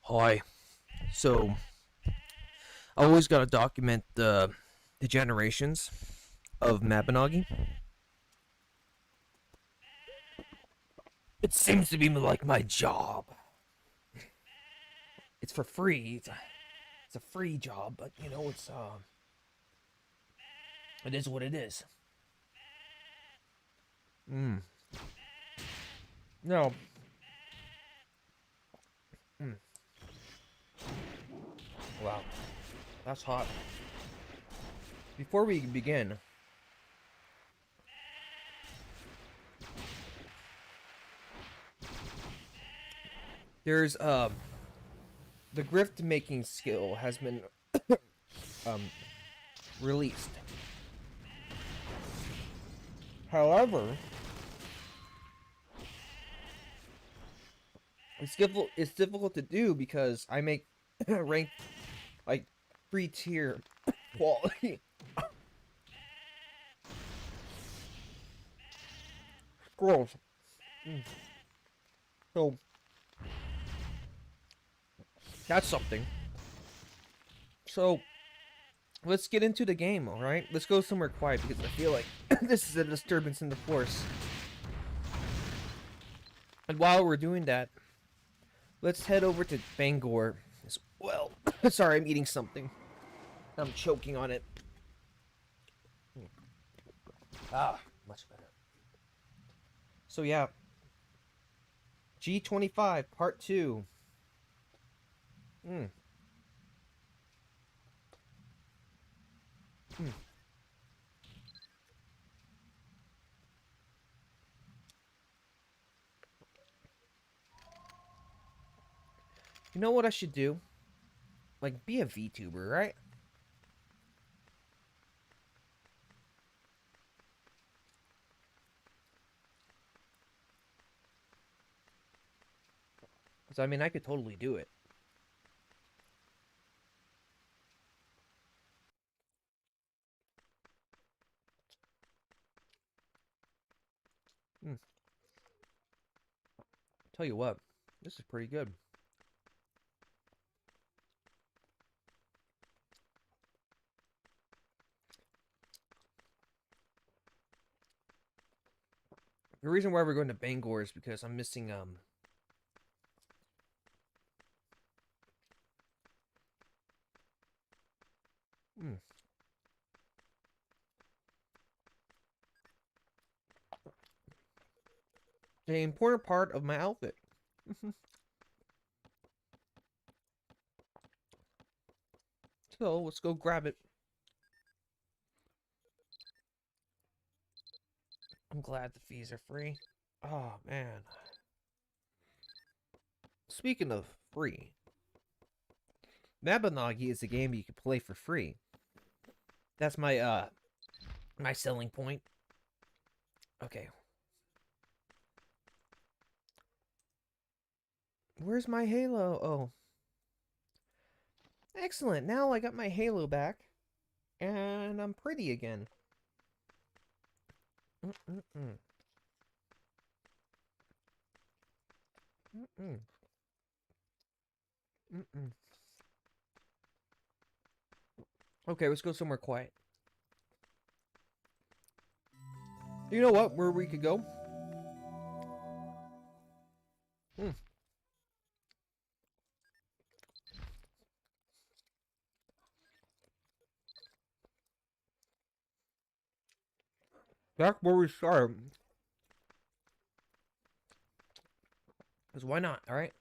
Hi. So, I always gotta document the generations of Mabinogi. It seems to be like my job. It's for free. It's a free job, but you know, it is what it is. Mm. No. Mm. Wow. That's hot. Before we begin, there's the grift making skill has been um released. However, it's difficult to do because I make rank like 3 tier quality scrolls. Mm. So that's something. So let's get into the game, all right? Let's go somewhere quiet because I feel like this is a disturbance in the force. And while we're doing that, let's head over to Bangor as well. Sorry, I'm eating something. I'm choking on it. Ah, much better. So yeah, G25 Part 2. Mm. Mm. You know what I should do? Like, be a VTuber, right? Because, I mean, I could totally do it. Mm. Tell you what, this is pretty good. The reason why we're going to Bangor is because I'm missing mm, the important part of my outfit. So let's go grab it. I'm glad the fees are free. Oh man. Speaking of free, Mabinogi is a game you can play for free. That's my selling point. Okay. Where's my halo? Oh. Excellent. Now I got my halo back. And I'm pretty again. Mm-mm-mm. Mm-mm. Mm-mm. Okay, let's go somewhere quiet. You know what? Where we could go? Hmm. Back where we started. Because why not? All right.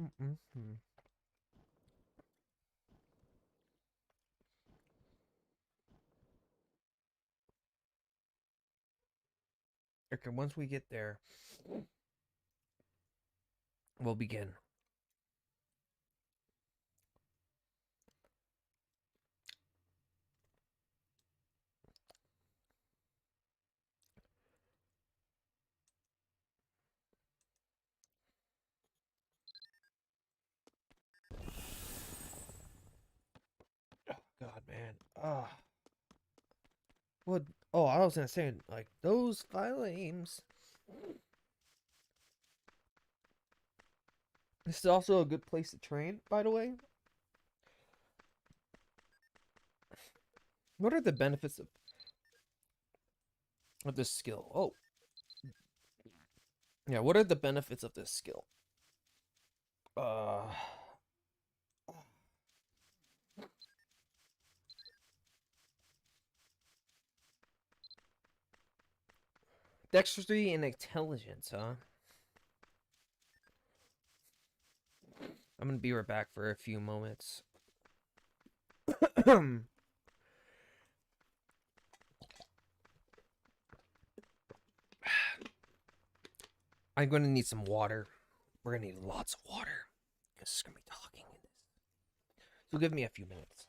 Mm-mm-mm. Okay, once we get there, we'll begin. Oh, God, man. What? Oh, I was gonna say, like, those flames. This is also a good place to train, by the way. What are the benefits of this skill? Oh, yeah, what are the benefits of this skill? Uh, Dexterity and intelligence, huh? I'm gonna be right back for a few moments. I'm gonna need some water. We're gonna need lots of water. This is gonna be talking in this. So give me a few minutes.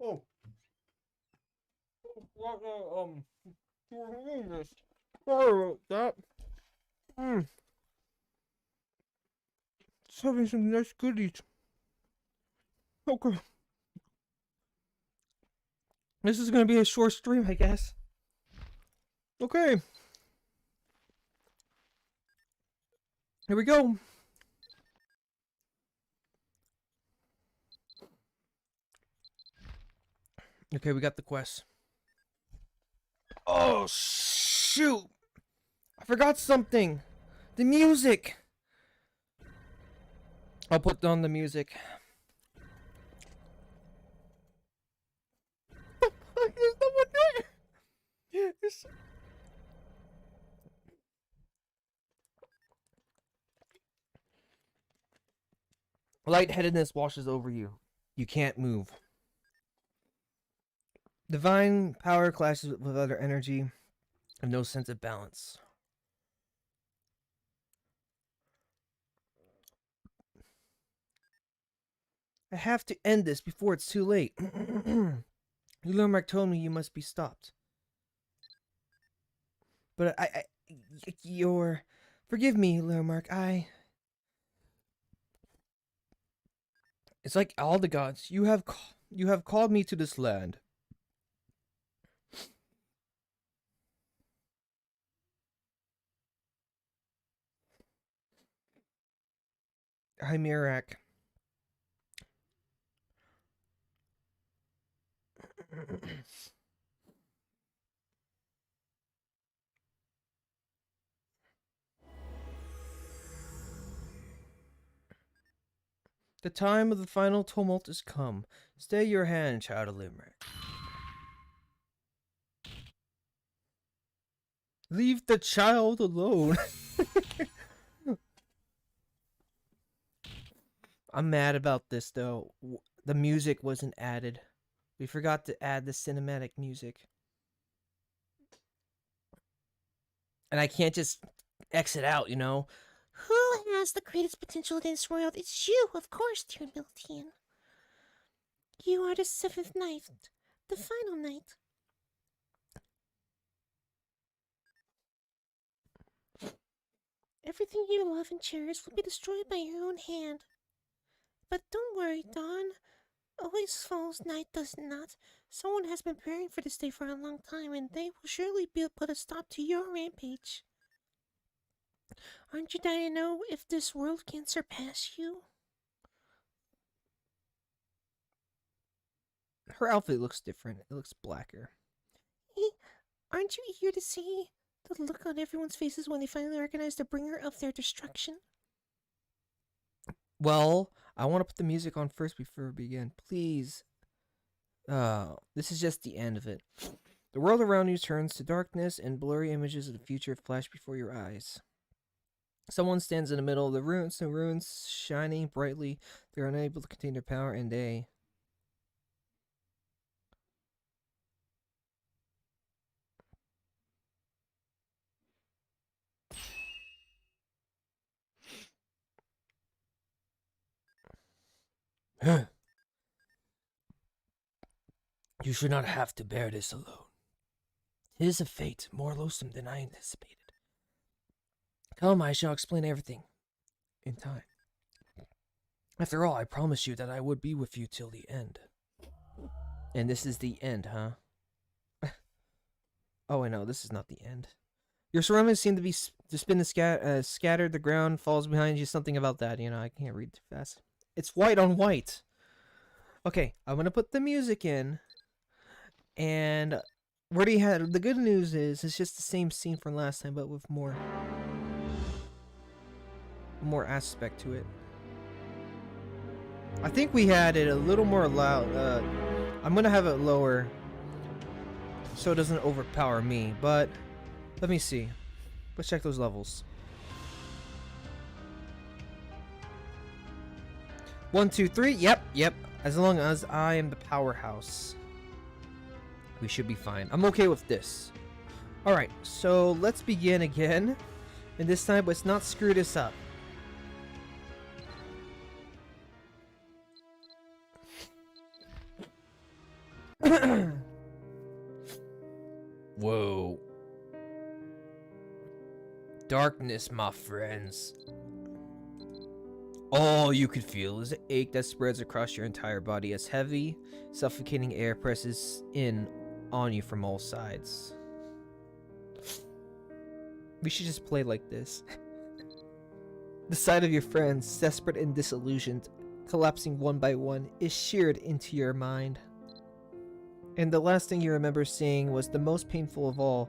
Oh, what, this. Sorry about that. Just having some nice goodies. Okay. This is gonna be a short stream, I guess. Okay. Here we go. Okay, we got the quest. Oh, shoot. I forgot something. The music. I'll put on the music. There's no one there. Lightheadedness washes over you. You can't move. Divine power clashes with other energy and no sense of balance. I have to end this before it's too late. Lurmark told me you must be stopped. But you're... Forgive me, Lurmark, It's like all the gods. You have called me to this land. Hymerak. The time of the final tumult has come. Stay your hand, child of Limerick. Leave the child alone. I'm mad about this, though. The music wasn't added. We forgot to add the cinematic music. And I can't just exit out, you know? Who has the greatest potential in this world? It's you, of course, dear Miltian. You are the seventh knight, the final knight. Everything you love and cherish will be destroyed by your own hand. But don't worry, Dawn. Always falls, night does not. Someone has been preparing for this day for a long time, and they will surely put a stop to your rampage. Aren't you dying to know if this world can surpass you? Her outfit looks different. It looks blacker. Aren't you eager to see the look on everyone's faces when they finally recognize the bringer of their destruction? Well, I want to put the music on first before we begin. Please. This is just the end of it. The world around you turns to darkness, and blurry images of the future flash before your eyes. Someone stands in the middle of the ruins shining brightly. They're unable to contain their power, and they... You should not have to bear this alone. It is a fate more loathsome than I anticipated. Come, I shall explain everything in time. After all, I promised you that I would be with you till the end. And this is the end, huh? Oh, I know, this is not the end. Your surroundings seem to be scattered. The ground falls behind you. Something about that, you know, I can't read too fast. It's white on white. Okay, I'm gonna put the music in. And where do you have the good news is it's just the same scene from last time, but with more aspect to it. I think we had it a little more loud. I'm gonna have it lower so it doesn't overpower me, but let me see. Let's check those levels. 1, 2, 3. Yep. As long as I am the powerhouse, we should be fine. I'm okay with this. Alright, so let's begin again. And this time, let's not screw this up. Whoa. Darkness, my friends. All you could feel is an ache that spreads across your entire body as heavy, suffocating air presses in on you from all sides. We should just play like this. The sight of your friends, desperate and disillusioned, collapsing one by one, is sheared into your mind. And the last thing you remember seeing was the most painful of all.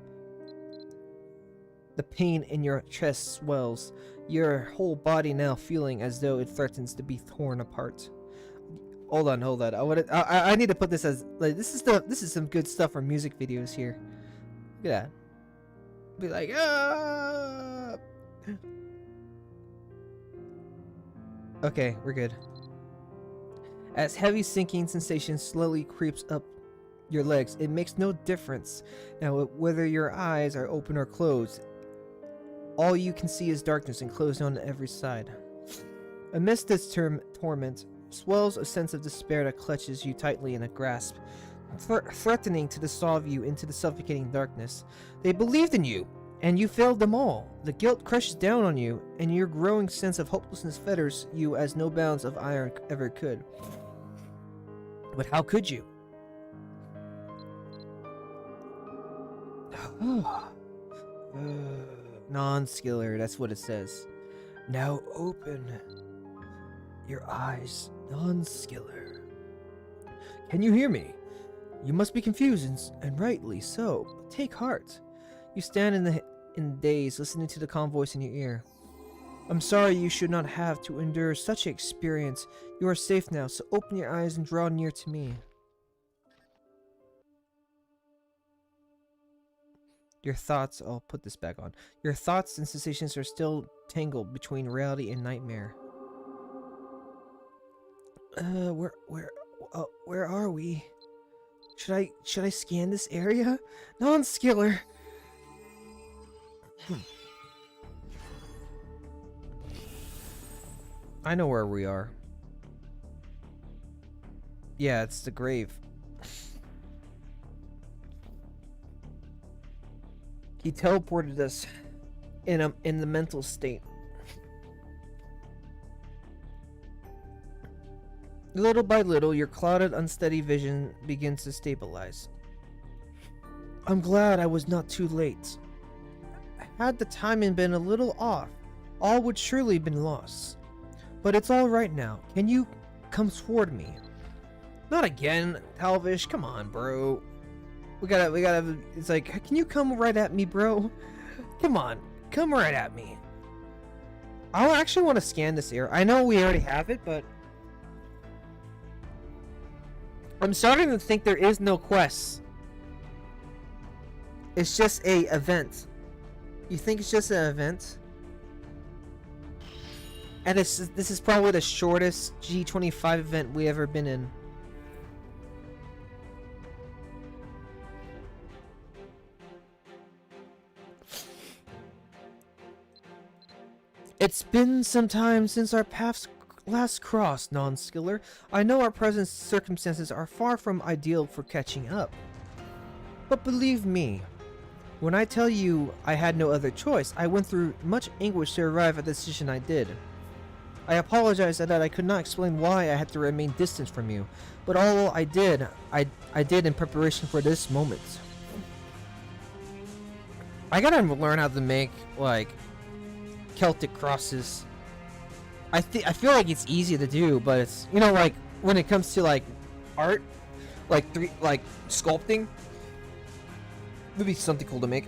The pain in your chest swells, your whole body now feeling as though it threatens to be torn apart. Hold on. I need to put this as like this is some good stuff for music videos here. Look at that. Be like, ah. Okay, we're good. As heavy sinking sensation slowly creeps up your legs, it makes no difference now whether your eyes are open or closed. All you can see is darkness enclosed on every side. Amidst this torment swells a sense of despair that clutches you tightly in a grasp, threatening to dissolve you into the suffocating darkness. They believed in you, and you failed them all. The guilt crushes down on you, and your growing sense of hopelessness fetters you as no bounds of iron ever could. But how could you? Nonskiller, that's what it says. Now open your eyes, Nonskiller. Can you hear me? You must be confused, and rightly so. But take heart. You stand in the daze, listening to the calm voice in your ear. I'm sorry you should not have to endure such an experience. You are safe now, so open your eyes and draw near to me. Your thoughts, I'll put this back on. Your thoughts and sensations are still tangled between reality and nightmare. Where are we? Should I scan this area? Nonskiller. I know where we are. Yeah, it's the grave. He teleported us in the mental state. Little by little, your clouded, unsteady vision begins to stabilize. I'm glad I was not too late. Had the timing been a little off, all would surely have been lost. But it's all right now. Can you come toward me? Not again, Talvish. Come on, bro. We gotta. It's like, can you come right at me, bro? Come on, come right at me. I actually want to scan this area. I know we already have it, but I'm starting to think there is no quest. It's just a event. You think it's just an event? And this is probably the shortest G25 event we ever been in. It's been some time since our paths last crossed, Nonskiller. I know our present circumstances are far from ideal for catching up. But believe me, when I tell you I had no other choice, I went through much anguish to arrive at the decision I did. I apologize that I could not explain why I had to remain distant from you, but all I did in preparation for this moment. I gotta learn how to make, like, Celtic crosses. I feel like it's easy to do, but it's, you know, like when it comes to like art, like sculpting, would be something cool to make.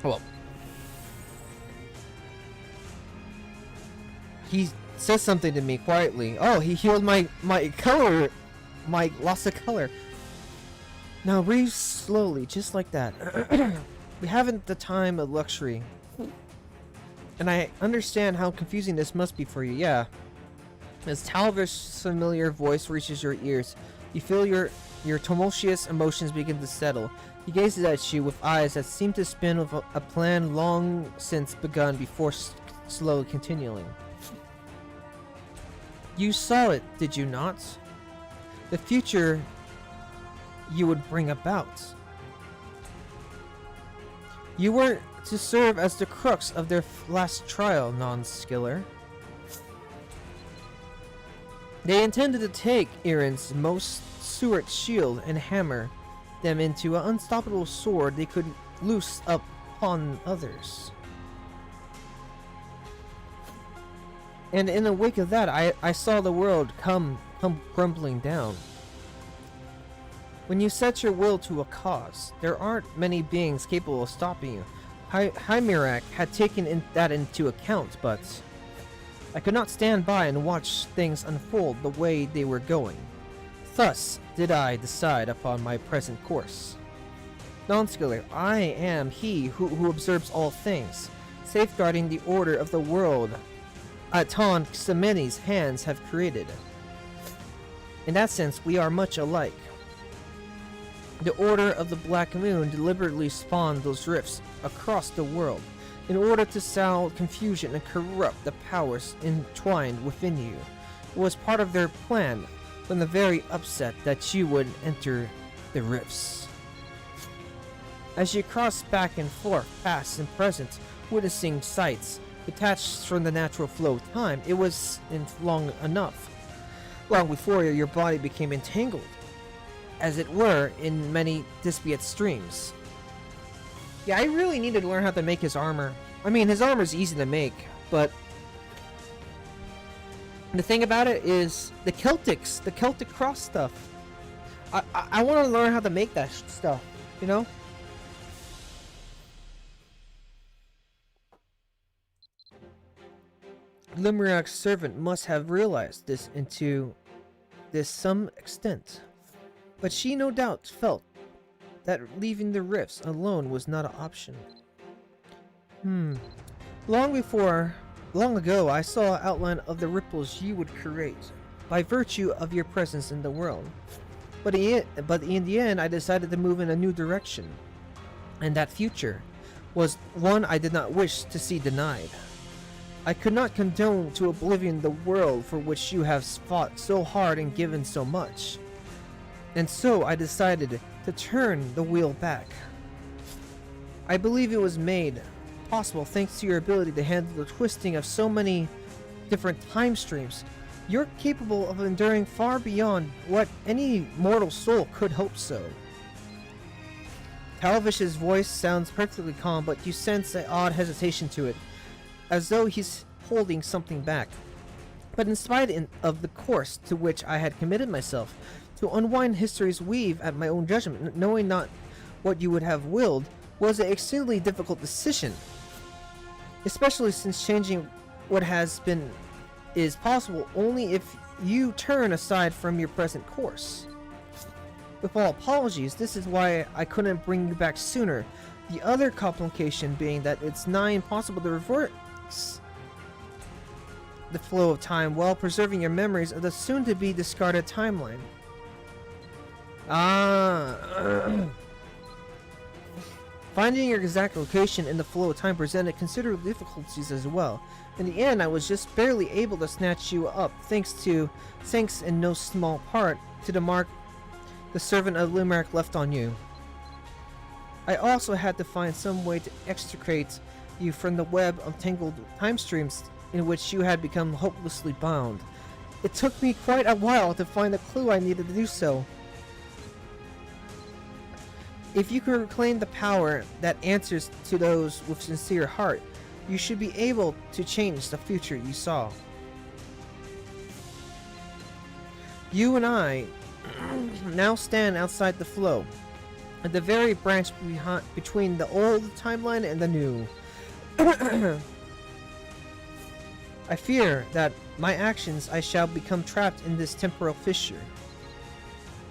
Well, he says something to me quietly. Oh, he healed my color, my loss of color. Now breathe slowly, just like that. We haven't the time of luxury. And I understand how confusing this must be for you, yeah. As Talvish's familiar voice reaches your ears, you feel your tumultuous emotions begin to settle. He gazes at you with eyes that seem to spin with a plan long since begun before slowly continuing. You saw it, did you not? The future you would bring about. You were to serve as the crux of their last trial, Nonskiller. They intended to take Irin's most sword shield and hammer them into an unstoppable sword they could loose upon others. And in the wake of that, I saw the world come crumbling down. When you set your will to a cause, there aren't many beings capable of stopping you. Hymerak had taken that into account, but I could not stand by and watch things unfold the way they were going. Thus did I decide upon my present course. Nonskiller, I am he who observes all things, safeguarding the order of the world Atan Xemeni's hands have created. In that sense, we are much alike. The Order of the Black Moon deliberately spawned those rifts across the world in order to sow confusion and corrupt the powers entwined within you. It was part of their plan from the very upset that you would enter the rifts. As you cross back and forth, past and present, witnessing sights detached from the natural flow of time, it was long before your body became entangled, as it were, in many disparate streams. Yeah, I really needed to learn how to make his armor. I mean, his armor is easy to make, but the thing about it is the Celtic cross stuff. I want to learn how to make that stuff, you know? Limerac's servant must have realized this to some extent, but she no doubt felt that leaving the rifts alone was not an option. Long ago, I saw an outline of the ripples you would create by virtue of your presence in the world. But in the end, I decided to move in a new direction, and that future was one I did not wish to see denied. I could not condone to oblivion the world for which you have fought so hard and given so much. And so I decided to turn the wheel back. I believe it was made possible thanks to your ability to handle the twisting of so many different time streams. You're capable of enduring far beyond what any mortal soul could hope so. Talvish's voice sounds perfectly calm, but you sense an odd hesitation to it, as though he's holding something back. But in spite of the course to which I had committed myself, to unwind history's weave at my own judgment, knowing not what you would have willed, was an exceedingly difficult decision. Especially since changing what has been is possible only if you turn aside from your present course. With all apologies, this is why I couldn't bring you back sooner. The other complication being that it's nigh impossible to reverse the flow of time while preserving your memories of the soon-to-be discarded timeline. Finding your exact location in the flow of time presented considerable difficulties as well. In the end, I was just barely able to snatch you up, thanks in no small part to the mark the servant of Limerick left on you. I also had to find some way to extricate you from the web of tangled time streams in which you had become hopelessly bound. It took me quite a while to find the clue I needed to do so. If you can reclaim the power that answers to those with sincere heart, you should be able to change the future you saw. You and I now stand outside the flow, at the very branch between the old timeline and the new. I fear that my actions I shall become trapped in this temporal fissure.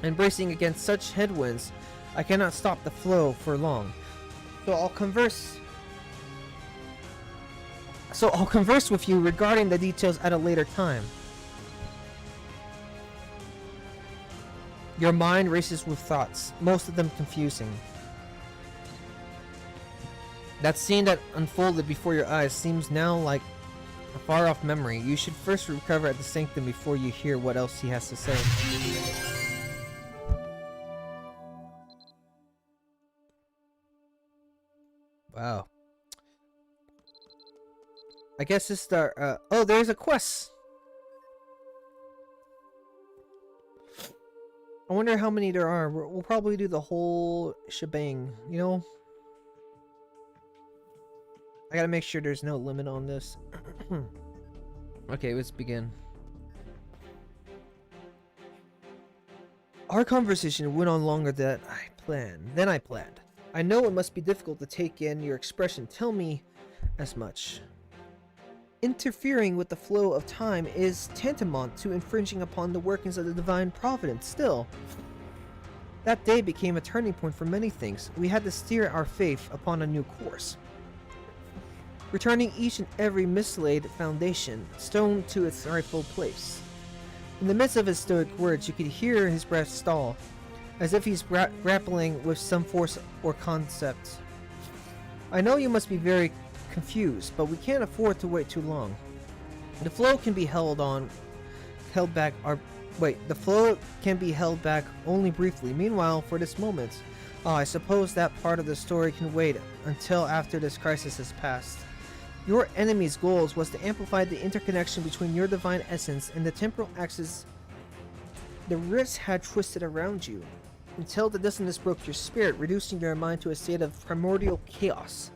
And bracing against such headwinds, I cannot stop the flow for long. So I'll converse with you regarding the details at a later time. Your mind races with thoughts, most of them confusing. That scene that unfolded before your eyes seems now like a far-off memory. You should first recover at the sanctum before you hear what else he has to say. Wow. I guess this is our, oh, there's a quest! I wonder how many there are. We'll probably do the whole shebang, you know? I gotta make sure there's no limit on this. Okay, let's begin. Our conversation went on longer than I planned. I know it must be difficult to take in your expression. Tell me as much. Interfering with the flow of time is tantamount to infringing upon the workings of the divine providence. Still, that day became a turning point for many things. We had to steer our faith upon a new course, returning each and every mislaid foundation stone to its rightful place. In the midst of his stoic words, you could hear his breath stall, as if he's grappling with some force or concept. I know you must be very confused, but we can't afford to wait too long. The flow can be the flow can be held back only briefly. Meanwhile, for this moment, I suppose that part of the story can wait until after this crisis has passed. Your enemy's goals was to amplify the interconnection between your divine essence and the temporal axis the rifts had twisted around you, until the dissonance broke your spirit, reducing your mind to a state of primordial chaos.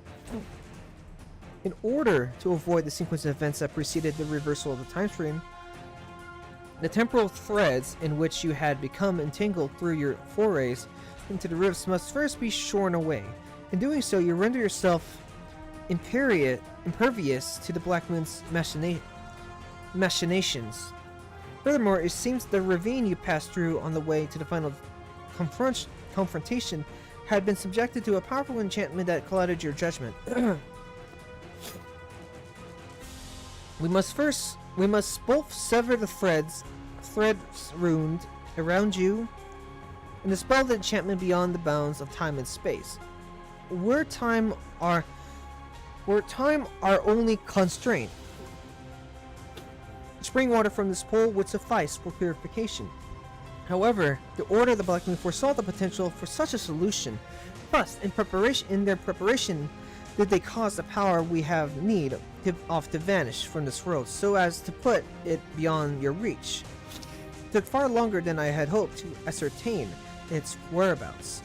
In order to avoid the sequence of events that preceded the reversal of the time stream, the temporal threads in which you had become entangled through your forays into the rifts must first be shorn away. In doing so, you render yourself impervious to the Black Moon's machinations. Furthermore, it seems the ravine you passed through on the way to the final confrontation had been subjected to a powerful enchantment that clouded your judgment. We must both sever the threads ruined around you and dispel the enchantment beyond the bounds of time and space. Where time our only constraint. Spring water from this pool would suffice for purification. However, the Order of the Black Moon foresaw the potential for such a solution. Thus, in their preparation, did they cause the power we have need of to vanish from this world, so as to put it beyond your reach. It took far longer than I had hoped to ascertain its whereabouts.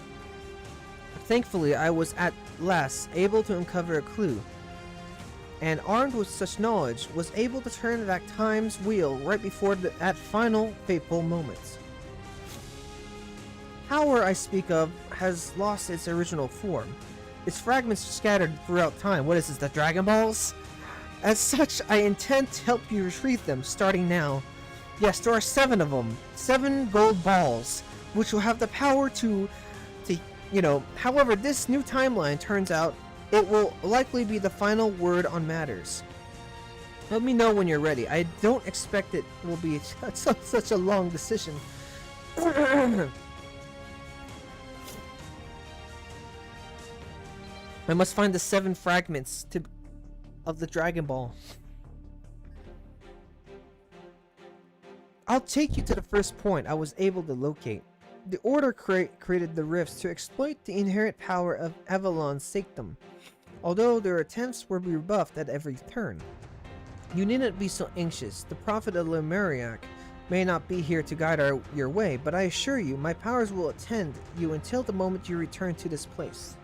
Thankfully, I was at last able to uncover a clue, and armed with such knowledge, was able to turn back time's wheel right before that final fateful moment. Power I speak of has lost its original form. Its fragments are scattered throughout time. What is this, the Dragon Balls? As such, I intend to help you retrieve them, starting now. Yes, there are 7 of them. 7 gold balls, which will have the power to however, this new timeline turns out, it will likely be the final word on matters. Let me know when you're ready. I don't expect it will be such a long decision. I must find the 7 fragments of the Dragon Ball. I'll take you to the first point I was able to locate. The Order created the rifts to exploit the inherent power of Avalon's sanctum, although their attempts were rebuffed at every turn. You needn't be so anxious. The Prophet of Lemuriac may not be here to guide your way, but I assure you, my powers will attend you until the moment you return to this place.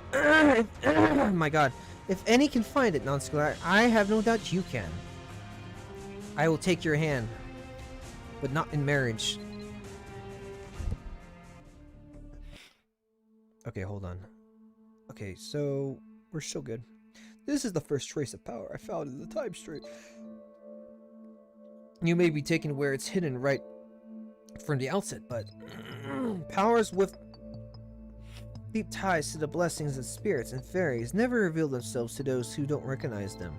My god, if any can find it, Nonskiller, I have no doubt you can. I will take your hand, but not in marriage. Okay, hold on. Okay, so we're still good. This is the first trace of power I found in the time stream. You may be taken where it's hidden right from the outset, but powers with deep ties to the blessings of spirits and fairies never reveal themselves to those who don't recognize them.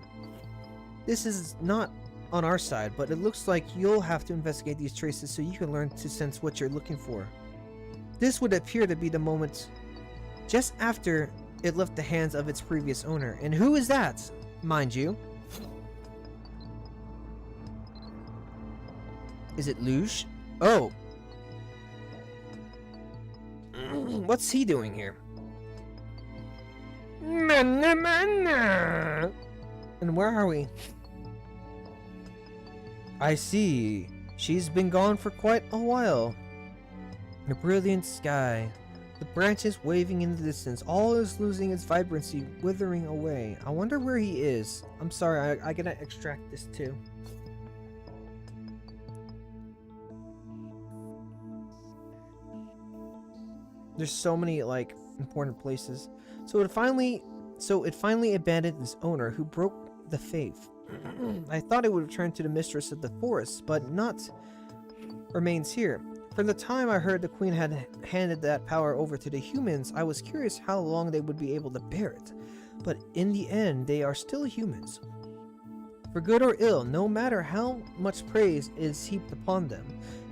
This is not on our side, but it looks like you'll have to investigate these traces so you can learn to sense what you're looking for. This would appear to be the moment just after it left the hands of its previous owner. And who is that, mind you? Is it Luge? Oh. What's he doing here? And where are we? I see. She's been gone for quite a while. A brilliant sky. The branches waving in the distance. All is losing its vibrancy, withering away. I wonder where he is. I'm sorry, I gotta extract this too. There's so many, like, important places. So it finally abandoned its owner, who broke the faith. I thought it would return to the mistress of the forest, but not remains here. From the time I heard the queen had handed that power over to the humans, I was curious how long they would be able to bear it. But in the end, they are still humans. For good or ill, no matter how much praise is heaped upon them,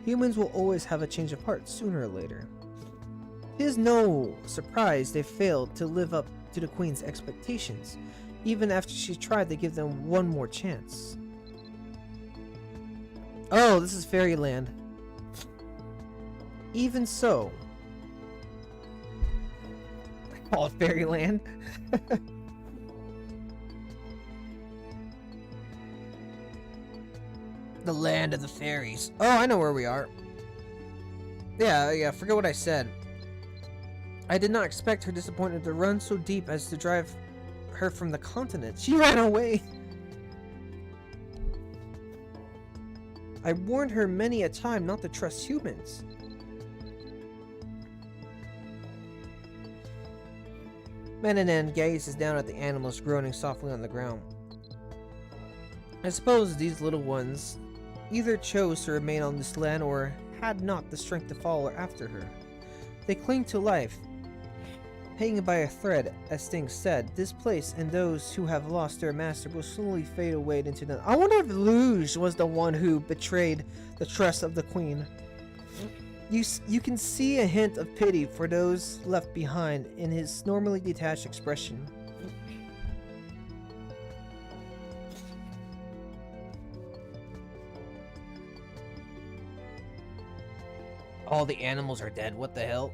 humans will always have a change of heart sooner or later. It is no surprise they failed to live up to the queen's expectations, even after she tried to give them one more chance. Oh, this is fairyland. Even so, I call it fairyland. The land of the fairies. Oh, I know where we are. Yeah, forget what I said. I did not expect her disappointment to run so deep as to drive her from the continent. She ran away. I warned her many a time not to trust humans. Mananan gazes down at the animals groaning softly on the ground. I suppose these little ones either chose to remain on this land or had not the strength to follow after her. They cling to life, hanging by a thread. As things said, this place and those who have lost their master will slowly fade away into the... I wonder if Luge was the one who betrayed the trust of the queen. You can see a hint of pity for those left behind in his normally detached expression. All the animals are dead, what the hell?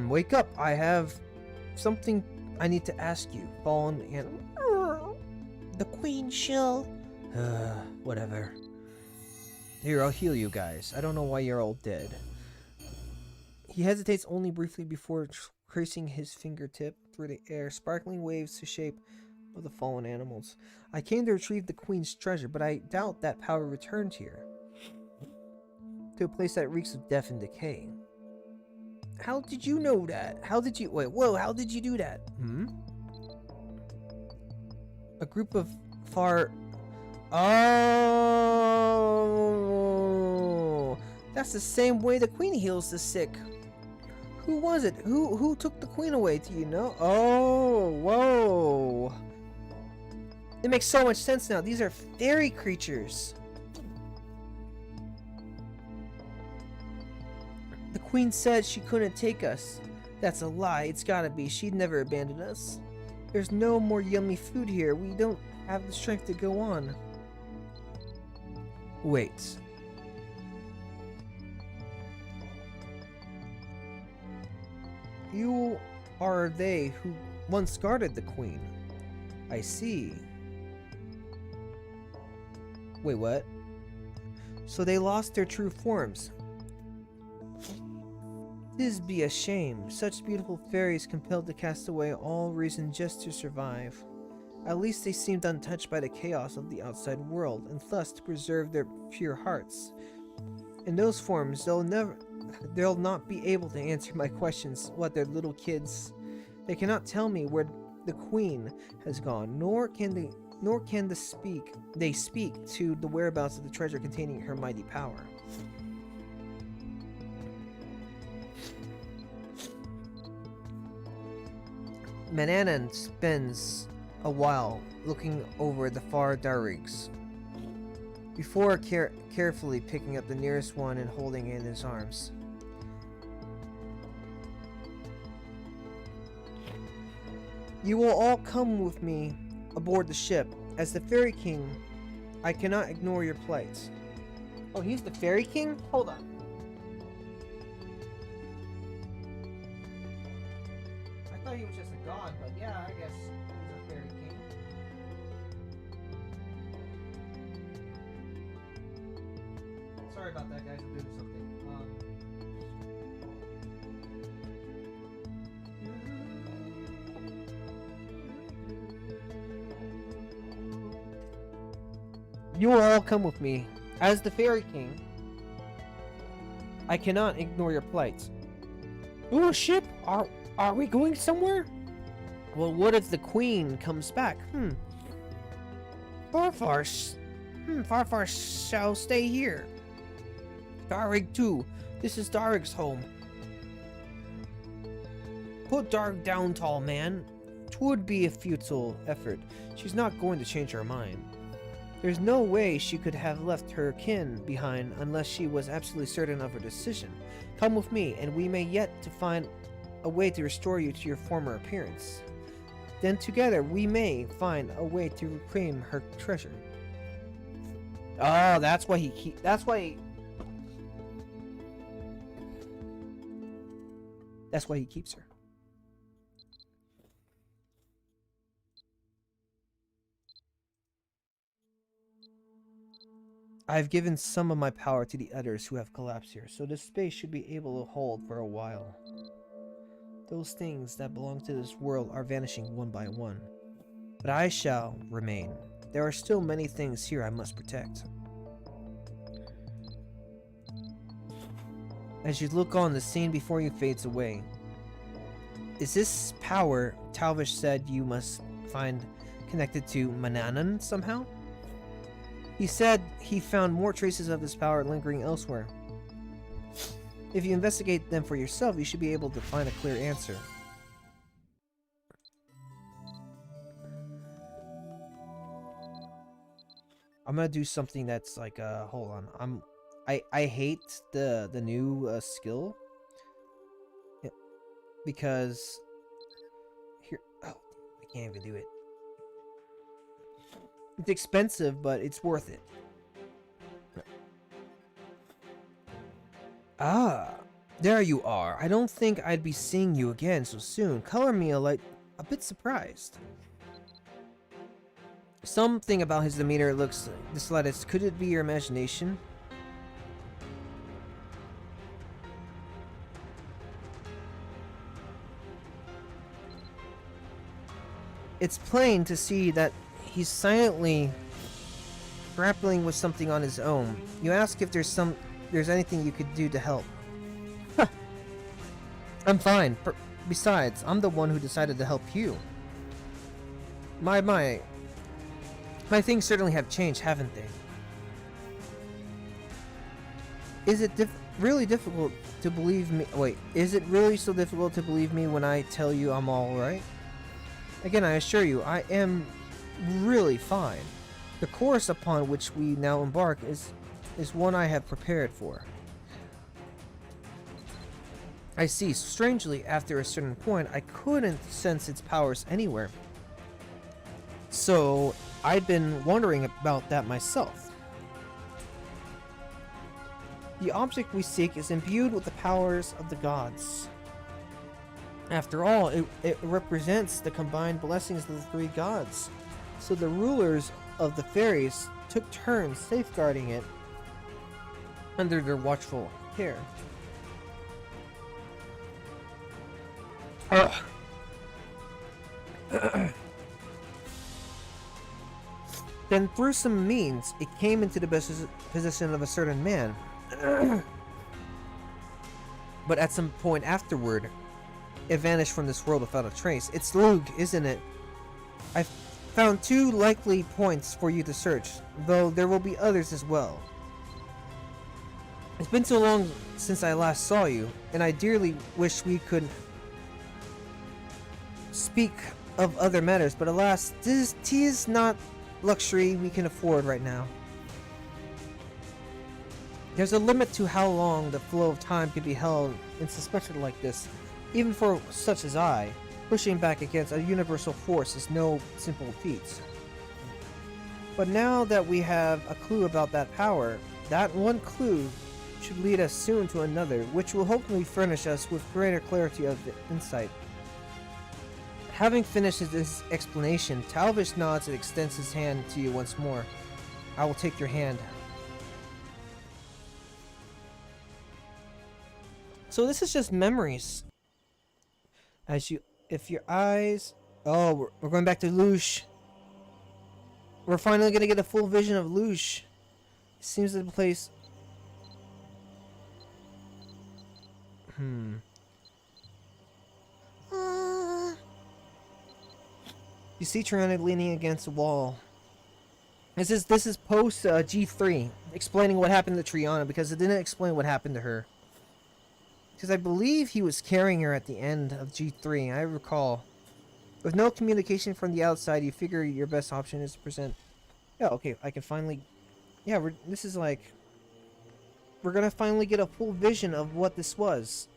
Wake up, I have something I need to ask you, fallen animal. The queen shall... Whatever. Here, I'll heal you guys. I don't know why you're all dead. He hesitates only briefly before tracing his fingertip through the air, sparkling waves to shape of the fallen animals. I came to retrieve the queen's treasure, but I doubt that power returned here. To a place that reeks of death and decay. How did you know that? How did you... Wait, whoa, how did you do that? A group of far... Oh, that's the same way the queen heals the sick. Who was it? Who took the queen away? Do you know? Oh, whoa. It makes so much sense now. These are fairy creatures. The queen said she couldn't take us. That's a lie. It's gotta be. She'd never abandon us. There's no more yummy food here. We don't have the strength to go on. Wait. You are they who once guarded the queen. I see. Wait, what? So they lost their true forms. This be a shame. Such beautiful fairies compelled to cast away all reason just to survive. At least they seemed untouched by the chaos of the outside world, and thus to preserve their pure hearts. In those forms, they'll not be able to answer my questions. What, they're little kids? They cannot tell me where the queen has gone, nor can they speak to the whereabouts of the treasure containing her mighty power. Mananan spends a while looking over the far Darrigs before carefully picking up the nearest one and holding it in his arms. You will all come with me aboard the ship. As the Fairy King, I cannot ignore your plight. Oh, he's the Fairy King? Hold on. thought he was just a god, but yeah, I guess he's a fairy king. Sorry about that, guys. I'm doing something. You will all come with me. As the Fairy King, I cannot ignore your plight. Oh, a ship? Are we going somewhere? Well, what if the Queen comes back? Farfar shall stay here. Darig too. This is Darig's home. Put Darig down, tall man. 'Twould be a futile effort. She's not going to change her mind. There's no way she could have left her kin behind unless she was absolutely certain of her decision. Come with me, and we may yet to find a way to restore you to your former appearance. Then together we may find a way to reclaim her treasure. Oh, that's why that's why he keeps her. I've given some of my power to the others who have collapsed here, so this space should be able to hold for a while. Those things that belong to this world are vanishing one by one, but I shall remain. There are still many things here I must protect. As you look on, the scene before you fades away. Is this power Talvish said you must find connected to Mananan somehow? He said he found more traces of this power lingering elsewhere. If you investigate them for yourself, you should be able to find a clear answer. I'm gonna do something that's like, hold on. I hate the new skill. Yeah, because here, oh, I can't even do it. It's expensive, but it's worth it. Ah, there you are. I don't think I'd be seeing you again so soon. Color me a bit surprised. Something about his demeanor looks the slightest. Could it be your imagination? It's plain to see that he's silently grappling with something on his own. You ask if there's anything you could do to help. Huh. I'm fine. Besides, I'm the one who decided to help you. My things certainly have changed, haven't they? Is it really difficult to believe me? Wait, is it really so difficult to believe me when I tell you I'm all right? Again, I assure you, I am really fine. The course upon which we now embark is one I have prepared for. I see. Strangely, after a certain point, I couldn't sense its powers anywhere. So, I'd been wondering about that myself. The object we seek is imbued with the powers of the gods. After all, it represents the combined blessings of the three gods. So the rulers of the fairies took turns safeguarding it under their watchful care. Then through some means, it came into the possession of a certain man. But at some point afterward, it vanished from this world without a trace. It's Lug, isn't it? I've found two likely points for you to search, though there will be others as well. It's been so long since I last saw you, and I dearly wish we could speak of other matters, but alas, tis not luxury we can afford right now. There's a limit to how long the flow of time can be held in suspension like this. Even for such as I, pushing back against a universal force is no simple feat. But now that we have a clue about that power, that one clue should lead us soon to another, which will hopefully furnish us with greater clarity of insight. Having finished his explanation, Talvish nods and extends his hand to you once more. I will take your hand. So this is just memories. If your eyes... Oh, we're going back to Lush. We're finally going to get a full vision of Lush. It seems that the place... You see Triana leaning against a wall. This is post G3, explaining what happened to Triana, because it didn't explain what happened to her. Because I believe he was carrying her at the end of G3, I recall. With no communication from the outside, you figure your best option is to present... Yeah, okay, I can finally... Yeah, this is like... We're gonna finally get a full vision of what this was.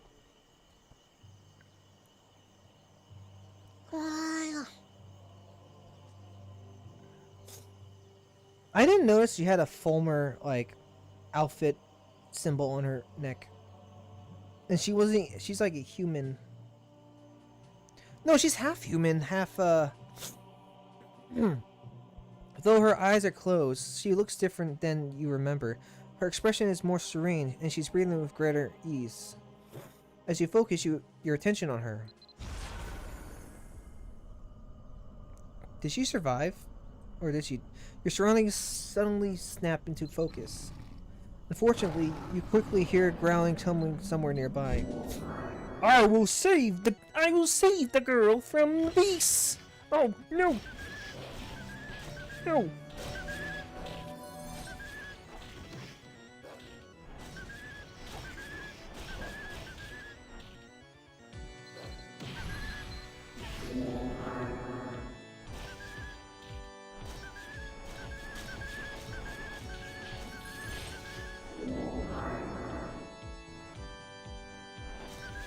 I didn't notice she had a Fulmer, like, outfit symbol on her neck. And she wasn't... She's like a human. No, she's half human, half, Though her eyes are closed, she looks different than you remember. Her expression is more serene, and she's breathing with greater ease. As you focus your attention on her. Did she survive? Or did she... Your surroundings suddenly snap into focus. Unfortunately, you quickly hear growling tumbling somewhere nearby. I will save the girl from the beasts! Oh, no! No!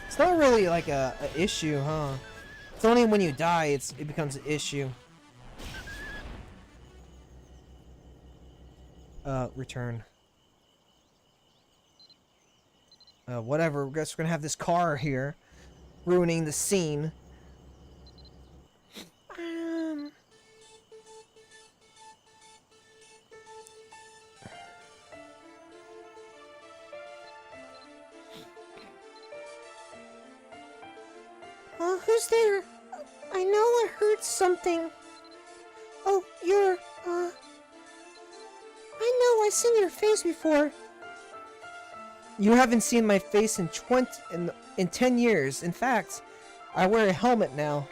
It's not really like a issue, huh? It's only when you die it becomes an issue. Return. Whatever, I guess we're gonna have this car here, ruining the scene. Who's there? I know I heard something. Oh, you're, I know I've seen your face before. You haven't seen my face in 10 years. In fact, I wear a helmet now.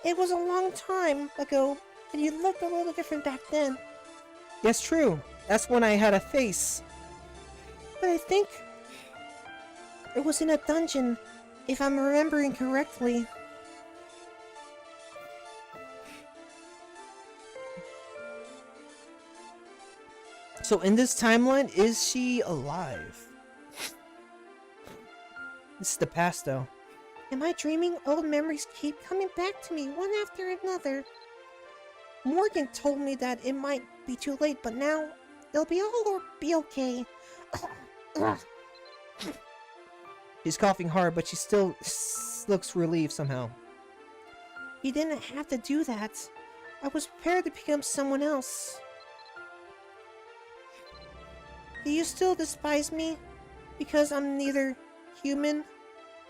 It was a long time ago, and you looked a little different back then. Yes, true. That's when I had a face. But I think it was in a dungeon, if I'm remembering correctly. So in this timeline, is she alive? This is the past, though. Am I dreaming? Old memories keep coming back to me, one after another. Morgan told me that it might be too late, but now it'll be okay. She's coughing hard, but she still looks relieved somehow. He didn't have to do that. I was prepared to become someone else. Do you still despise me? Because I'm neither human?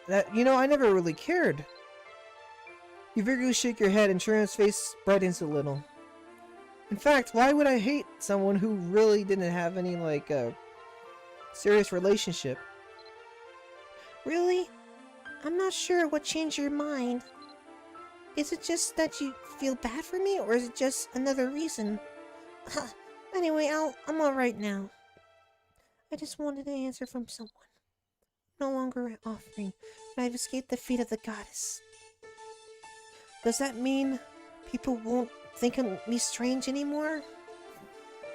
I never really cared. You vigorously shake your head and Trina's face brightens a little. In fact, why would I hate someone who really didn't have any, serious relationship? Really? I'm not sure what changed your mind. Is it just that you feel bad for me, or is it just another reason? Anyway, I'm alright now. I just wanted an answer from someone. No longer an offering, and I've escaped the fate of the goddess. Does that mean people won't think of me strange anymore?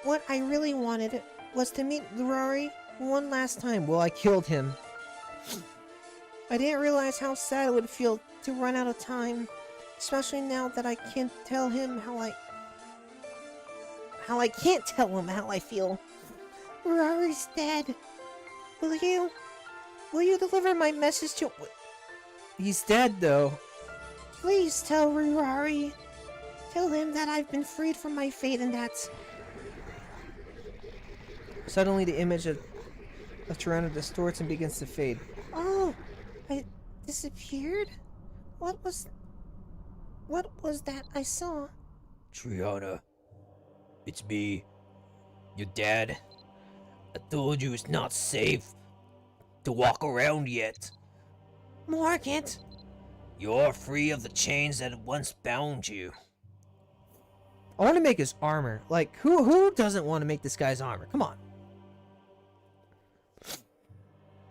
What I really wanted was to meet Lurari one last time. Well, I killed him. I didn't realize how sad it would feel to run out of time, especially now that I can't tell him how I can't tell him how I feel. Lurari's dead. Will you deliver my message to... He's dead, though. Please tell Rurari. Tell him that I've been freed from my fate and that... Suddenly, the image of Tyranno distorts and begins to fade. Oh, I disappeared? What was that I saw? Triana, it's me, your dad. I told you it's not safe to walk around yet. Morgant! You're free of the chains that once bound you. I want to make his armor. Like, who doesn't want to make this guy's armor? Come on.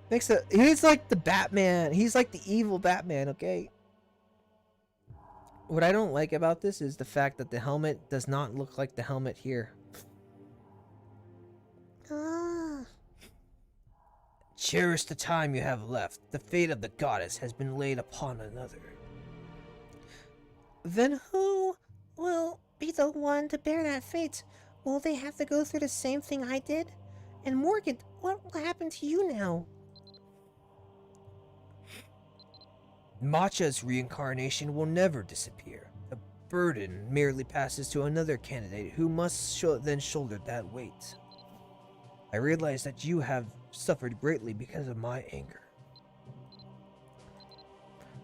He's like the Batman. He's like the evil Batman, okay? What I don't like about this is the fact that the helmet does not look like the helmet here. Ah. Cherish the time you have left. The fate of the goddess has been laid upon another. Then who will be the one to bear that fate? Will they have to go through the same thing I did? And Morgant, what will happen to you now? Matcha's reincarnation will never disappear. The burden merely passes to another candidate who must then shoulder that weight. I realize that you have suffered greatly because of my anger.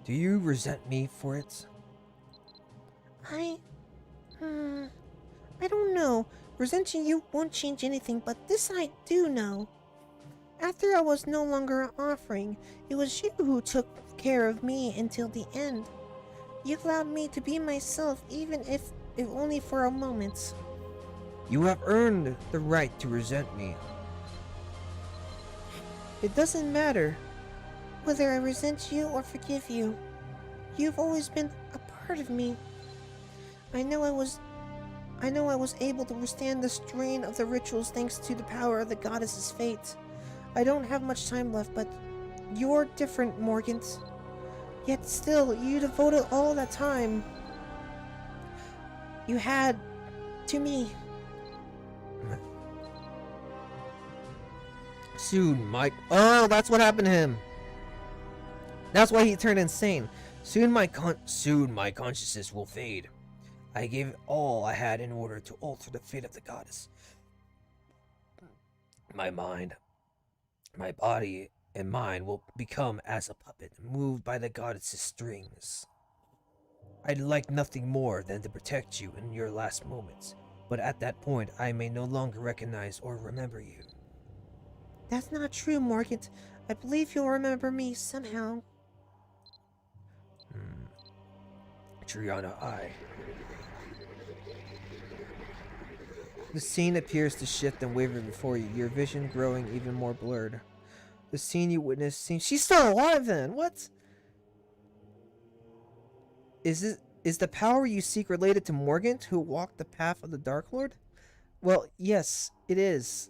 Do you resent me for it? I don't know. Resenting you won't change anything, but this I do know. After I was no longer an offering, it was you who took care of me until the end. You allowed me to be myself, even if only for a moment. You have earned the right to resent me. It doesn't matter whether I resent you or forgive you. You've always been a part of me. I know I was able to withstand the strain of the rituals thanks to the power of the goddess's fate. I don't have much time left, but you're different, Morgant. Yet still, you devoted all that time you had to me. Soon, Mike. Oh, that's what happened to him. That's why he turned insane. Soon my consciousness will fade. I gave it all I had in order to alter the fate of the goddess. My mind, my body, and mind will become as a puppet, moved by the goddess's strings. I'd like nothing more than to protect you in your last moments, but at that point I may no longer recognize or remember you. That's not true, Morgant. I believe you'll remember me somehow. Triana, The scene appears to shift and waver before you, your vision growing even more blurred. The scene you witness seems... She's still alive then! What? Is the power you seek related to Morgant, who walked the path of the Dark Lord? Well, yes, it is.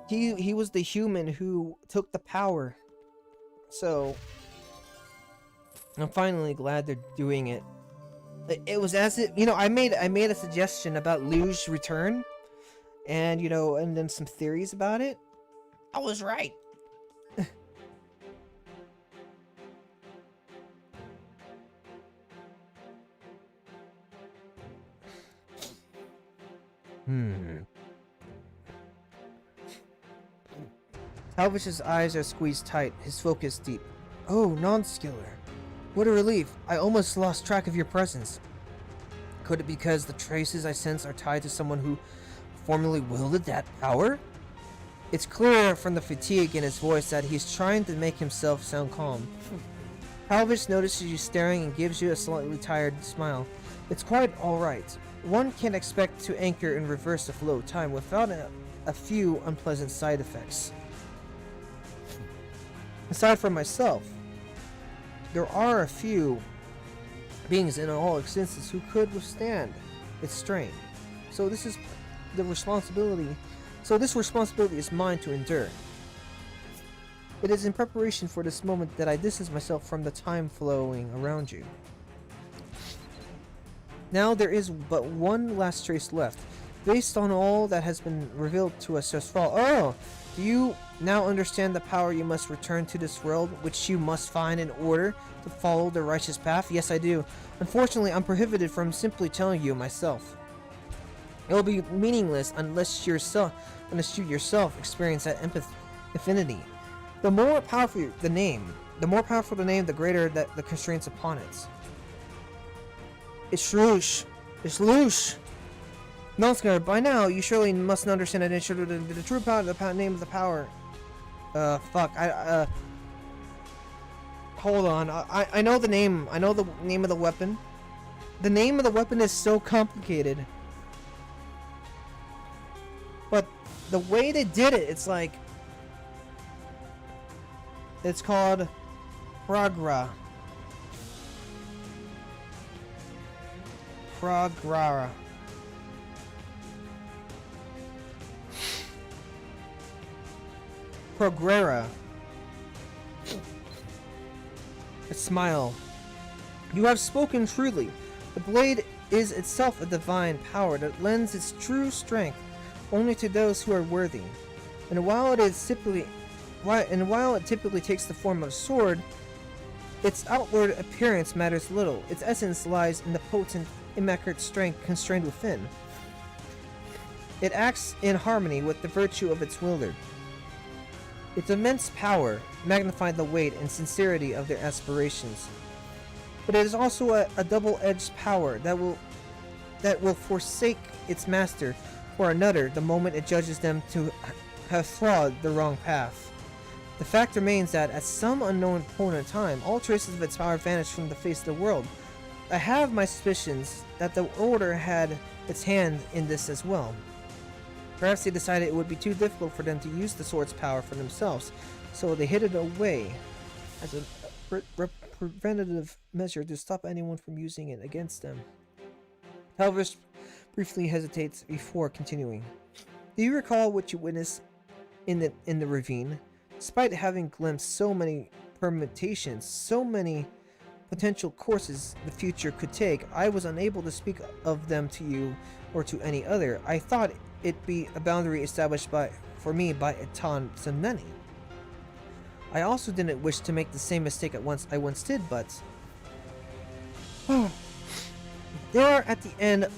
He was the human who took the power. So I'm finally glad they're doing it. It was as if, I made a suggestion about Luge's return, and and then some theories about it. I was right. Salvage's eyes are squeezed tight, his focus deep. Oh, Nonskiller. What a relief. I almost lost track of your presence. Could it be because the traces I sense are tied to someone who formerly wielded that power? It's clear from the fatigue in his voice that he's trying to make himself sound calm. Salvage notices you staring and gives you a slightly tired smile. It's quite alright. One can expect to anchor and reverse the flow of time without a few unpleasant side effects. Aside from myself, there are a few beings in all existence who could withstand its strain. So this responsibility is mine to endure. It is in preparation for this moment that I distance myself from the time flowing around you. Now there is but one last trace left. Based on all that has been revealed to us thus far. Oh! Do you now understand the power you must return to this world, which you must find in order to follow the righteous path? Yes, I do. Unfortunately, I'm prohibited from simply telling you myself. It will be meaningless unless you yourself experience that infinity. The more powerful the name, the greater the constraints upon it. It's Rouge. It's Louche. Nonskiller, by now, you surely must understand the true power, the name of the power. Fuck, hold on, I know the name, I know the name of the weapon. The name of the weapon is so complicated. But the way they did it, it's like... It's called... Pragra. Pragrara. Progrera. A smile. You have spoken truly. The blade is itself a divine power that lends its true strength only to those who are worthy. And while it typically takes the form of a sword, its outward appearance matters little. Its essence lies in the potent, immaculate strength constrained within. It acts in harmony with the virtue of its wielder. Its immense power magnified the weight and sincerity of their aspirations. But it is also a double-edged power that will forsake its master for another the moment it judges them to have trod the wrong path. The fact remains that at some unknown point in time, all traces of its power vanished from the face of the world. I have my suspicions that the Order had its hand in this as well. Perhaps they decided it would be too difficult for them to use the sword's power for themselves, so they hid it away as a preventative measure to stop anyone from using it against them. Elvis briefly hesitates before continuing. Do you recall what you witnessed in the ravine? Despite having glimpsed so many permutations, so many potential courses the future could take, I was unable to speak of them to you or to any other. I thought it be a boundary established for me by Etan Semneni. I also didn't wish to make the same mistake I once did, but there at the end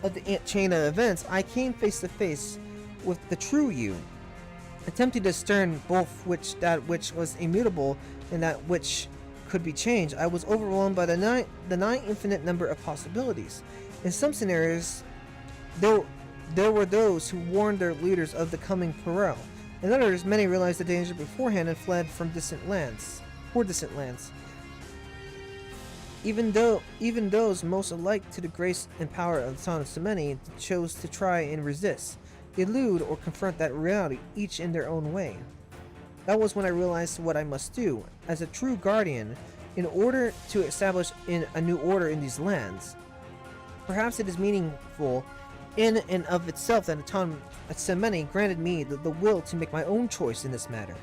of the chain of events, I came face to face with the true you, attempting to discern both that which was immutable and that which could be changed. I was overwhelmed by the nigh infinite number of possibilities. In some scenarios, there were those who warned their leaders of the coming peril. In others, many realized the danger beforehand and fled for distant lands. Even those most alike to the grace and power of the Son of Semeni chose to try and resist, elude, or confront that reality, each in their own way. That was when I realized what I must do, as a true guardian, in order to establish a new order in these lands. Perhaps it is meaningful in and of itself that Etan Semeni granted me the will to make my own choice in this matter,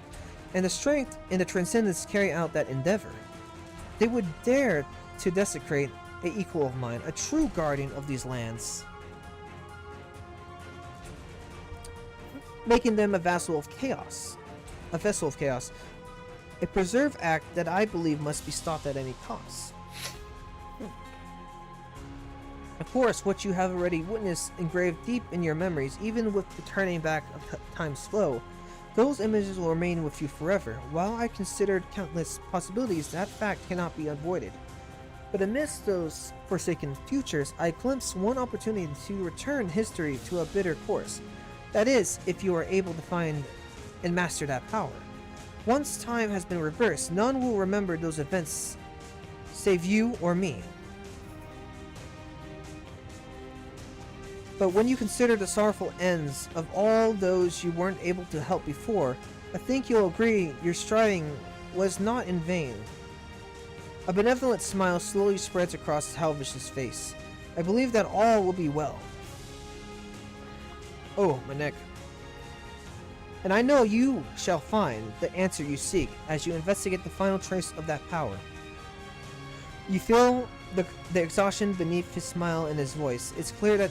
and the strength and the transcendence to carry out that endeavor. They would dare to desecrate an equal of mine, a true guardian of these lands, making them a vessel of chaos. A preserved act that I believe must be stopped at any cost. Of course, what you have already witnessed engraved deep in your memories, even with the turning back of time's flow, those images will remain with you forever. While I considered countless possibilities, that fact cannot be avoided. But amidst those forsaken futures, I glimpsed one opportunity to return history to a bitter course. That is, if you are able to find and master that power. Once time has been reversed, none will remember those events save you or me. But when you consider the sorrowful ends of all those you weren't able to help before, I think you'll agree your striving was not in vain. A benevolent smile slowly spreads across Halvish's face. I believe that all will be well. Oh, my neck. And I know you shall find the answer you seek as you investigate the final trace of that power. You feel the exhaustion beneath his smile and his voice. It's clear that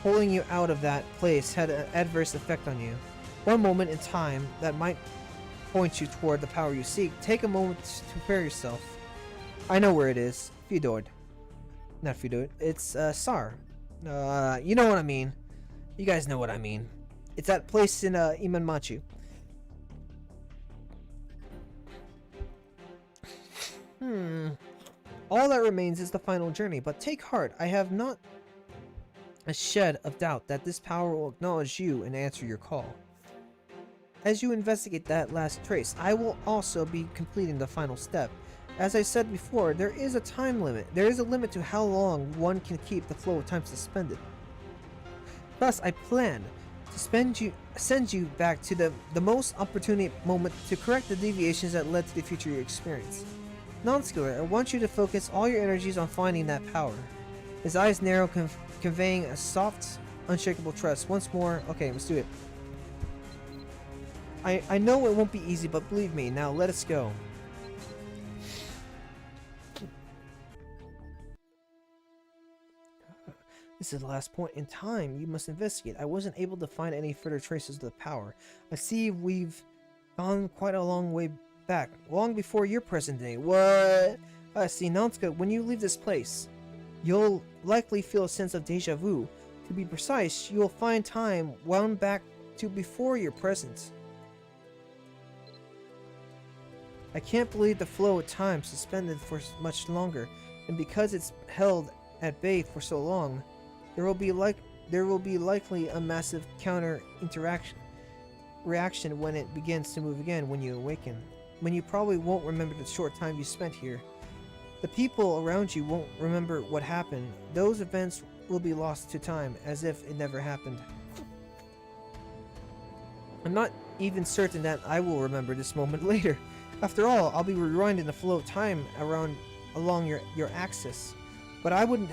pulling you out of that place had an adverse effect on you. One moment in time that might point you toward the power you seek. Take a moment to prepare yourself. I know where it is. Fudord. Not Fudord. It's, Sar. You know what I mean. You guys know what I mean. It's that place in, Imanmachu. All that remains is the final journey, but take heart. I have not a shed of doubt that this power will acknowledge you and answer your call. As you investigate that last trace, I will also be completing the final step. As I said before, there is a time limit. There is a limit to how long one can keep the flow of time suspended. Thus, I plan to send you back to the most opportune moment to correct the deviations that led to the future you experience. Nonskiller, I want you to focus all your energies on finding that power. His eyes narrow, conveying a soft, unshakable trust. Once more, okay, let's do it. I know it won't be easy, but believe me, now let us go. This is the last point in time you must investigate. I wasn't able to find any further traces of the power. I see we've gone quite a long way back, long before your present day. What? See, Nonskiller, when you leave this place, you'll likely feel a sense of deja vu. To be precise, you will find time wound back to before your present. I can't believe the flow of time suspended for much longer, and because it's held at bay for so long, there will be likely a massive reaction when it begins to move again when you awaken. When you probably won't remember the short time you spent here. The people around you won't remember what happened. Those events will be lost to time, as if it never happened. I'm not even certain that I will remember this moment later. After all, I'll be rewinding the flow of time along your axis. But I wouldn't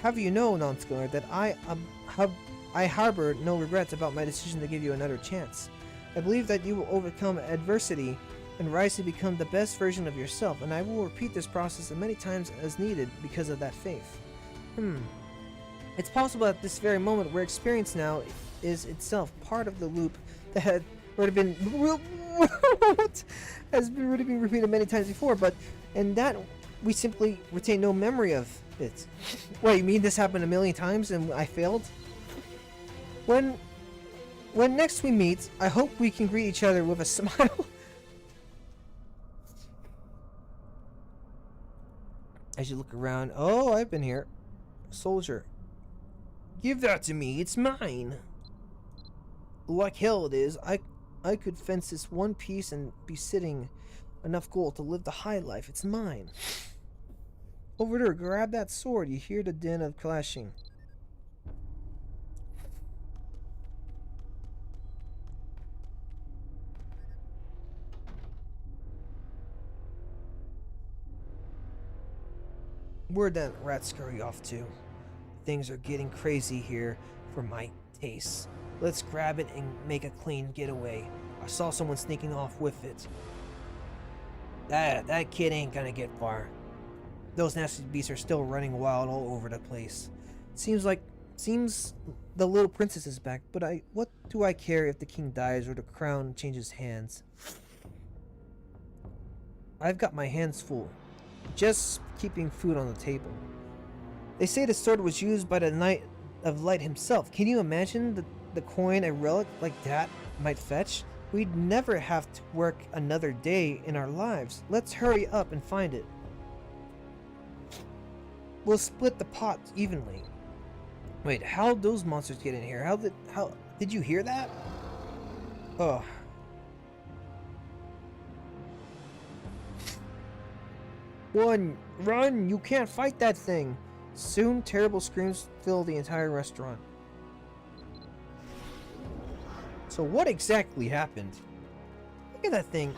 have you know, Nonskiller, that I harbor no regrets about my decision to give you another chance. I believe that you will overcome adversity and rise to become the best version of yourself, and I will repeat this process as many times as needed because of that faith. It's possible that this very moment we're experiencing now is itself part of the loop that had already been already been repeated many times before, and that we simply retain no memory of it. Wait, you mean this happened a million times and I failed? When next we meet, I hope we can greet each other with a smile. As you look around, oh, I've been here. Soldier. Give that to me, it's mine. Like hell it is. I could fence this one piece and be sitting enough gold to live the high life. It's mine. Over there, grab that sword. You hear the din of clashing. Where'd that rat scurry off to? Things are getting crazy here for my tastes. Let's grab it and make a clean getaway. I saw someone sneaking off with it. That kid ain't gonna get far. Those nasty beasts are still running wild all over the place. Seems the little princess is back, but what do I care if the king dies or the crown changes hands? I've got my hands full, just keeping food on the table. They say the sword was used by the Knight of Light himself. Can you imagine the coin a relic like that might fetch? We'd never have to work another day in our lives. Let's hurry up and find it. We'll split the pot evenly. Wait, how'd those monsters get in here? How did you hear that? Oh. Run! You can't fight that thing! Soon, terrible screams fill the entire restaurant. So what exactly happened? Look at that thing.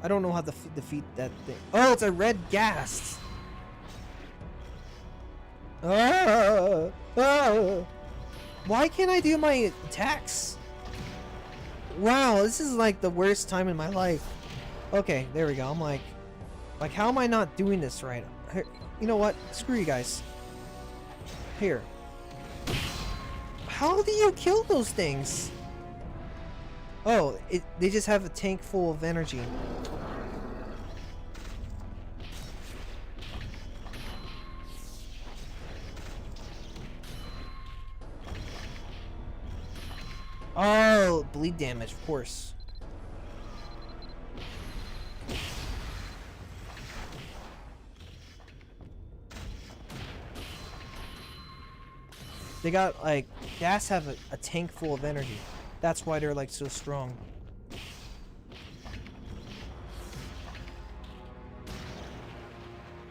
I don't know how to defeat that thing. Oh, it's a red gas! Why can't I do my attacks? Wow, this is like the worst time in my life. Okay, there we go. I'm like how am I not doing this right? You know what? Screw you guys. Here. How do you kill those things? Oh, they just have a tank full of energy. Oh, bleed damage, of course. They got, like, gas have a tank full of energy. That's why they're, like, so strong.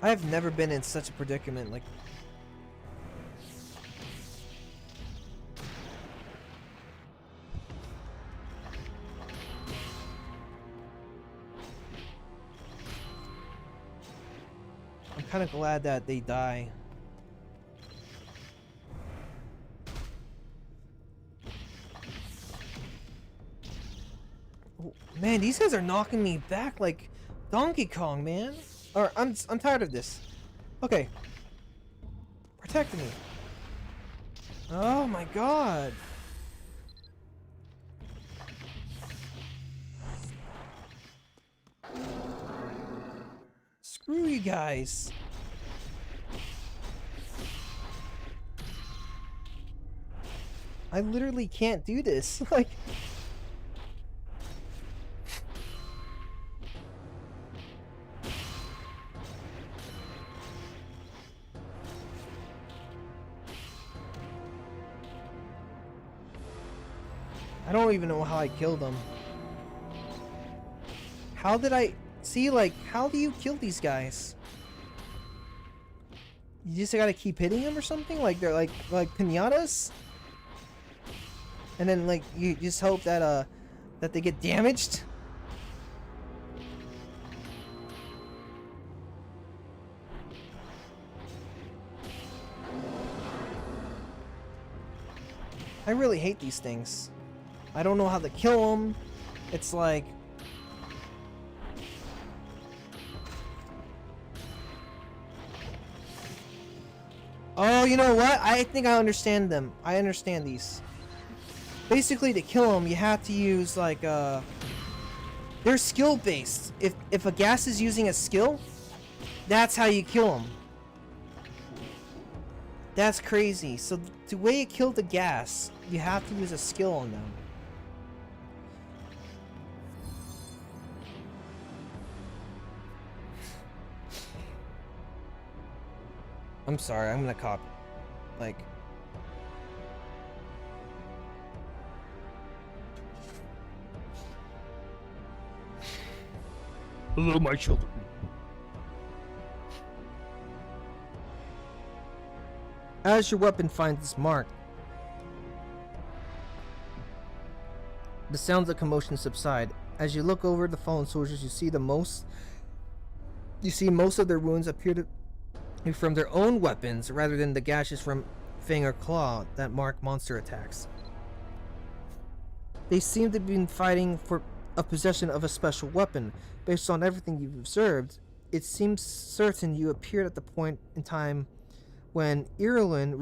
I have never been in such a predicament, like... I'm kind of glad that they die. Oh, man, these guys are knocking me back like Donkey Kong, man. Or I'm tired of this. Okay. Protect me. Oh my god. Screw you guys. I literally can't do this. Like, I don't even know how I killed them. How did I see, like, how do you kill these guys? You just gotta keep hitting them or something? Like they're like piñatas? And then like you just hope that that they get damaged? I really hate these things. I don't know how to kill them. It's like... Oh, you know what? I think I understand them. I understand these. Basically, to kill them, you have to use, like, they're skill-based. If a gas is using a skill, that's how you kill them. That's crazy. So, the way you kill the gas, you have to use a skill on them. I'm sorry, I'm gonna cop. Like... Hello, my children. As your weapon finds its mark, the sounds of commotion subside. As you look over the fallen soldiers, you see most of their wounds appear to be from their own weapons rather than the gashes from fang or claw that mark monster attacks. They seem to have been fighting for a possession of a special weapon. Based on everything you've observed, it seems certain you appeared at the point in time when Irulan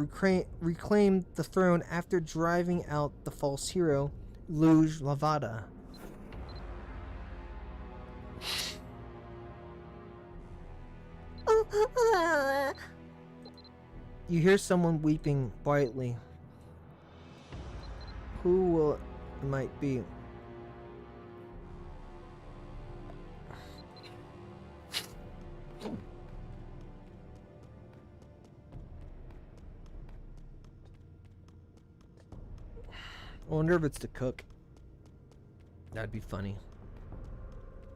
reclaimed the throne after driving out the false hero, Luge Lavada. You hear someone weeping quietly. Who will it might be? I wonder if it's the cook. That'd be funny.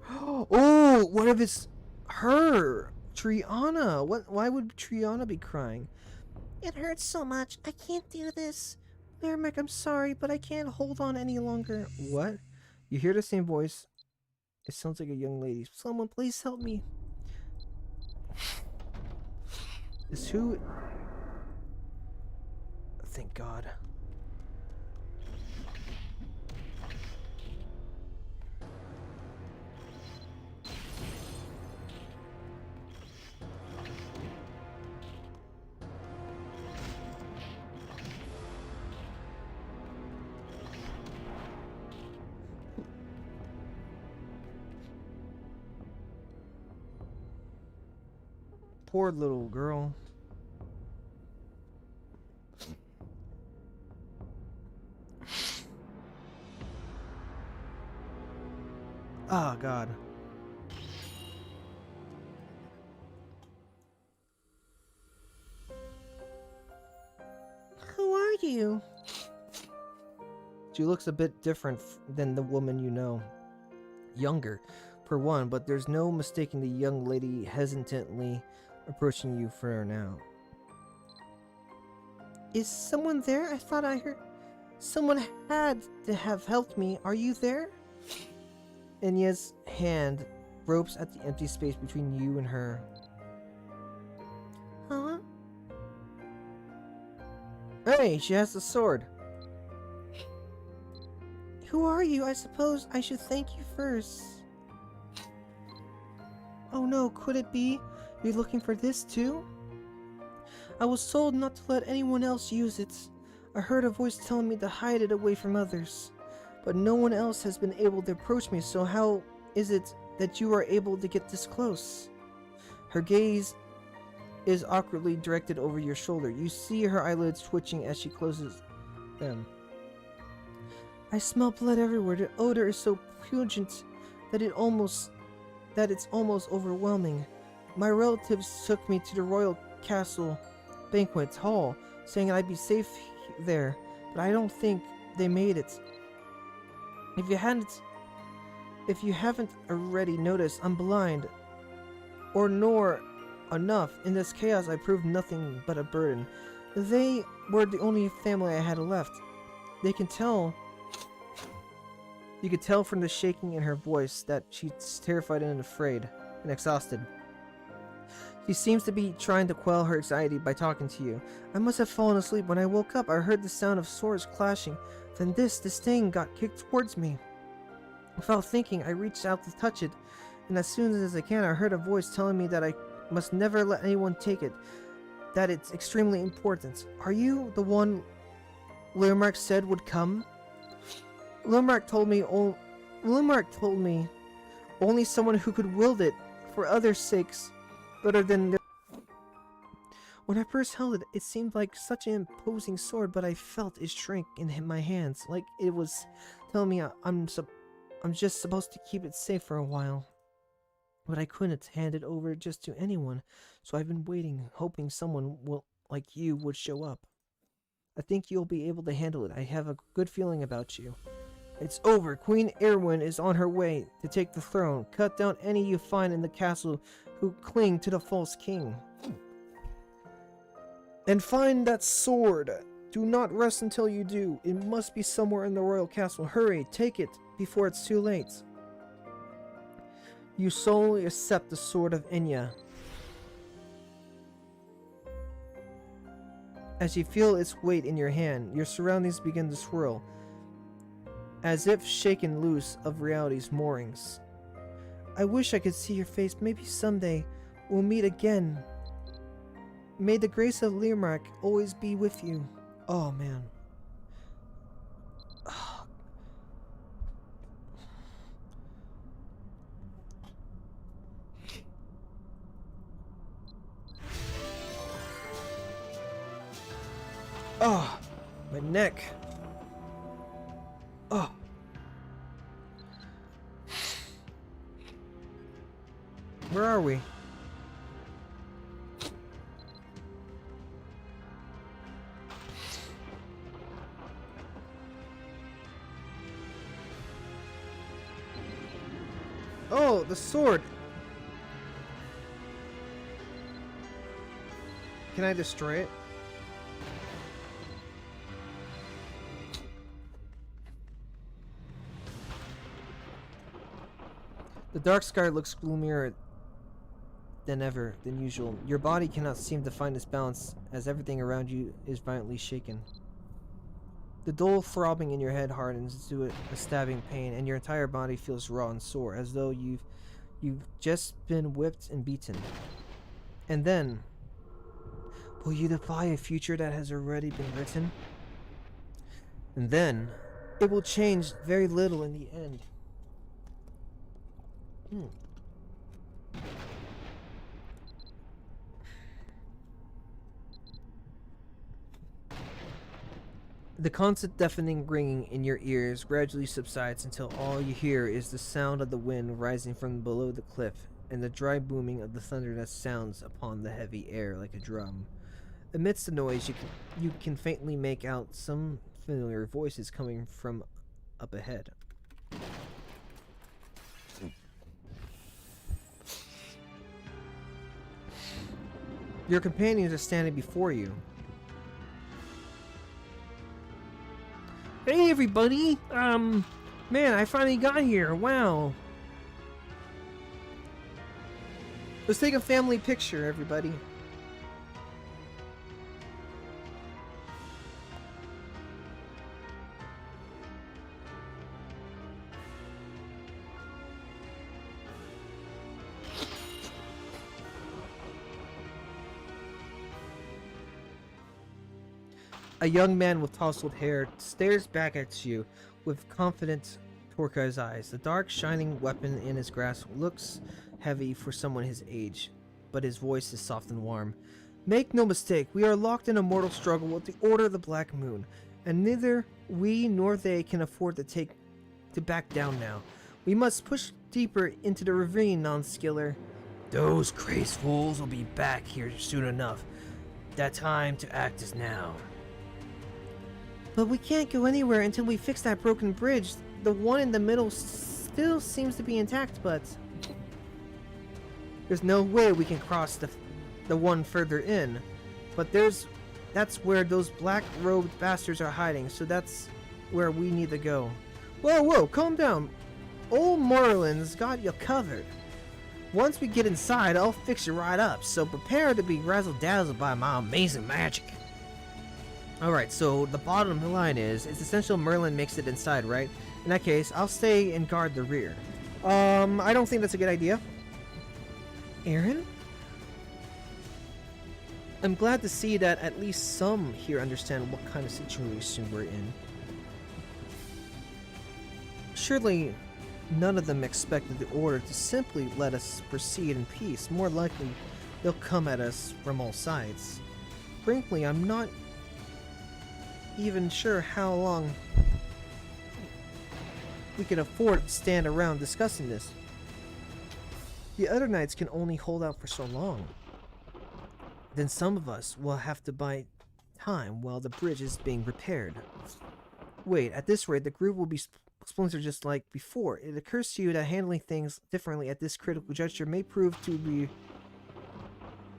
Oh, what if it's her? Triana. Why would Triana be crying? It hurts so much. I can't do this. Merrimack, I'm sorry, but I can't hold on any longer. What? You hear the same voice. It sounds like a young lady. Someone please help me. Is who... Thank God. Poor little girl. Oh, God. Who are you? She looks a bit different than the woman you know. Younger, for one, but there's no mistaking the young lady hesitantly approaching you for her now. Is someone there? I thought I heard... Someone had to have helped me. Are you there? Enya's hand gropes at the empty space between you and her. Huh? Hey, she has the sword. Who are you? I suppose I should thank you first. Oh no, could it be? You're looking for this too? I was told not to let anyone else use it. I heard a voice telling me to hide it away from others. But no one else has been able to approach me, so how is it that you are able to get this close? Her gaze is awkwardly directed over your shoulder. You see her eyelids twitching as she closes them. I smell blood everywhere. The odor is so pungent that it's almost overwhelming. My relatives took me to the royal castle banquet hall, saying I'd be safe there, but I don't think they made it. If you haven't already noticed, I'm blind, or nor enough. In this chaos, I proved nothing but a burden. They were the only family I had left. You could tell from the shaking in her voice that she's terrified and afraid and exhausted. She seems to be trying to quell her anxiety by talking to you. I must have fallen asleep. When I woke up, I heard the sound of swords clashing. Then this thing got kicked towards me. Without thinking, I reached out to touch it, and as soon as I can, I heard a voice telling me that I must never let anyone take it, that it's extremely important. Are you the one Learmark said would come? Learmark told me only someone who could wield it for others' sakes, better than their... When I first held it, it seemed like such an imposing sword, but I felt it shrink in my hands, like it was telling me I'm just supposed to keep it safe for a while. But I couldn't hand it over just to anyone, so I've been waiting, hoping someone like you would show up. I think you'll be able to handle it. I have a good feeling about you. It's over. Queen Erwin is on her way to take the throne. Cut down any you find in the castle who cling to the false king. And find that sword. Do not rest until you do. It must be somewhere in the royal castle. Hurry, take it before it's too late. You solemnly accept the sword of Enya. As you feel its weight in your hand, your surroundings begin to swirl, as if shaken loose of reality's moorings. I wish I could see your face. Maybe someday we'll meet again. May the grace of Learmark always be with you. Oh, man. Oh, my neck. Oh. Where are we? Oh, the sword. Can I destroy it? The dark sky looks gloomier than usual. Your body cannot seem to find its balance as everything around you is violently shaken. The dull throbbing in your head hardens to a stabbing pain, and your entire body feels raw and sore, as though you've just been whipped and beaten. And then, will you defy a future that has already been written? And then, it will change very little in the end. The constant deafening ringing in your ears gradually subsides until all you hear is the sound of the wind rising from below the cliff and the dry booming of the thunder that sounds upon the heavy air like a drum. Amidst the noise, you can faintly make out some familiar voices coming from up ahead. Your companions are standing before you. Hey everybody! Man, I finally got here. Wow. Let's take a family picture, everybody. A young man with tousled hair stares back at you with confident turquoise eyes. The dark, shining weapon in his grasp looks heavy for someone his age, but his voice is soft and warm. Make no mistake, we are locked in a mortal struggle with the Order of the Black Moon, and neither we nor they can afford to back down now. We must push deeper into the ravine, Nonskiller. Those crazed fools will be back here soon enough. That time to act is now. But we can't go anywhere until we fix that broken bridge. The one in the middle still seems to be intact, but there's no way we can cross the one further in. But that's where those black-robed bastards are hiding, so that's where we need to go. Whoa, calm down. Old Merlin's got you covered. Once we get inside, I'll fix you right up, so prepare to be razzle-dazzled by my amazing magic. Alright, so the bottom line is, it's essential Merlin makes it inside, right? In that case, I'll stay and guard the rear. I don't think that's a good idea. Aaron? I'm glad to see that at least some here understand what kind of situation we're in. Surely, none of them expected the Order to simply let us proceed in peace. More likely, they'll come at us from all sides. Frankly, I'm not even sure how long we can afford to stand around discussing this. The other knights can only hold out for so long. Then some of us will have to buy time while the bridge is being repaired. Wait, at this rate, the group will be splintered just like before. It occurs to you that handling things differently at this critical juncture may prove to be...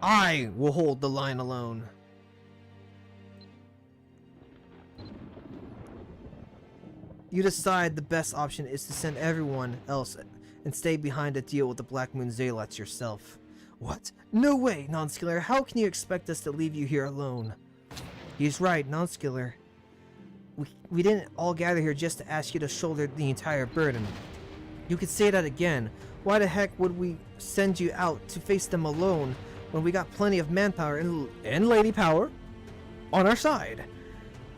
I will hold the line alone. You decide the best option is to send everyone else and stay behind to deal with the Black Moon Zealots yourself. What? No way, Nonskiller. How can you expect us to leave you here alone? He's right, Nonskiller. We didn't all gather here just to ask you to shoulder the entire burden. You could say that again. Why the heck would we send you out to face them alone when we got plenty of manpower and lady power on our side?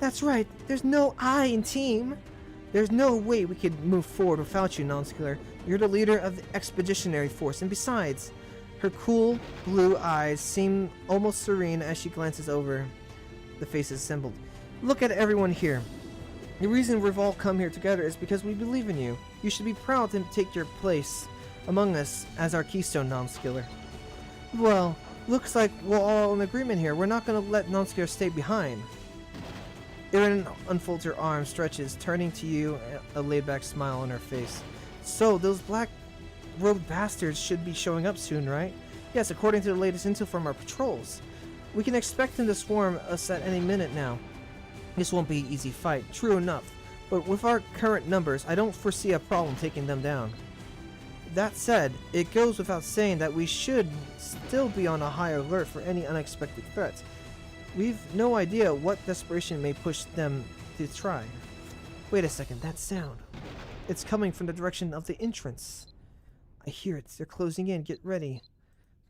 That's right. There's no I in team. There's no way we could move forward without you, Nonskiller. You're the leader of the expeditionary force, and besides, her cool blue eyes seem almost serene as she glances over the faces assembled. Look at everyone here. The reason we've all come here together is because we believe in you. You should be proud to take your place among us as our keystone, Nonskiller. Well, looks like we're all in agreement here. We're not going to let Nonskiller stay behind. Erin unfolds her arms, stretches, turning to you, a laid-back smile on her face. So, those black-robed bastards should be showing up soon, right? Yes, according to the latest intel from our patrols. We can expect them to swarm us at any minute now. This won't be an easy fight, true enough, but with our current numbers, I don't foresee a problem taking them down. That said, it goes without saying that we should still be on a high alert for any unexpected threats. We've no idea what desperation may push them to try. Wait a second, that sound. It's coming from the direction of the entrance. I hear it. They're closing in. Get ready.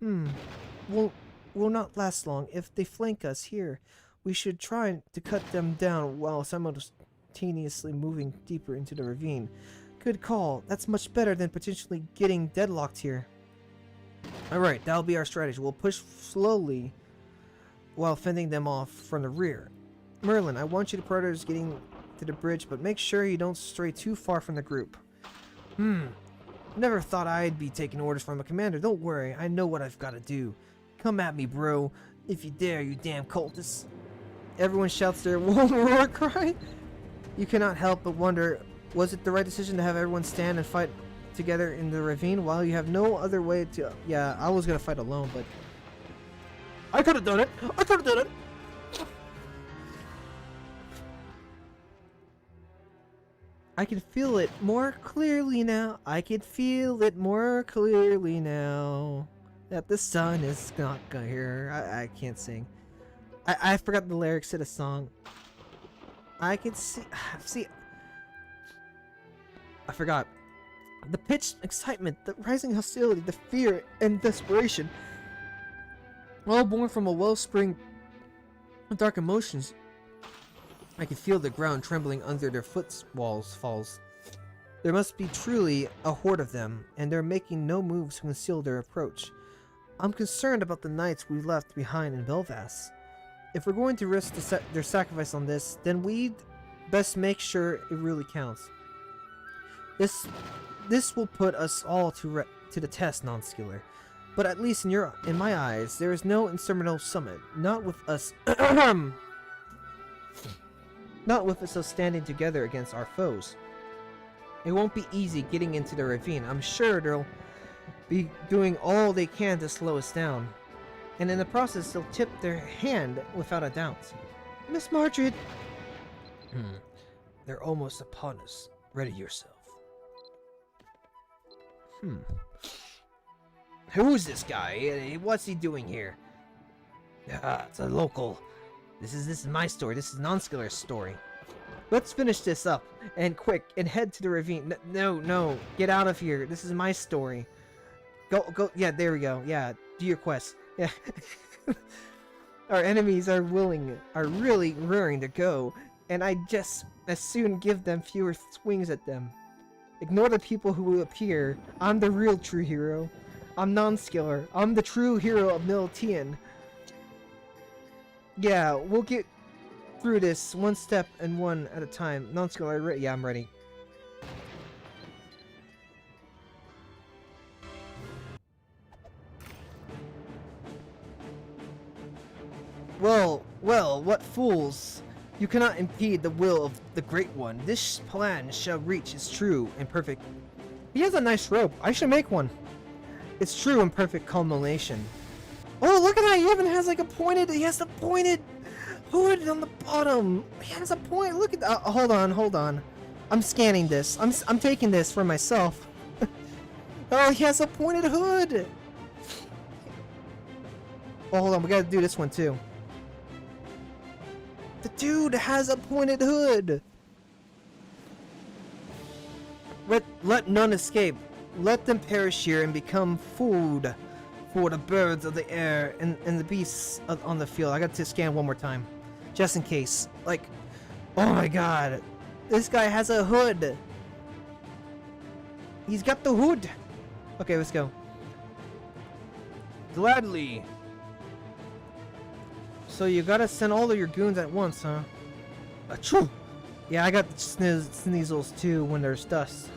Will not last long. If they flank us here, we should try to cut them down while simultaneously moving deeper into the ravine. Good call. That's much better than potentially getting deadlocked here. Alright, that'll be our strategy. We'll push slowly while fending them off from the rear. Merlin, I want you to prioritize getting to the bridge, but make sure you don't stray too far from the group. Never thought I'd be taking orders from a commander. Don't worry, I know what I've got to do. Come at me, bro. If you dare, you damn cultists. Everyone shouts their war cry. You cannot help but wonder, was it the right decision to have everyone stand and fight together in the ravine while you have no other way to... Yeah, I was gonna fight alone, but... I could have done it! I could have done it! I can feel it more clearly now. I can feel it more clearly now. That the sun is not here. I can't sing. I forgot the lyrics to the song. I can see... See... I forgot. The pitched excitement, the rising hostility, the fear and desperation. All born from a wellspring of dark emotions. I can feel the ground trembling under their falls. There must be truly a horde of them, and they're making no moves to conceal their approach. I'm concerned about the knights we left behind in Belvast. If we're going to risk their sacrifice on this, then we'd best make sure it really counts. This will put us all to the test, Nonskiller. But at least in my eyes, there is no insurmountable summit. Not with us. Not with us standing together against our foes. It won't be easy getting into the ravine. I'm sure they'll be doing all they can to slow us down. And in the process, they'll tip their hand without a doubt. Miss Margaret! They're almost upon us. Ready yourself. Who's this guy? What's he doing here? It's a local. This is my story. This is Nonskiller's story. Let's finish this up, and quick, and head to the ravine. No, get out of here. This is my story. Go, yeah, there we go. Yeah, do your quest. Yeah. Our enemies are really raring to go, and I just as soon give them fewer swings at them. Ignore the people who will appear. I'm the real true hero. I'm Nonskiller. I'm the true hero of Militian. Yeah, we'll get through this one step and one at a time. Nonskiller, yeah, I'm ready. Well, what fools! You cannot impede the will of the Great One. This plan shall reach its true and perfect... He has a nice rope. I should make one. Its true and perfect culmination. Oh, look at that! He even has like a pointed... He has the pointed hood on the bottom. He has a point. Look at that. Hold on. I'm scanning this. I'm taking this for myself. Oh, he has a pointed hood. Oh, hold on. We gotta do this one too. The dude has a pointed hood. Let none escape. Let them perish here and become food for the birds of the air and the beasts on the field. I got to scan one more time, just in case. Like, oh my god, this guy has a hood. He's got the hood. Okay, let's go. Gladly. So you gotta send all of your goons at once, huh? Achoo! Yeah, I got the sneasels too when there's dust.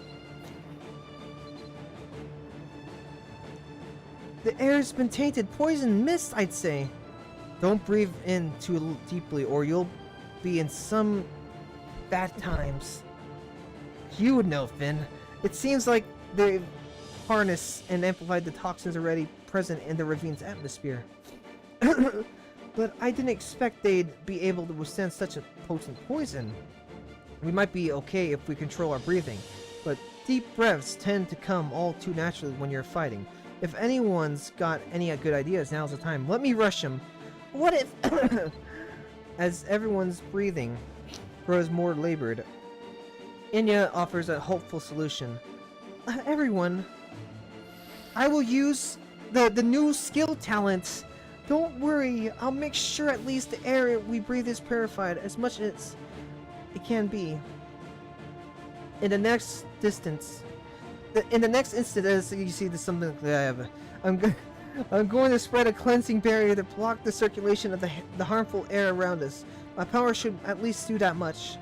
The air's been tainted. Poison mist, I'd say. Don't breathe in too deeply or you'll be in some bad times. You would know, Finn. It seems like they've harnessed and amplified the toxins already present in the ravine's atmosphere. But I didn't expect they'd be able to withstand such a potent poison. We might be okay if we control our breathing, but deep breaths tend to come all too naturally when you're fighting. If anyone's got any good ideas, now's the time. Let me rush them. What if... As everyone's breathing grows more labored, Inya offers a hopeful solution. Everyone, I will use the new skill talent. Don't worry, I'll make sure at least the air we breathe is purified as much as it can be. In the next instant, as you see, there's something that I have. I'm going to spread a cleansing barrier to block the circulation of the harmful air around us. My power should at least do that much.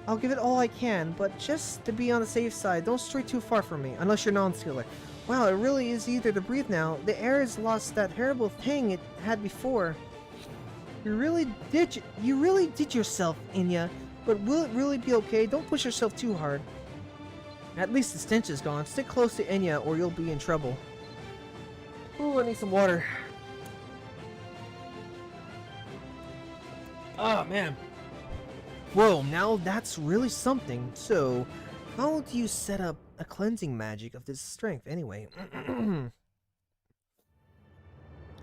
I'll give it all I can, but just to be on the safe side, don't stray too far from me, unless you're Nonskiller. Wow, it really is easier to breathe now. The air has lost that terrible thing it had before. You really did yourself, Inya. But will it really be okay? Don't push yourself too hard. At least the stench is gone. Stick close to Inya or you'll be in trouble. Ooh, I need some water. Oh, man. Whoa, now that's really something. So, how do you set up a cleansing magic of this strength anyway?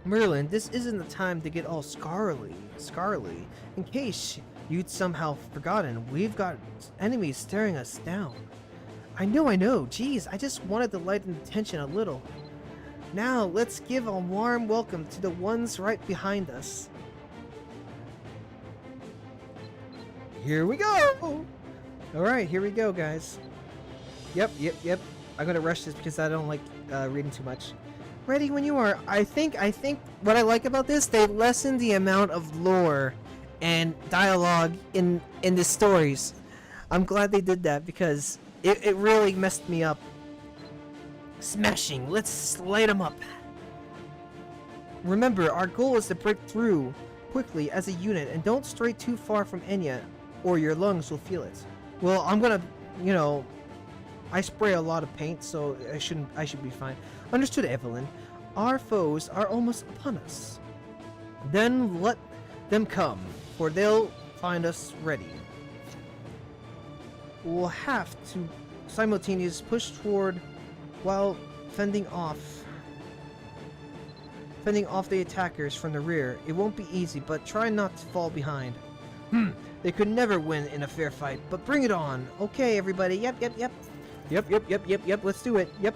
Merlin, this isn't the time to get all scarly. In case you'd somehow forgotten, we've got enemies staring us down. I know. Jeez, I just wanted to lighten the tension a little. Now, let's give a warm welcome to the ones right behind us. Here we go! Alright, here we go, guys. Yep. I'm gonna rush this because I don't like reading too much. Ready when you are. I think what I like about this, they lessened the amount of lore and dialogue in the stories. I'm glad they did that because it really messed me up. Smashing, let's light them up. Remember, our goal is to break through quickly as a unit and don't stray too far from Enya or your lungs will feel it. Well, I'm gonna, I spray a lot of paint, so I should be fine. Understood, Evelyn. Our foes are almost upon us. Then let them come, for they'll find us ready. We'll have to simultaneously push toward while fending off the attackers from the rear. It won't be easy, but try not to fall behind. They could never win in a fair fight, but bring it on. Okay, everybody. Yep. Let's do it. Yep.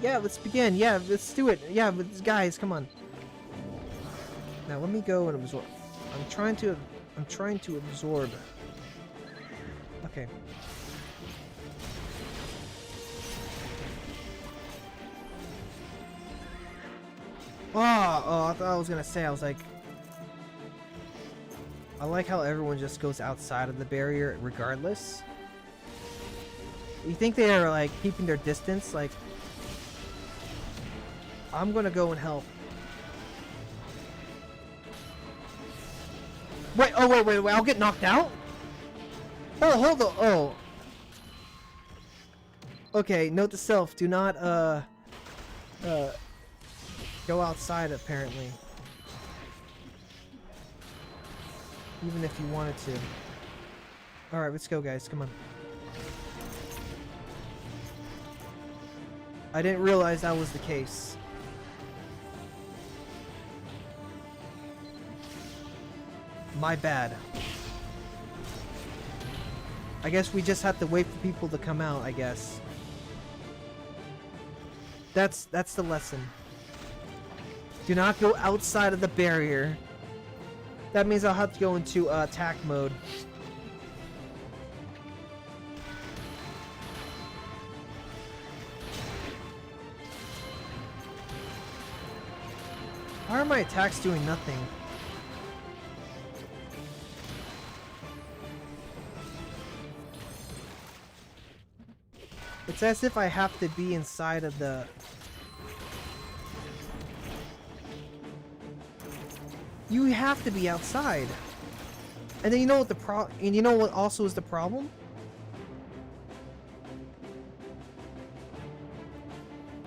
Yeah, let's begin. Yeah, let's do it. Yeah, guys, come on. Now let me go and absorb. I'm trying to absorb. Okay. Oh, I thought I was gonna say, I was like, I like how everyone just goes outside of the barrier regardless. You think they are like keeping their distance? Like, I'm gonna go and help. Wait, I'll get knocked out? Oh, hold on. Oh. Okay, note to self, do not, go outside, apparently. Even if you wanted to. Alright, let's go, guys. Come on. I didn't realize that was the case. My bad. I guess we just have to wait for people to come out, I guess. That's the lesson. Do not go outside of the barrier. That means I'll have to go into attack mode. Why are my attacks doing nothing? It's as if I have to be inside of the... You have to be outside. And then you know what and you know what also is the problem?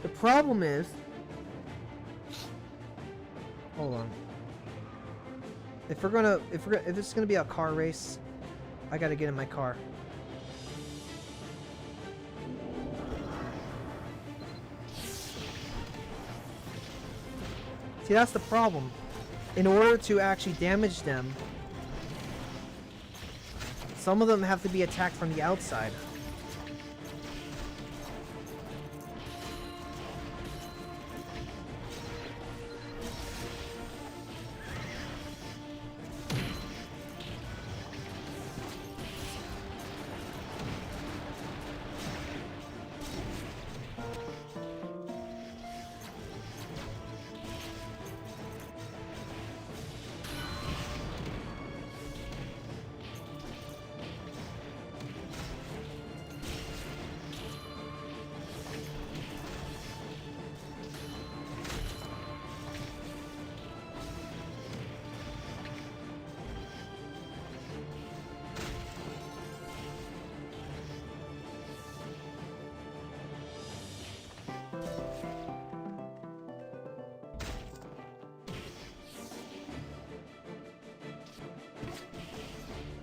The problem is... Hold on. If it's gonna be a car race, I gotta get in my car. See, that's the problem. In order to actually damage them, some of them have to be attacked from the outside.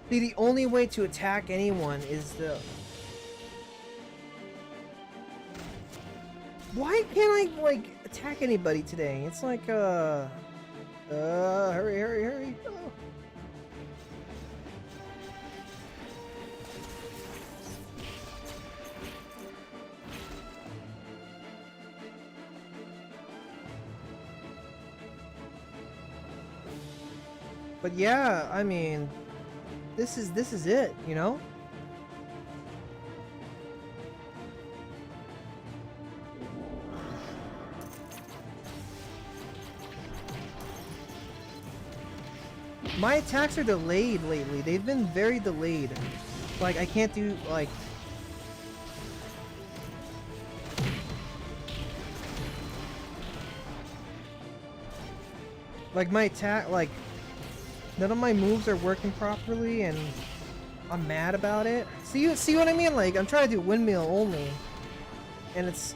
See, the only way to attack anyone is the... Why can't I, like, attack anybody today? It's like, hurry, hurry, hurry. Oh. But yeah, I mean, this is it, you know? My attacks are delayed lately. They've been very delayed. Like, I can't do, like... Like, my attack, like... None of my moves are working properly, and I'm mad about it. See what I mean? Like, I'm trying to do windmill only, and it's...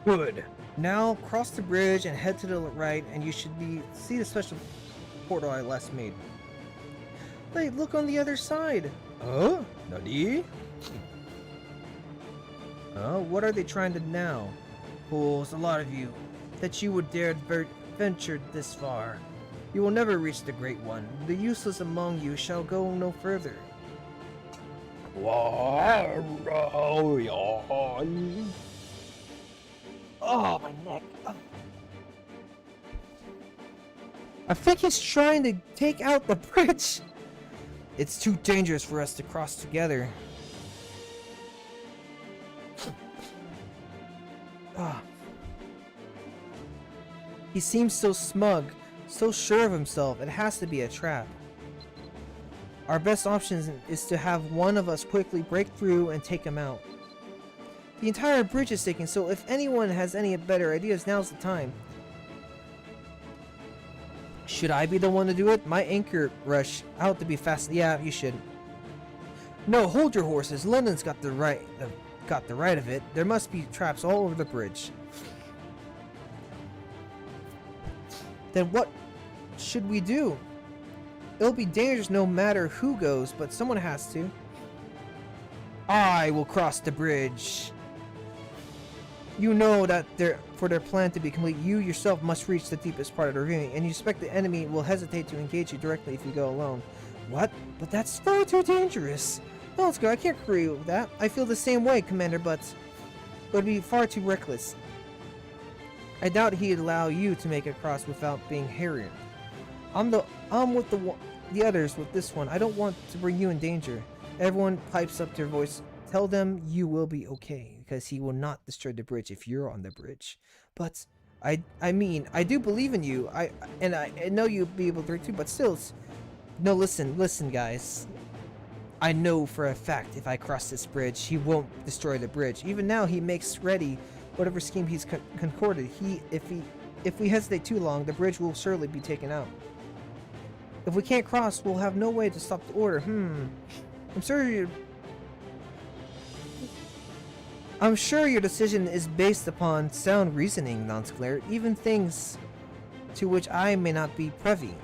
Good. Now cross the bridge and head to the right, and you should see the special portal I last made. Hey, look on the other side. Oh, Nani? Oh, what are they trying to now? Fools, a lot of you, that you would dare venture this far. You will never reach the Great One. The useless among you shall go no further. Oh, my neck. Oh. I think he's trying to take out the bridge. It's too dangerous for us to cross together. Ah. He seems so smug, so sure of himself. It has to be a trap. Our best option is to have one of us quickly break through and take him out. The entire bridge is sinking, so if anyone has any better ideas, now's the time. Should I be the one to do it? My anchor rush out to be fast. Yeah, you should. No, hold your horses. London's got the right of it. There must be traps all over the bridge. Then what should we do? It'll be dangerous no matter who goes, but someone has to. I will cross the bridge. You know that for their plan to be complete, you yourself must reach the deepest part of the ravine, and you expect the enemy will hesitate to engage you directly if you go alone. What? But that's far too dangerous. No, let's go. I can't agree with that. I feel the same way, Commander, but it would be far too reckless. I doubt he'd allow you to make it across without being harried. I'm with the others with this one. I don't want to bring you in danger. Everyone pipes up their voice. Tell them you will be okay, because he will not destroy the bridge if you're on the bridge. But I mean, I do believe in you. I know you'll be able to too, but still, no. Listen, guys. I know for a fact if I cross this bridge, he won't destroy the bridge. Even now, he makes ready whatever scheme he's concorded. If we hesitate too long, the bridge will surely be taken out. If we can't cross, we'll have no way to stop the order. I'm sure your decision is based upon sound reasoning, Nonskiller, even things to which I may not be privy.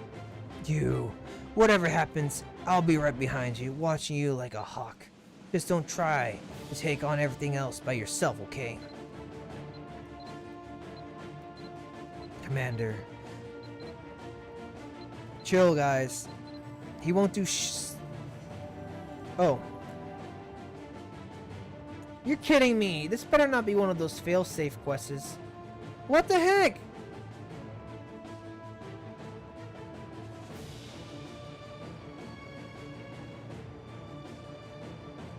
Whatever happens, I'll be right behind you, watching you like a hawk. Just don't try to take on everything else by yourself, okay? Commander. Chill, guys. He won't do Oh. You're kidding me. This better not be one of those fail-safe quests. What the heck?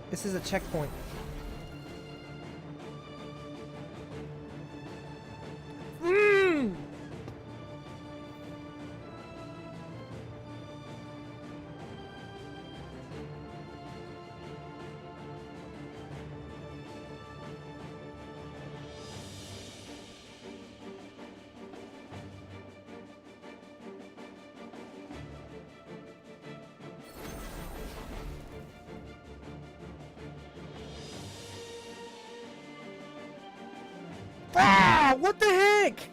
This is a checkpoint. Ah, what the heck?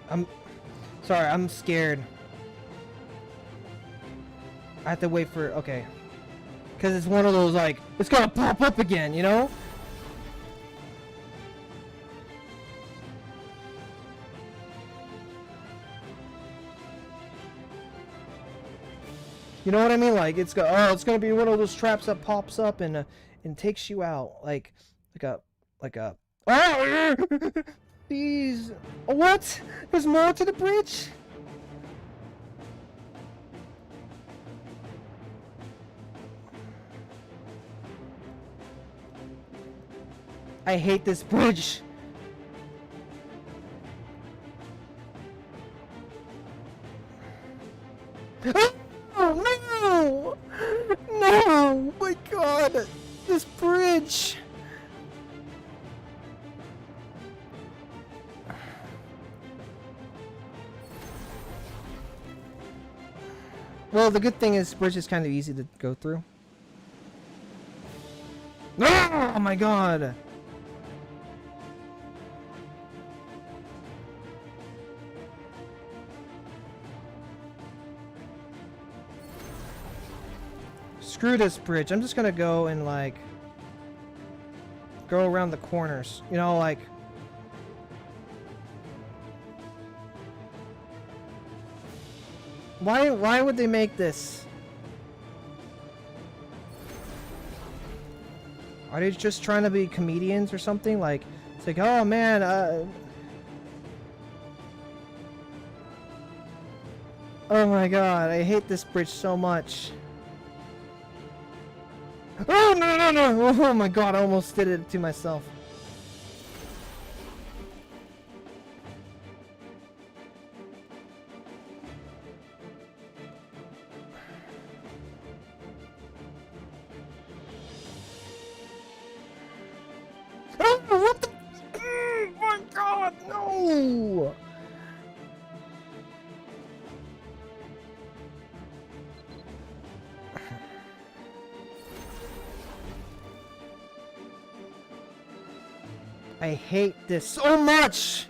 I'm sorry, I'm scared. I have to wait for, okay. Because it's one of those, like, it's gonna pop up again, you know? You know what I mean? Like, it's gonna be one of those traps that pops up and takes you out. Like a, oh! Jeez. What? There's more to the bridge? I hate this bridge. Oh, no! No! My God! This bridge! Well, the good thing is, bridge is kind of easy to go through. Oh my God! Screw this bridge. I'm just gonna go and, like, go around the corners. You know, like... Why would they make this? Are they just trying to be comedians or something? Like, it's like, oh man, oh my God, I hate this bridge so much. Oh no! Oh my God, I almost did it to myself. Oh, what the? Oh my God, no! I hate this so much!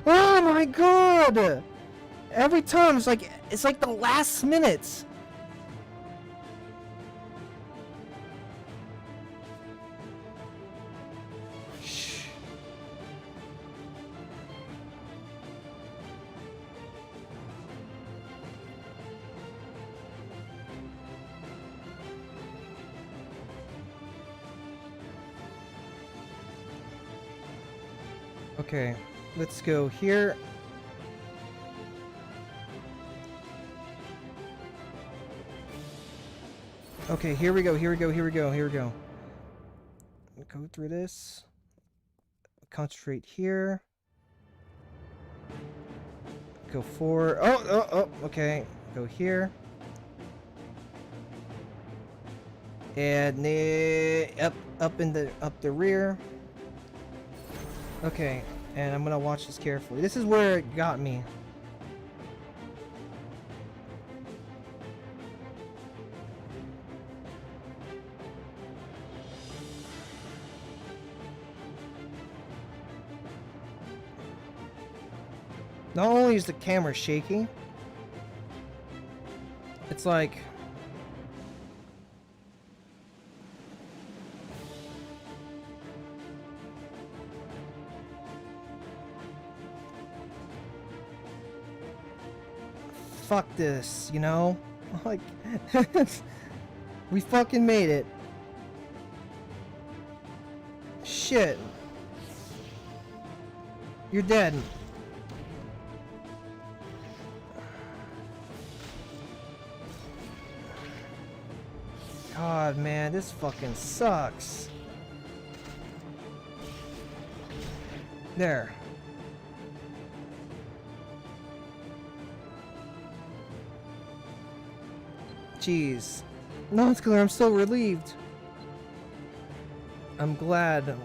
Oh my God! Every time it's like the last minutes. Shh. Okay, let's go here. Okay, here we go, here we go, here we go, here we go. Go through this. Concentrate here. Go forward. Oh, okay. Go here. And up the rear. Okay, and I'm gonna watch this carefully. This is where it got me. Not only is the camera shaky, it's like fuck this, you know? Like we fucking made it. Shit. You're dead. God, man, this fucking sucks. There. Jeez. Nonskiller, I'm so relieved. I'm glad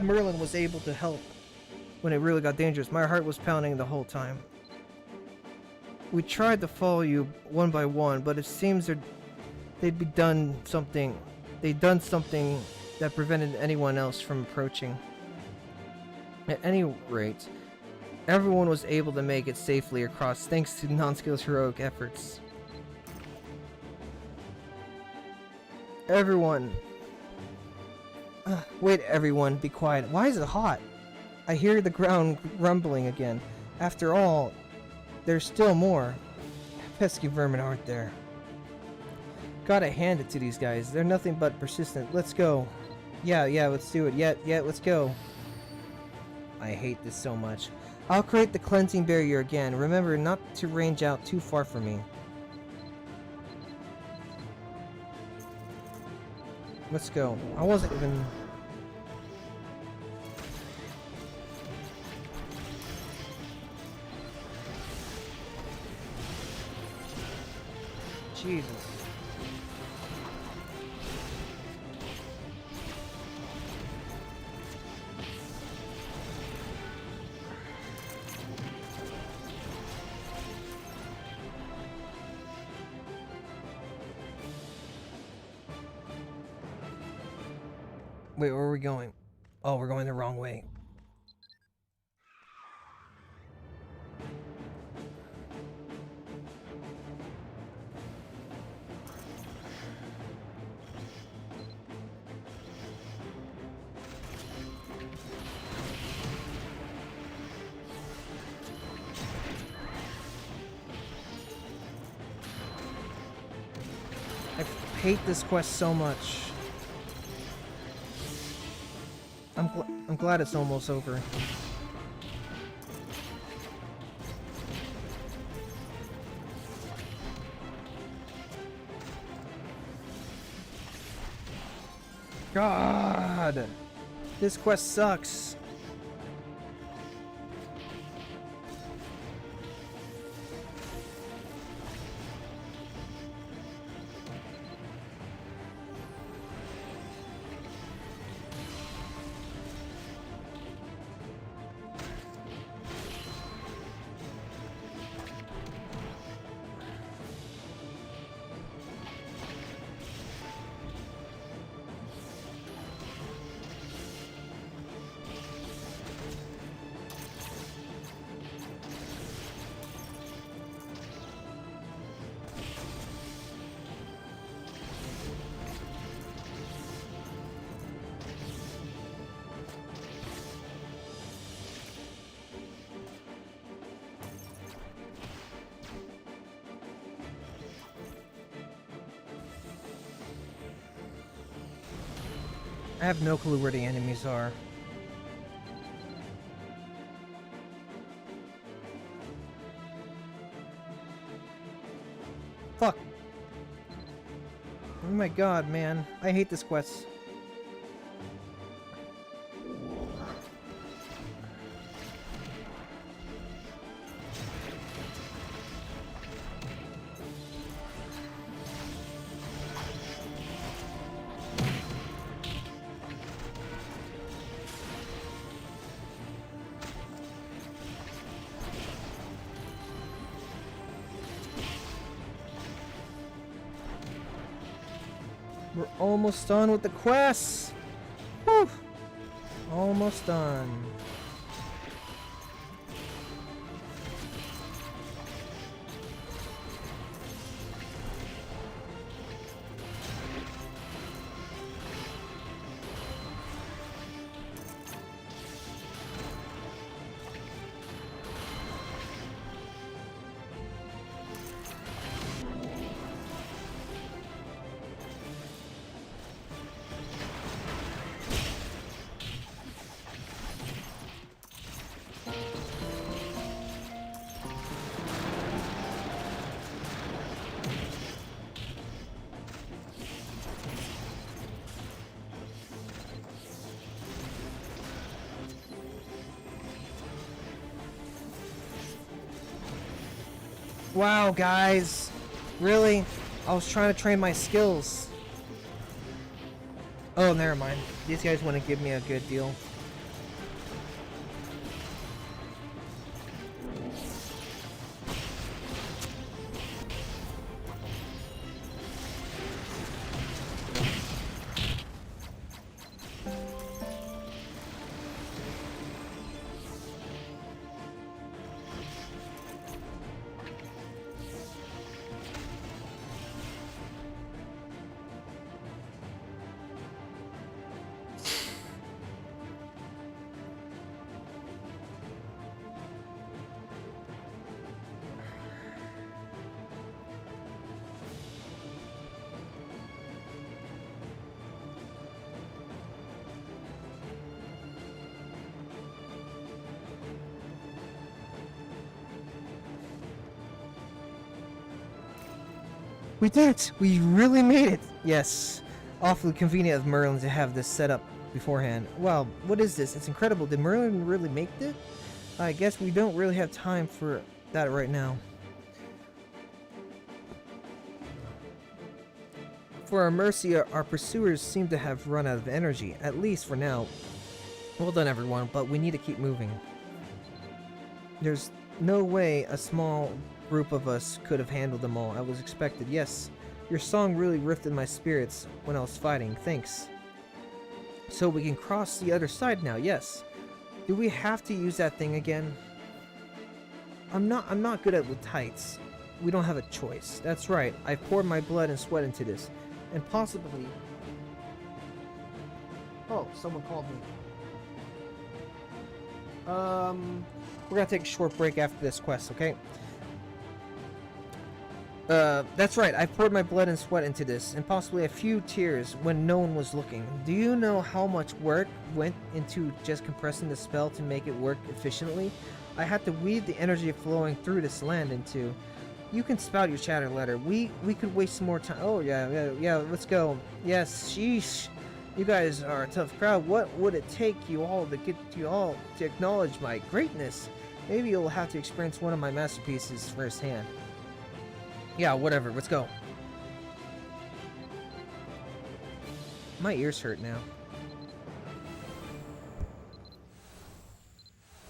Merlin was able to help when it really got dangerous. My heart was pounding the whole time. We tried to follow you one by one, but it seems they'd done something that prevented anyone else from approaching. At any rate, everyone was able to make it safely across thanks to Nonskiller's heroic efforts. Everyone. Wait, everyone, be quiet. Why is it hot? I hear the ground rumbling again. After all, there's still more. Pesky vermin aren't there. Gotta hand it to these guys. They're nothing but persistent. Let's go. Yeah, let's do it. Yeah, let's go. I hate this so much. I'll create the cleansing barrier again. Remember not to range out too far from me. Let's go. I wasn't even... Jesus. Wait, where are we going? Oh, we're going the wrong way. I hate this quest so much. I'm glad it's almost over. God! This quest sucks. I have no clue where the enemies are. Fuck. Oh my god, man. I hate this quest. We're almost done with the quest. Whew. Almost done. Wow, guys. Really? I was trying to train my skills. Oh, never mind. These guys want to give me a good deal. We did it! We really made it! Yes. Awfully convenient of Merlin to have this set up beforehand. Wow, what is this? It's incredible. Did Merlin really make it? I guess we don't really have time for that right now. For our mercy, our pursuers seem to have run out of energy, at least for now. Well done, everyone, but we need to keep moving. There's no way a small group of us could have handled them all. I was expected. Yes, your song really lifted my spirits when I was fighting. Thanks. So we can cross the other side now. Yes. Do we have to use that thing again? I'm not good at with tights. We don't have a choice. That's right. I poured my blood and sweat into this. And possibly... Oh, someone called me. We're gonna take a short break after this quest, okay? That's right, I poured my blood and sweat into this, and possibly a few tears when no one was looking. Do you know how much work went into just compressing the spell to make it work efficiently? I had to weave the energy flowing through this land into... You can spout your chatter letter. We could waste some more time. Oh, yeah, let's go. Yes, sheesh. You guys are a tough crowd. What would it take you all to get you all to acknowledge my greatness? Maybe you'll have to experience one of my masterpieces firsthand. Yeah, whatever. Let's go. My ears hurt now.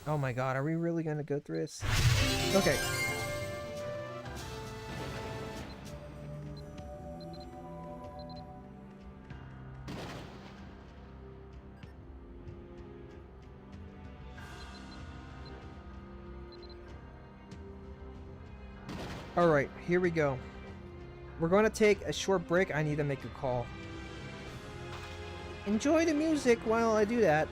Oh my god, are we really gonna go through this? Okay. Alright, here we go. We're going to take a short break. I need to make a call. Enjoy the music while I do that.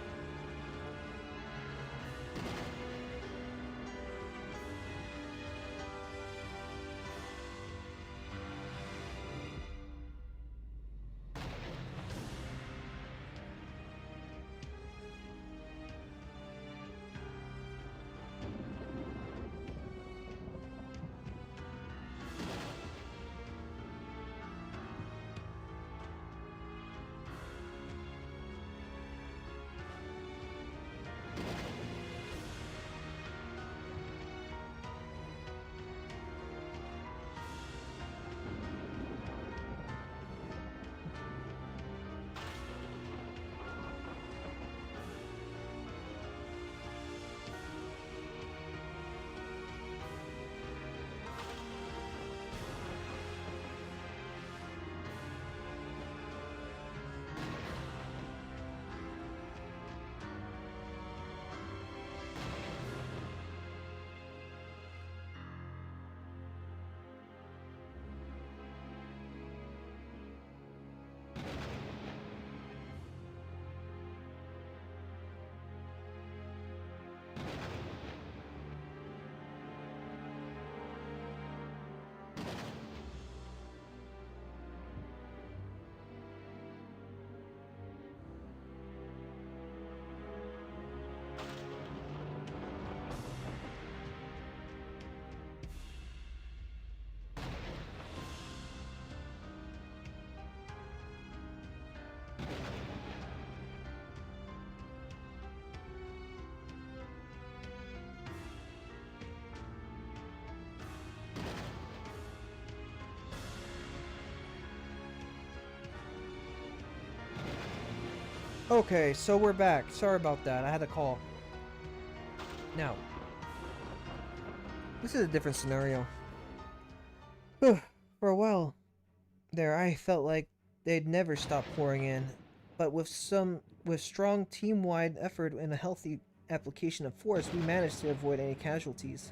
Okay, so we're back. Sorry about that. I had a call. Now, this is a different scenario. For a while there, I felt like they'd never stop pouring in, but with strong team-wide effort and a healthy application of force, we managed to avoid any casualties.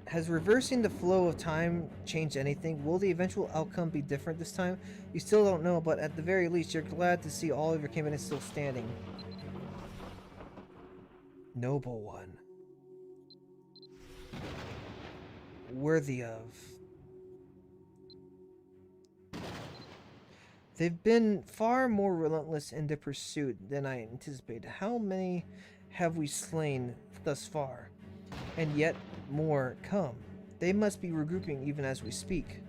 Has reversing the flow of time changed anything? Will the eventual outcome be different this time? You still don't know, but at the very least, you're glad to see all of your candidates still standing. Noble one. Worthy of. They've been far more relentless in their pursuit than I anticipated. How many have we slain thus far? And yet more come. They must be regrouping even as we speak.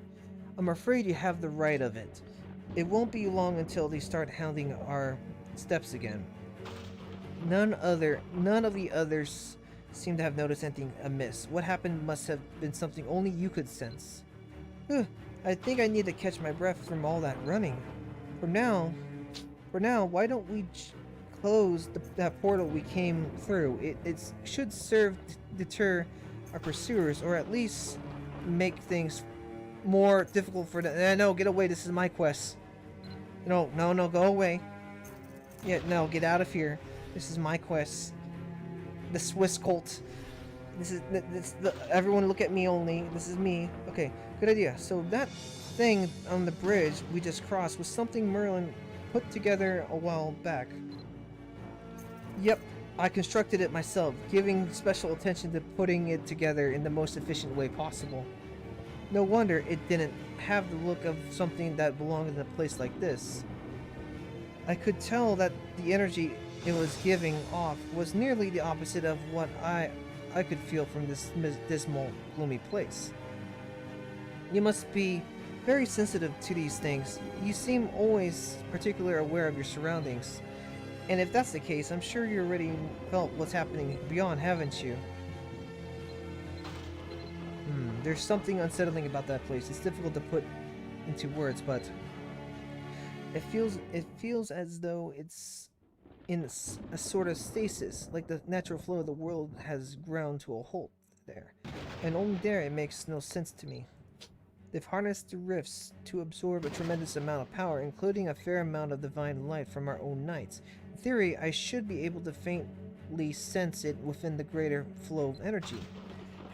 I'm afraid you have the right of it. It won't be long until they start hounding our steps again. None of the others seem to have noticed anything amiss. What happened must have been something only you could sense. I think I need to catch my breath from all that running. For now, why don't we close that portal we came through? It should serve to deter our pursuers, or at least make things more difficult for them. No, get away. This is my quest. No, go away. Yeah, no, get out of here. This is my quest. The Swiss cult. Everyone look at me only. This is me. Okay, good idea. So that thing on the bridge we just crossed was something Merlin put together a while back. Yep, I constructed it myself, giving special attention to putting it together in the most efficient way possible. No wonder it didn't have the look of something that belonged in a place like this. I could tell that the energy it was giving off was nearly the opposite of what I could feel from this dismal, gloomy place. You must be very sensitive to these things. You seem always particularly aware of your surroundings. And if that's the case, I'm sure you already felt what's happening beyond, haven't you? There's something unsettling about that place. It's difficult to put into words, but it feels as though it's in a sort of stasis, like the natural flow of the world has ground to a halt there. And only there it makes no sense to me. They've harnessed the rifts to absorb a tremendous amount of power, including a fair amount of divine light from our own knights. In theory, I should be able to faintly sense it within the greater flow of energy.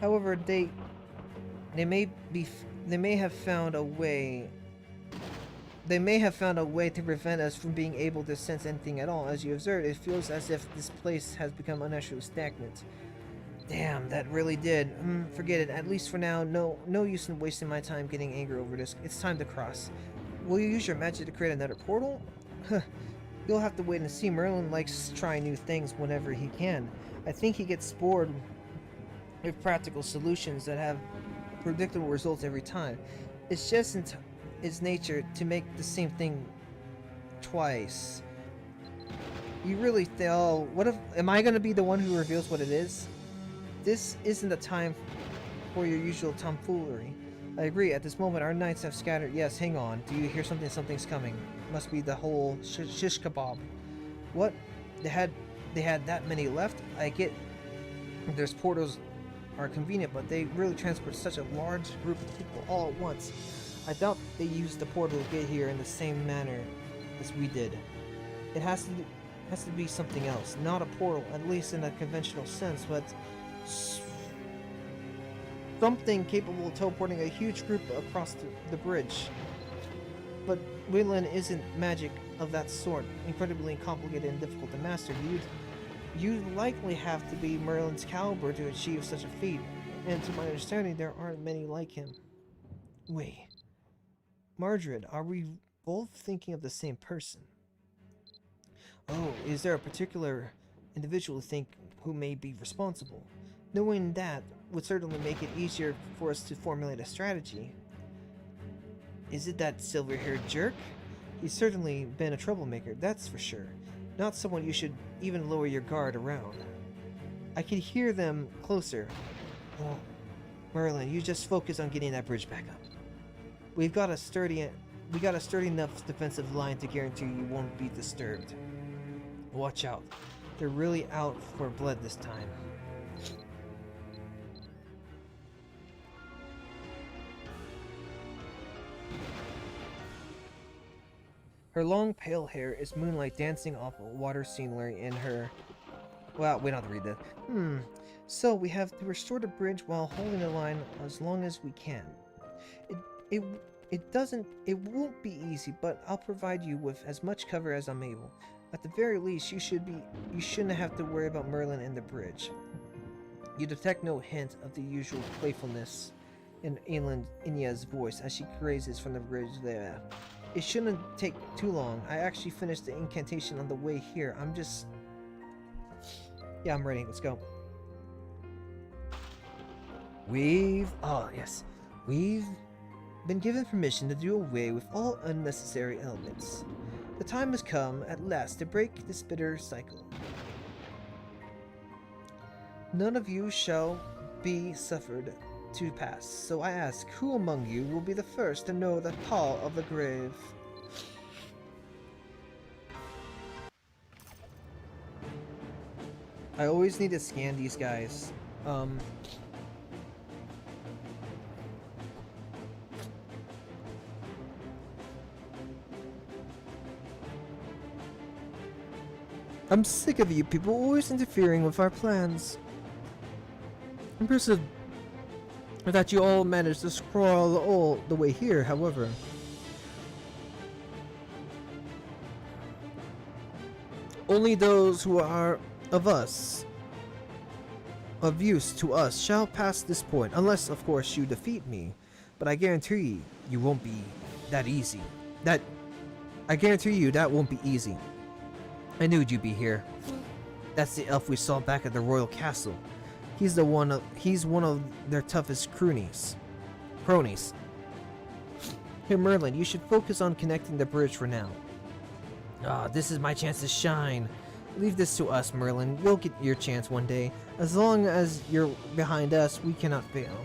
However, they may have found a way to prevent us from being able to sense anything at all. As you observed, it feels as if this place has become unnaturally stagnant. Damn, that really did. Forget it. At least for now, no use in wasting my time getting angry over this. It's time to cross. Will you use your magic to create another portal? You'll have to wait and see. Merlin likes trying new things whenever he can. I think he gets bored with practical solutions that have predictable results every time. It's just in its nature to make the same thing twice. You really think, oh, am I going to be the one who reveals what it is? This isn't the time for your usual tomfoolery. I agree, at this moment our knights have scattered. Yes, hang on. Do you hear something? Something's coming. Must be the whole shish kebab. What? They had that many left? I get there's portals are convenient, but they really transport such a large group of people all at once. I doubt they used the portal to get here in the same manner as we did. It has to be something else, not a portal, at least in a conventional sense, but something capable of teleporting a huge group across the bridge. But Wayland isn't magic of that sort, incredibly complicated and difficult to master. You'd likely have to be Merlin's caliber to achieve such a feat, and to my understanding, there aren't many like him. Wait, Margaret, are we both thinking of the same person? Oh, is there a particular individual you think who may be responsible? Knowing that would certainly make it easier for us to formulate a strategy. Is it that silver-haired jerk? He's certainly been a troublemaker, that's for sure. Not someone you should even lower your guard around. I can hear them closer. Oh, Merlin, you just focus on getting that bridge back up. We've got a sturdy we got a sturdy enough defensive line to guarantee you won't be disturbed. Watch out. They're really out for blood this time. Her long, pale hair is moonlight dancing off a water scenery in her... Well, we don't have to read that. So we have to restore the bridge while holding the line as long as we can. It won't be easy, but I'll provide you with as much cover as I'm able. At the very least, you shouldn't have to worry about Merlin and the bridge. You detect no hint of the usual playfulness in Inya's voice as she grazes from the bridge there. It shouldn't take too long. I actually finished the incantation on the way here. Yeah, I'm ready. Let's go. We've been given permission to do away with all unnecessary elements. The time has come, at last, to break this bitter cycle. None of you shall be suffered to pass, so I ask, who among you will be the first to know the call of the grave? I always need to scan these guys. I'm sick of you people always interfering with our plans. Impressive that you all managed to scroll all the way here, however. Only those who are of use to us shall pass this point, unless of course you defeat me. But I guarantee you won't be that easy. I guarantee you that won't be easy. I knew you'd be here. That's the elf we saw back at the royal castle. He's one of their toughest cronies. Here, Merlin, you should focus on connecting the bridge for now. This is my chance to shine. Leave this to us, Merlin. You'll get your chance one day. As long as you're behind us, we cannot fail.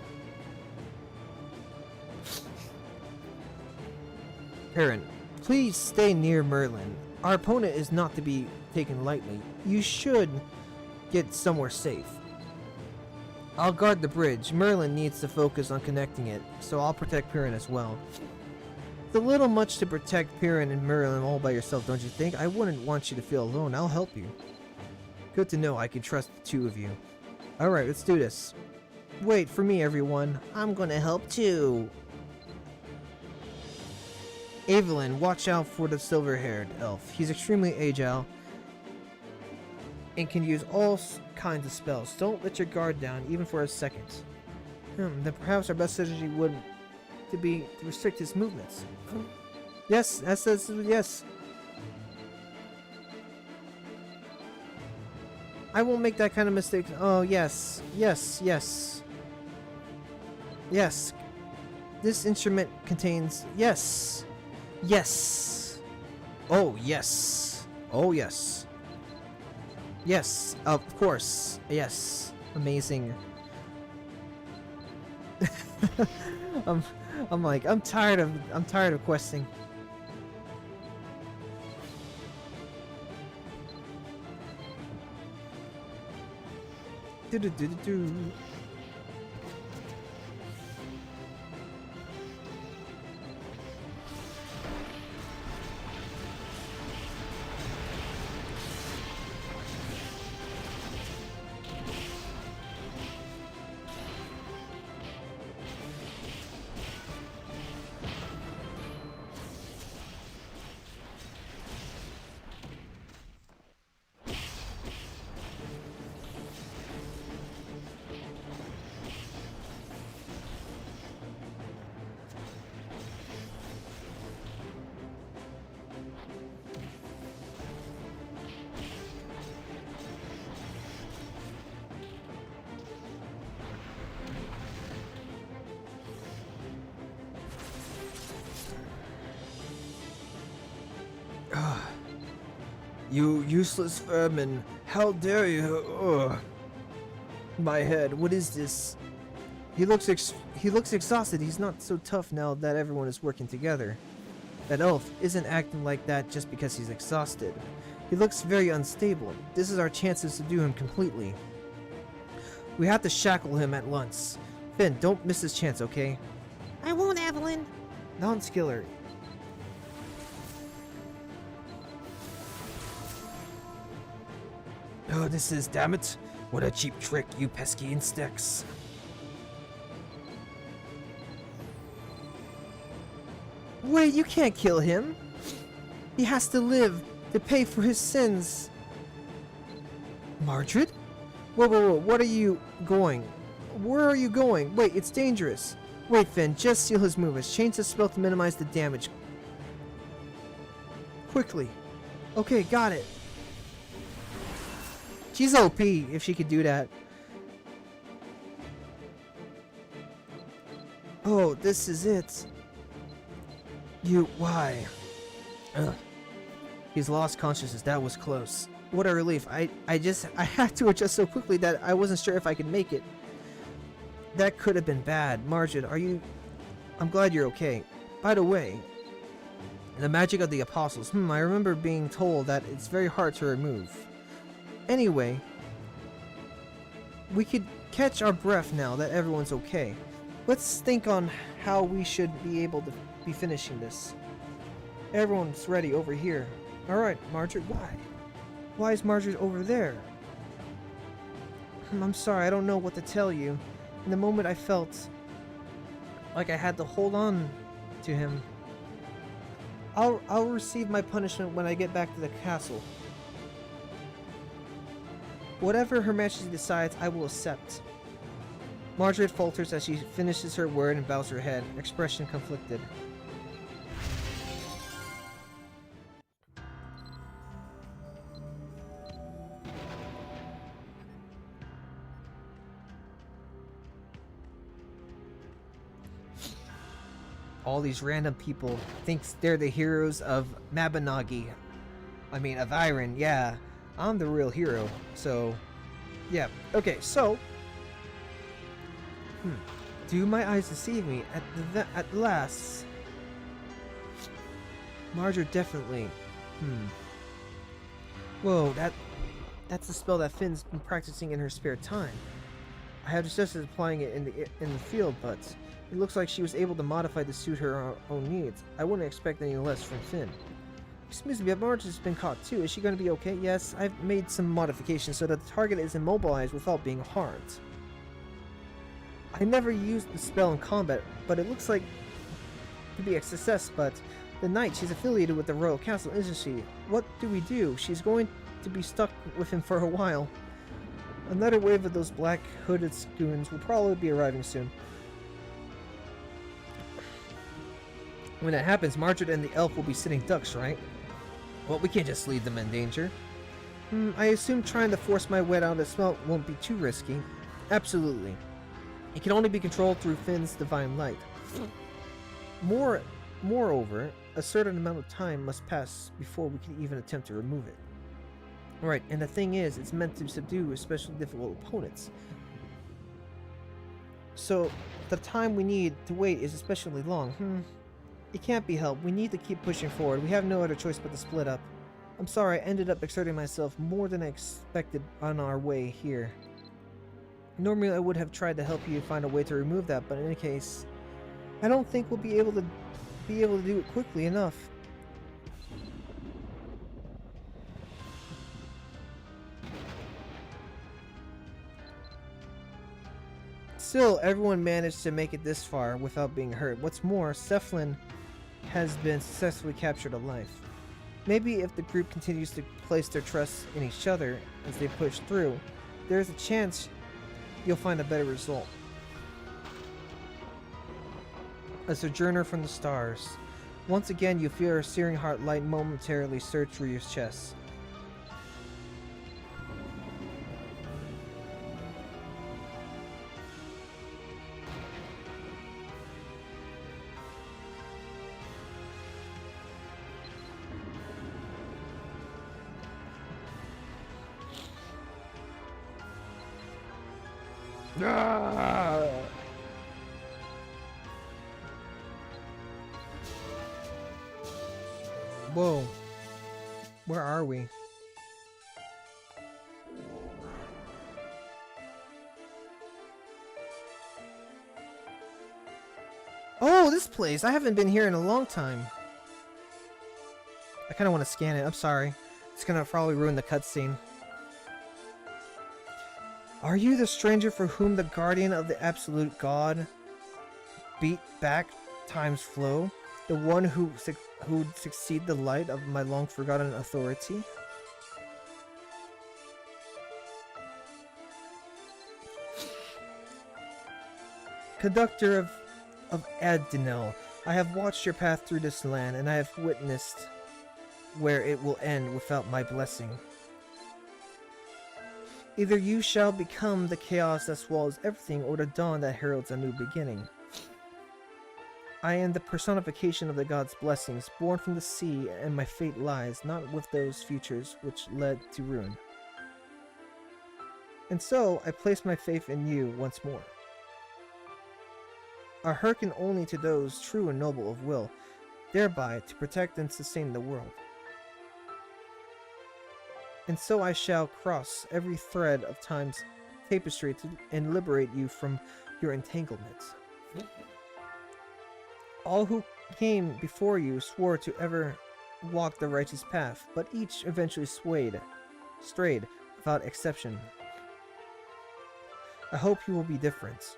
Perrin, please stay near Merlin. Our opponent is not to be taken lightly. You should get somewhere safe. I'll guard the bridge. Merlin needs to focus on connecting it, so I'll protect Perrin as well. It's a little much to protect Perrin and Merlin all by yourself, don't you think? I wouldn't want you to feel alone. I'll help you. Good to know I can trust the two of you. Alright, let's do this. Wait for me, everyone. I'm gonna help too. Evelyn, watch out for the silver-haired elf. He's extremely agile and can use all kinds of spells. Don't let your guard down, even for a second. Then perhaps our best strategy would be to restrict his movements. Yes, that says yes. I won't make that kind of mistake. Oh, yes. Yes, yes. Yes. This instrument contains... Yes. Yes. Oh, yes. Oh, yes. Yes, of course. Yes. Amazing. I'm tired of questing. Do. You useless vermin! How dare you! Ugh. My head, what is this? He looks exhausted. He's not so tough now that everyone is working together. That elf isn't acting like that just because he's exhausted. He looks very unstable. This is our chances to do him completely. We have to shackle him at once. Finn, don't miss this chance, okay? I won't, Evelyn. Nonskiller. Oh, this is, damn it. What a cheap trick, you pesky insects. Wait, you can't kill him. He has to live to pay for his sins. Margaret? Whoa, what are you going? Where are you going? Wait, it's dangerous. Wait, Finn, just seal his movements. Change the spell to minimize the damage. Quickly. Okay, got it. She's OP if she could do that. Oh, this is it. Why? Ugh. He's lost consciousness. That was close. What a relief. I had to adjust so quickly that I wasn't sure if I could make it. That could have been bad. Margaret, I'm glad you're okay. By the way, the magic of the apostles. I remember being told that it's very hard to remove. Anyway, we could catch our breath now that everyone's okay. Let's think on how we should be able to be finishing this. Everyone's ready over here. Alright, Margaret, why? Why is Margaret over there? I'm sorry, I don't know what to tell you. In the moment I felt like I had to hold on to him. I'll receive my punishment when I get back to the castle. Whatever Her Majesty decides, I will accept. Margaret falters as she finishes her word and bows her head, expression conflicted. All these random people think they're the heroes of Mabinogi. I mean, of Iron, yeah. I'm the real hero, so... Yeah, okay, so... Do my eyes deceive me? At last... Margaret, definitely. Whoa, that's the spell that Finn's been practicing in her spare time. I have just applying it in the field, but... It looks like she was able to modify to suit her own needs. I wouldn't expect any less from Finn. Excuse me, but Margaret's been caught too. Is she going to be okay? Yes, I've made some modifications so that the target is immobilized without being harmed. I never used the spell in combat, but it looks like to be a success, but the knight, she's affiliated with the royal castle, isn't she? What do we do? She's going to be stuck with him for a while. Another wave of those black hooded goons will probably be arriving soon. When that happens, Margaret and the elf will be sitting ducks, right? Well, we can't just leave them in danger. I assume trying to force my way out of the smell won't be too risky. Absolutely. It can only be controlled through Finn's divine light. Moreover, a certain amount of time must pass before we can even attempt to remove it. Right, and the thing is, it's meant to subdue especially difficult opponents. So, the time we need to wait is especially long. It can't be helped. We need to keep pushing forward. We have no other choice but to split up. I'm sorry I ended up exerting myself more than I expected on our way here. Normally I would have tried to help you find a way to remove that, but in any case, I don't think we'll be able to do it quickly enough. Still, everyone managed to make it this far without being hurt. What's more, Cephalin has been successfully captured alive. Maybe if the group continues to place their trust in each other as they push through, there's a chance you'll find a better result. A sojourner from the stars. Once again, you feel a searing heart light momentarily surge through your chest. Whoa. Where are we? Oh, this place! I haven't been here in a long time. I kind of want to scan it. I'm sorry. It's gonna probably ruin the cutscene. Are you the stranger for whom the guardian of the absolute god beat back time's flow? The one who'd succeed the light of my long-forgotten authority? Conductor of Adinel, I have watched your path through this land, and I have witnessed where it will end without my blessing. Either you shall become the chaos that swallows everything, or the dawn that heralds a new beginning. I am the personification of the god's blessings, born from the sea, and my fate lies not with those futures which led to ruin. And so, I place my faith in you once more. I hearken only to those true and noble of will, thereby to protect and sustain the world. And so I shall cross every thread of time's tapestry and liberate you from your entanglements. All who came before you swore to ever walk the righteous path, but each eventually strayed without exception. I hope you will be different.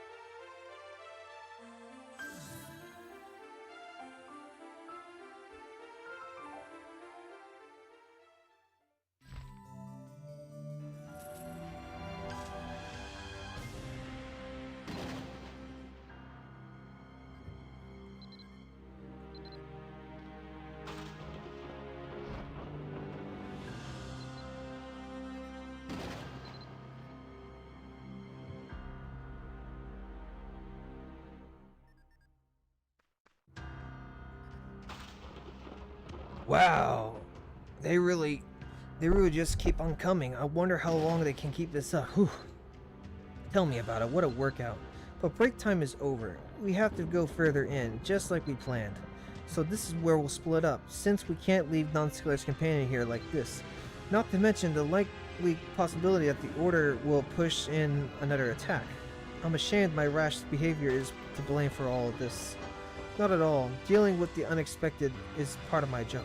Wow, they really just keep on coming. I wonder how long they can keep this up. Whew. Tell me about it, what a workout. But break time is over. We have to go further in, just like we planned. So this is where we'll split up, since we can't leave Nonskiller's companion here like this. Not to mention the likely possibility that the Order will push in another attack. I'm ashamed my rash behavior is to blame for all of this. Not at all. Dealing with the unexpected is part of my job.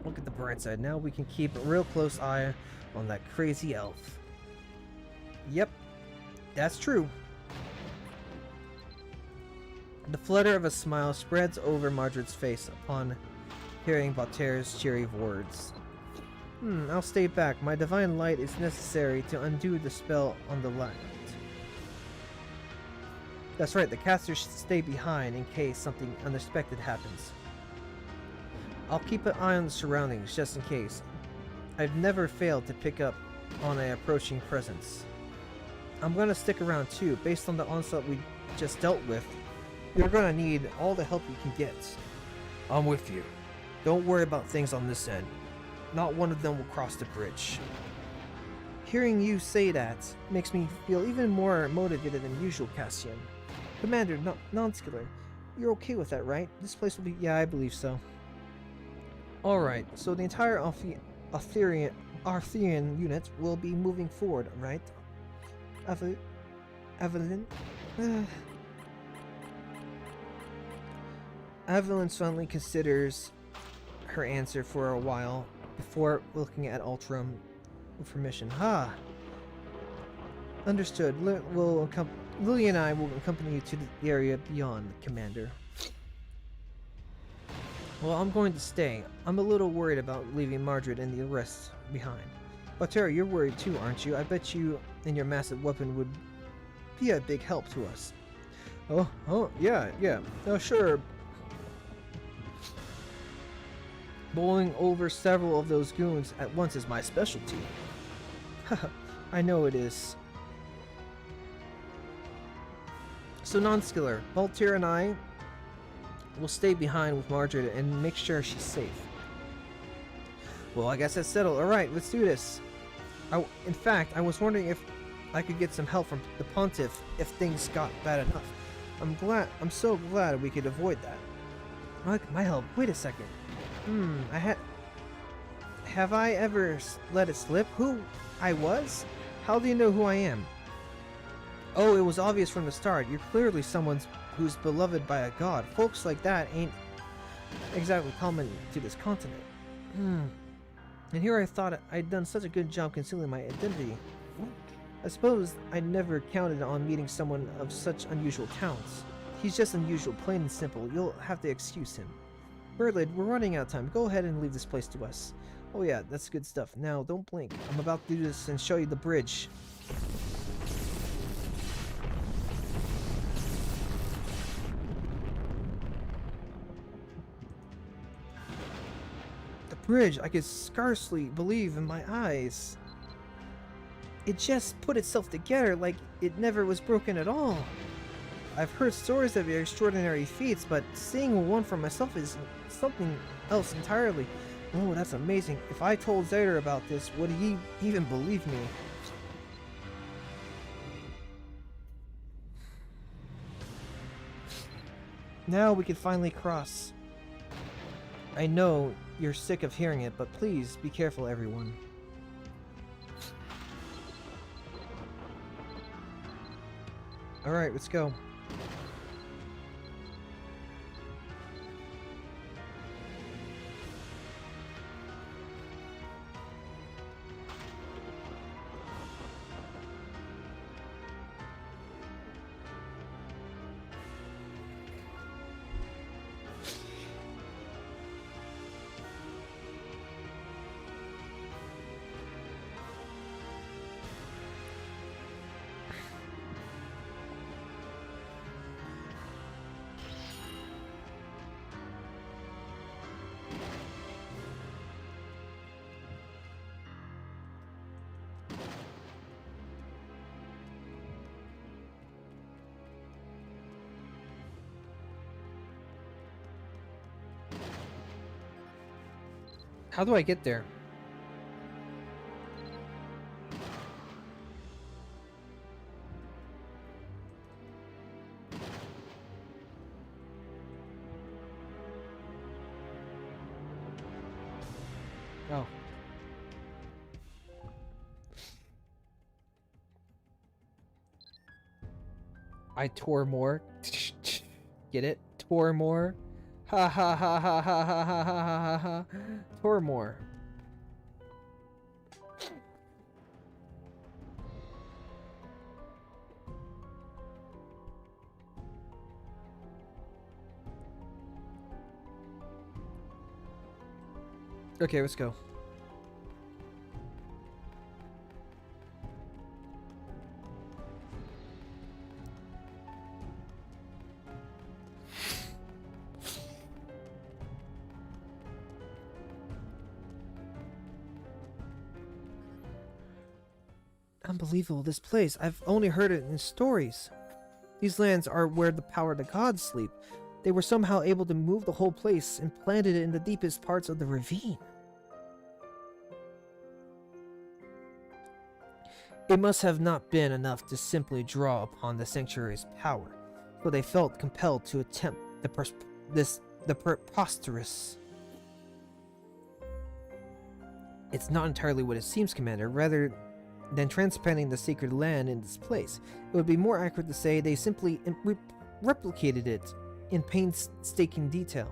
Look at the bright side. Now we can keep a real close eye on that crazy elf. Yep, that's true. The flutter of a smile spreads over Margaret's face upon hearing Balter's cheery words. I'll stay back. My divine light is necessary to undo the spell on the light. That's right, the caster should stay behind in case something unexpected happens. I'll keep an eye on the surroundings just in case. I've never failed to pick up on an approaching presence. I'm gonna stick around too. Based on the onslaught we just dealt with, you're gonna need all the help you can get. I'm with you. Don't worry about things on this end. Not one of them will cross the bridge. Hearing you say that makes me feel even more motivated than usual, Cassian. Commander, Nonskiller, you're okay with that, right? This place will be... Yeah, I believe so. Alright, so the entire Arthurian unit will be moving forward, right? Evelyn? Evelyn suddenly considers her answer for a while before looking at Ultram with permission. Understood. Lily and I will accompany you to the area beyond, Commander. Well, I'm going to stay. I'm a little worried about leaving Margaret and the rest behind. Balter, you're worried too, aren't you? I bet you and your massive weapon would be a big help to us. Yeah. Sure. Bowling over several of those goons at once is my specialty. I know it is. So Nonskiller, Balter and I will stay behind with Margaret and make sure she's safe. Well, I guess that's settled. Alright, let's do this. In fact, I was wondering if I could get some help from the Pontiff if things got bad enough. I'm so glad we could avoid that. My help? Wait a second. Have I ever let it slip who I was? How do you know who I am? Oh, it was obvious from the start. You're clearly someone who's beloved by a god. Folks like that ain't exactly common to this continent. And here I thought I'd done such a good job concealing my identity. I suppose I never counted on meeting someone of such unusual talents. He's just unusual, plain and simple. You'll have to excuse him. Birdlade, we're running out of time. Go ahead and leave this place to us. Oh yeah, that's good stuff. Now, don't blink. I'm about to do this and show you the bridge. The bridge! I could scarcely believe in my eyes. It just put itself together like it never was broken at all. I've heard stories of your extraordinary feats, but seeing one for myself is something else entirely. Oh, that's amazing. If I told Zader about this, would he even believe me? Now we can finally cross. I know you're sick of hearing it, but please be careful, everyone. Alright, let's go. How do I get there? Oh. I tore more. Get it? Tore more. Ha ha ha ha ha ha ha ha ha ha. Tore more. Okay, let's go. Unbelievable, this place. I've only heard it in stories. These lands are where the power of the gods sleep. They were somehow able to move the whole place and planted it in the deepest parts of the ravine. It must have not been enough to simply draw upon the sanctuary's power, so they felt compelled to attempt the preposterous. It's not entirely what it seems, Commander. Rather than transplanting the sacred land in this place, it would be more accurate to say they simply replicated it in painstaking detail.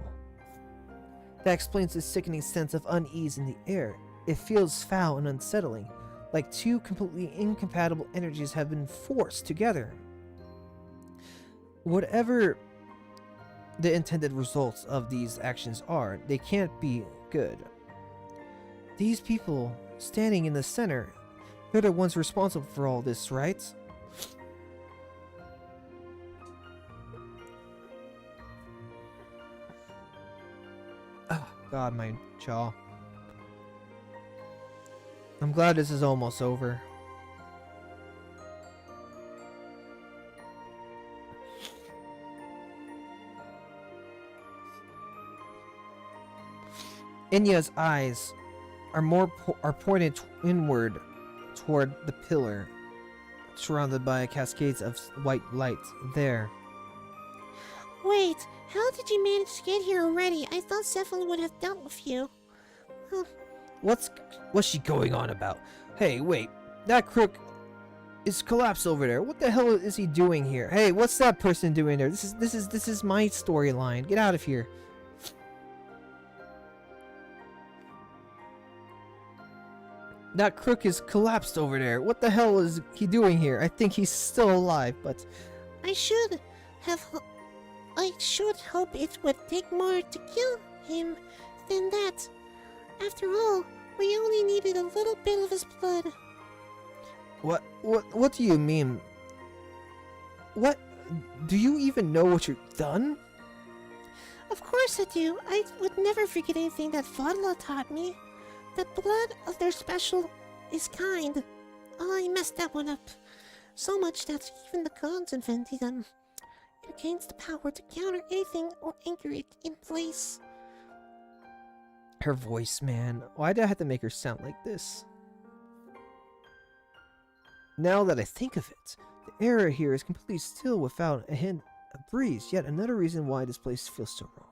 That explains the sickening sense of unease in the air. It feels foul and unsettling, like two completely incompatible energies have been forced together. Whatever the intended results of these actions are, they can't be good. These people standing in the center, they're the ones responsible for all this, right? Oh, God, my jaw. I'm glad this is almost over. Inya's eyes are pointed inward toward the pillar, surrounded by cascades of white light there. Wait, how did you manage to get here already? I thought Cephalon would have dealt with you. What's she going on about? Hey, wait, that crook is collapsed over there. What the hell is he doing here? Hey, what's that person doing there? This is my storyline. Get out of here. That crook is collapsed over there. What the hell is he doing here? I think he's still alive, but I should hope it would take more to kill him than that. After all, we only needed a little bit of his blood. what do you mean? What? Do you even know what you've done? Of course I do. I would never forget anything that Fadla taught me. The blood of their special is kind. Oh, I messed that one up. So much that even the gods invented them. It gains the power to counter anything or anchor it in place. Her voice, man. Why did I have to make her sound like this? Now that I think of it, the air here is completely still without a hint of breeze, yet another reason why this place feels so wrong.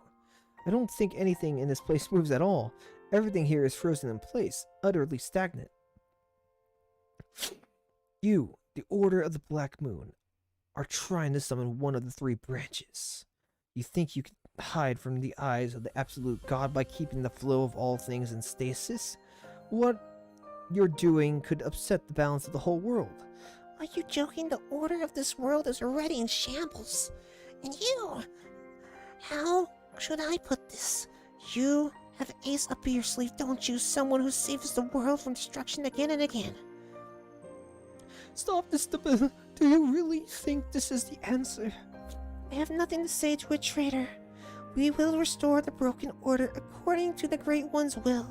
I don't think anything in this place moves at all. Everything here is frozen in place, utterly stagnant. You, the Order of the Black Moon, are trying to summon one of the three branches. You think you can hide from the eyes of the absolute God by keeping the flow of all things in stasis? What you're doing could upset the balance of the whole world. Are you joking? The order of this world is already in shambles. And you... How should I put this? You have ace up your sleeve, don't you? Someone who saves the world from destruction again and again. Stop this. Do you really think this is the answer? I have nothing to say to a traitor. We will restore the broken order according to the Great One's will.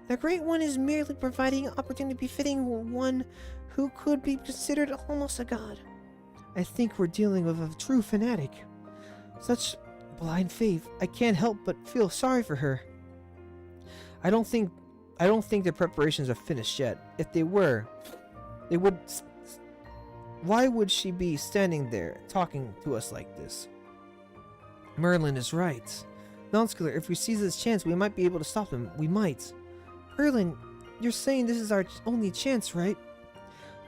The Great One is merely providing an opportunity befitting one who could be considered almost a god. I think we're dealing with a true fanatic. Such blind faith. I can't help but feel sorry for her. I don't think the preparations are finished yet. If they were, they would. Why would she be standing there talking to us like this? Merlin is right. Nonskiller, if we seize this chance, we might be able to stop him. We might. Merlin, you're saying this is our only chance, right?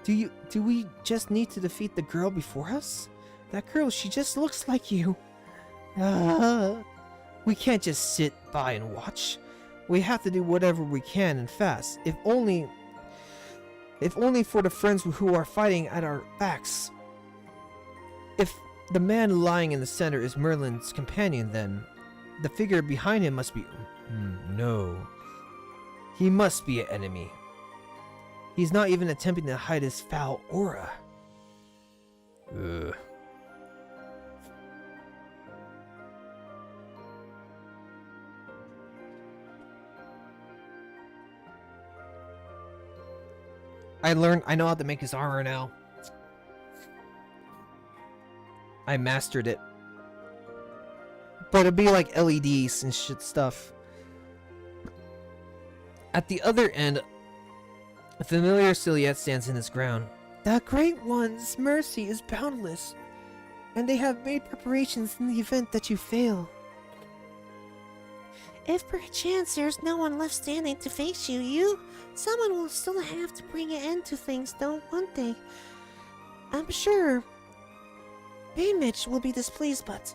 Do we just need to defeat the girl before us? That girl, she just looks like you. We can't just sit by and watch. We have to do whatever we can and fast. If only for the friends who are fighting at our backs. If the man lying in the center is Merlin's companion, then the figure behind him must be... No. He must be an enemy. He's not even attempting to hide his foul aura. Ugh. I know how to make his armor now. I mastered it. But it'd be like LEDs and shit stuff. At the other end, a familiar silhouette stands in its ground. The Great One's mercy is boundless, and they have made preparations in the event that you fail. If perchance there's no one left standing to face you, someone will still have to bring an end to things, don't want they? I'm sure Bainwich will be displeased, but...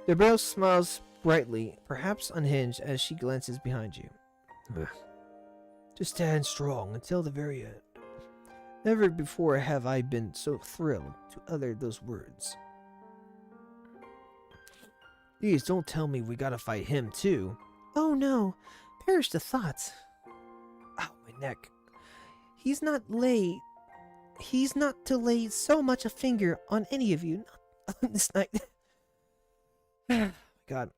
The girl smiles brightly, perhaps unhinged, as she glances behind you. To stand strong until the very end. Never before have I been so thrilled to utter those words. Please don't tell me we gotta fight him too. Oh no, perish the thought. Ow, my neck. He's not to lay so much a finger on any of you, not on this night. God.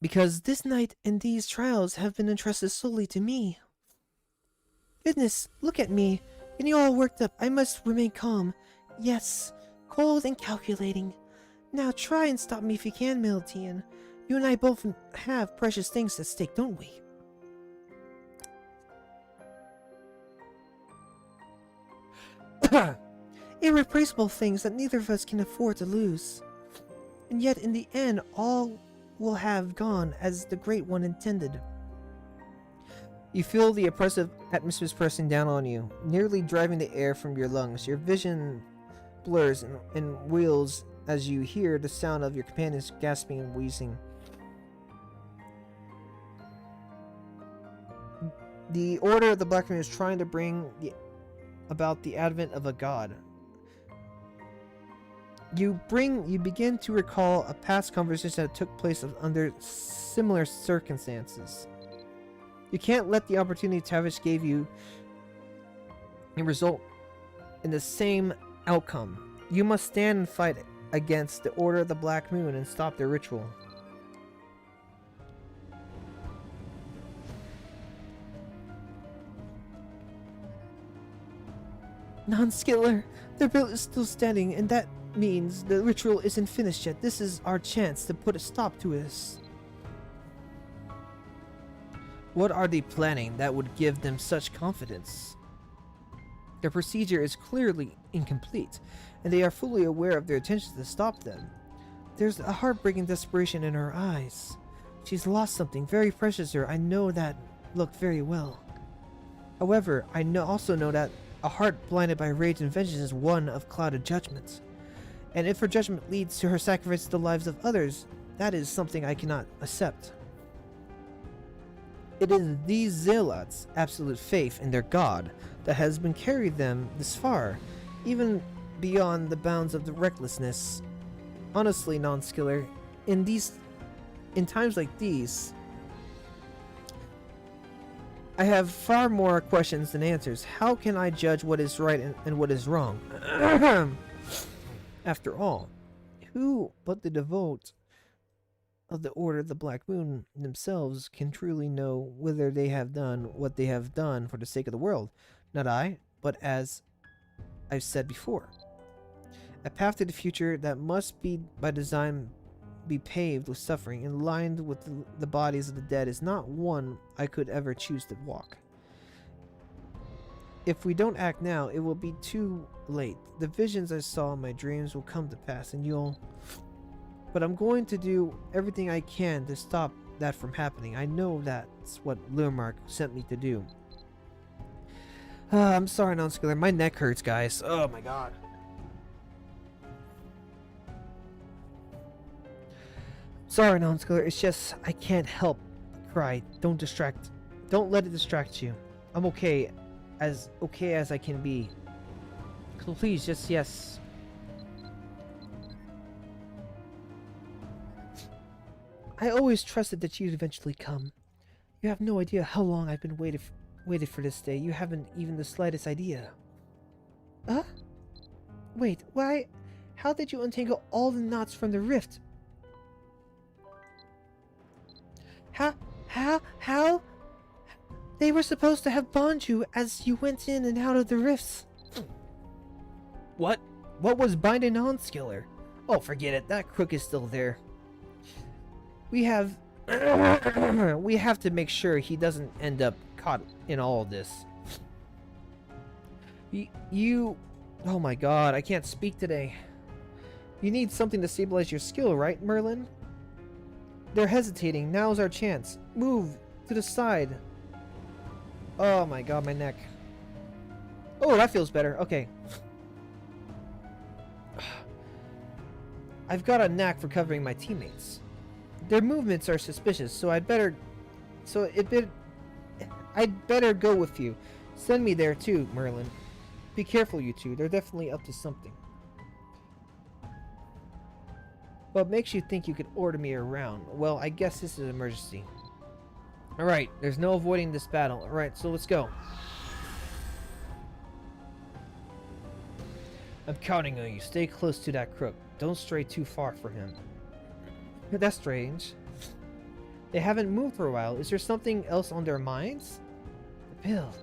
Because this night and these trials have been entrusted solely to me. Goodness, look at me. Getting all worked up. I must remain calm. Yes, cold and calculating. Now try and stop me if you can, Miltian. You and I both have precious things at stake, don't we? irreplaceable things that neither of us can afford to lose. And yet, in the end, all will have gone as the Great One intended. You feel the oppressive atmosphere pressing down on you, nearly driving the air from your lungs. Your vision blurs and wheels as you hear the sound of your companions gasping and wheezing. The Order of the Black Moon is trying to bring about the advent of a god. You begin to recall a past conversation that took place under similar circumstances. You can't let the opportunity Tavish gave you result in the same outcome. You must stand and fight against the Order of the Black Moon and stop their ritual. Nonskiller, the bill is still standing, and that means the ritual isn't finished yet. This is our chance to put a stop to this. What are they planning that would give them such confidence? Their procedure is clearly incomplete, and they are fully aware of their intentions to stop them. There's a heartbreaking desperation in her eyes. She's lost something very precious to her. I know that look very well. However, I also know that a heart blinded by rage and vengeance is one of clouded judgment. And if her judgment leads to her sacrifice of the lives of others, that is something I cannot accept. It is these zealots' absolute faith in their god that has been carried them this far, even beyond the bounds of the recklessness. Honestly, Nonskiller, in times like these, I have far more questions than answers. How can I judge what is right and what is wrong? After all, who but the devout of the Order of the Black Moon themselves can truly know whether they have done what they have done for the sake of the world? Not I, but as I've said before. A path to the future that must be by design be paved with suffering and lined with the bodies of the dead is not one I could ever choose to walk. If we don't act now, it will be too late. The visions I saw in my dreams will come to pass, and but I'm going to do everything I can to stop that from happening. I know that's what Lurmark sent me to do. I'm sorry, Nonskiller. My neck hurts, guys. Oh my god. Sorry, Nonskiller. It's just I can't help but cry. Don't let it distract you. I'm okay as I can be. So please, just yes. I always trusted that you'd eventually come. You have no idea how long I've been waited for this day. You haven't even the slightest idea. Wait, why? How did you untangle all the knots from the rift? How? They were supposed to have bound you as you went in and out of the rifts. What? What was binding Nonskiller? Oh, forget it. That crook is still there. We have to make sure he doesn't end up caught in all of this. Oh my god, I can't speak today. You need something to stabilize your skill, right, Merlin? They're hesitating. Now's our chance. Move to the side. Oh my god, my neck. Oh, that feels better. Okay. I've got a knack for covering my teammates. Their movements are suspicious, so I'd better go with you. Send me there too, Merlin. Be careful, you two. They're definitely up to something. What makes you think you could order me around? Well, I guess this is an emergency. Alright, there's no avoiding this battle. Alright, so let's go. I'm counting on you. Stay close to that crook. Don't stray too far from him. That's strange. They haven't moved for a while. Is there something else on their minds? The pill.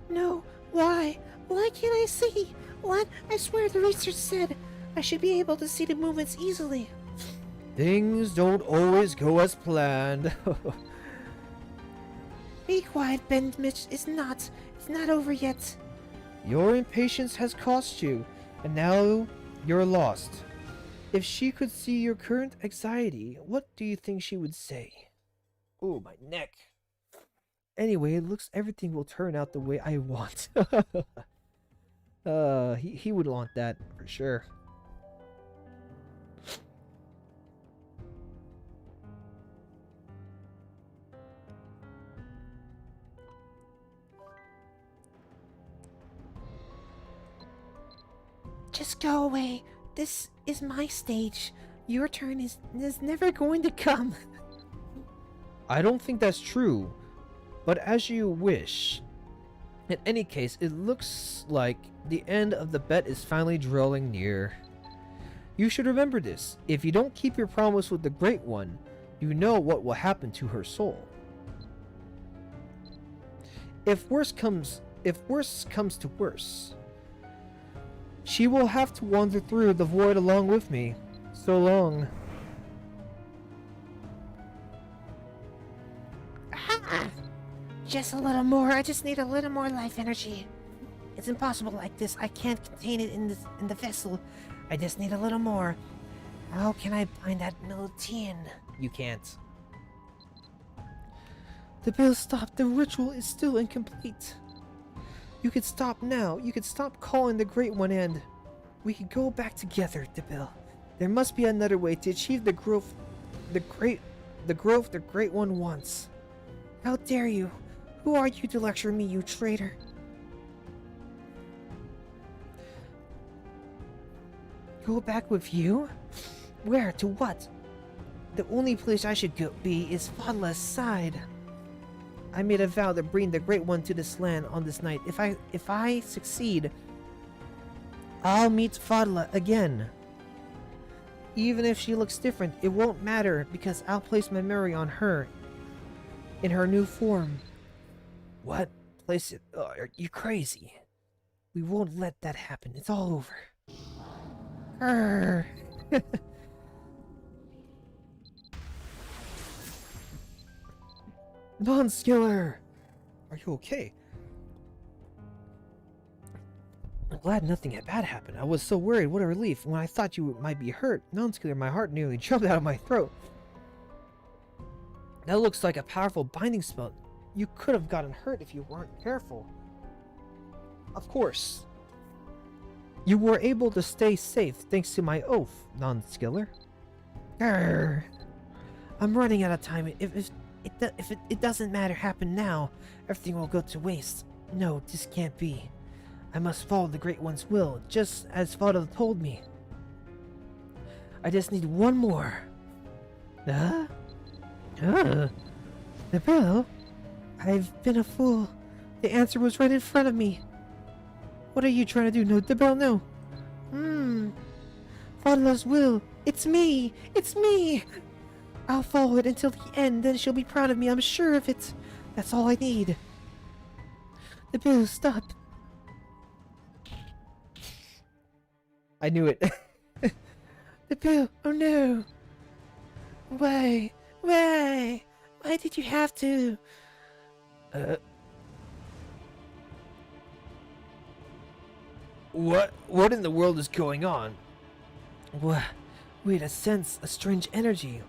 No, why? Why can't I see? What? I swear the research said I should be able to see the movements easily. Things don't always go as planned. Be quiet, Ben Mitch. It's not over yet. Your impatience has cost you, and now you're lost. If she could see your current anxiety, what do you think she would say? Ooh, my neck. Anyway, it looks everything will turn out the way I want. He would want that for sure. Just go away. This is my stage. Your turn is never going to come. I don't think that's true, but as you wish. In any case, it looks like the end of the bet is finally drawing near. You should remember this. If you don't keep your promise with the Great One, you know what will happen to her soul. If worse comes to worse, she will have to wander through the void along with me. So long. Ah, just a little more. I just need a little more life energy. It's impossible like this. I can't contain it in the vessel. I just need a little more. How can I find that melodian? You can't. The bell stopped. The ritual is still incomplete. You could stop now. You could stop calling the Great One and we could go back together, Debil. There must be another way to achieve the growth the Great One wants. How dare you? Who are you to lecture me, you traitor? Go back with you? Where? To what? The only place I should go be is Fadla's side. I made a vow to bring the Great One to this land on this night. If I succeed, I'll meet Fadla again. Even if she looks different, it won't matter because I'll place my memory on her in her new form. What? Place it? Oh, are you crazy? We won't let that happen. It's all over. Grr. Nonskiller! Are you okay? I'm glad nothing bad happened. I was so worried. What a relief. When I thought you might be hurt, Nonskiller, my heart nearly jumped out of my throat. That looks like a powerful binding spell. You could have gotten hurt if you weren't careful. Of course. You were able to stay safe thanks to my oath, Nonskiller. Grr. I'm running out of time. If it doesn't matter happen now, everything will go to waste. No, this can't be. I must follow the Great One's will, just as Father told me. I just need one more. The bell? I've been a fool. The answer was right in front of me. What are you trying to do? No, the bell, no. Fadla's will. It's me. It's me. I'll follow it until the end, then she'll be proud of me. I'm sure of it. That's all I need. The bell, stop. I knew it. The bell. Oh no. Why? Why? Why did you have to? What in the world is going on? What? Wait, a strange energy.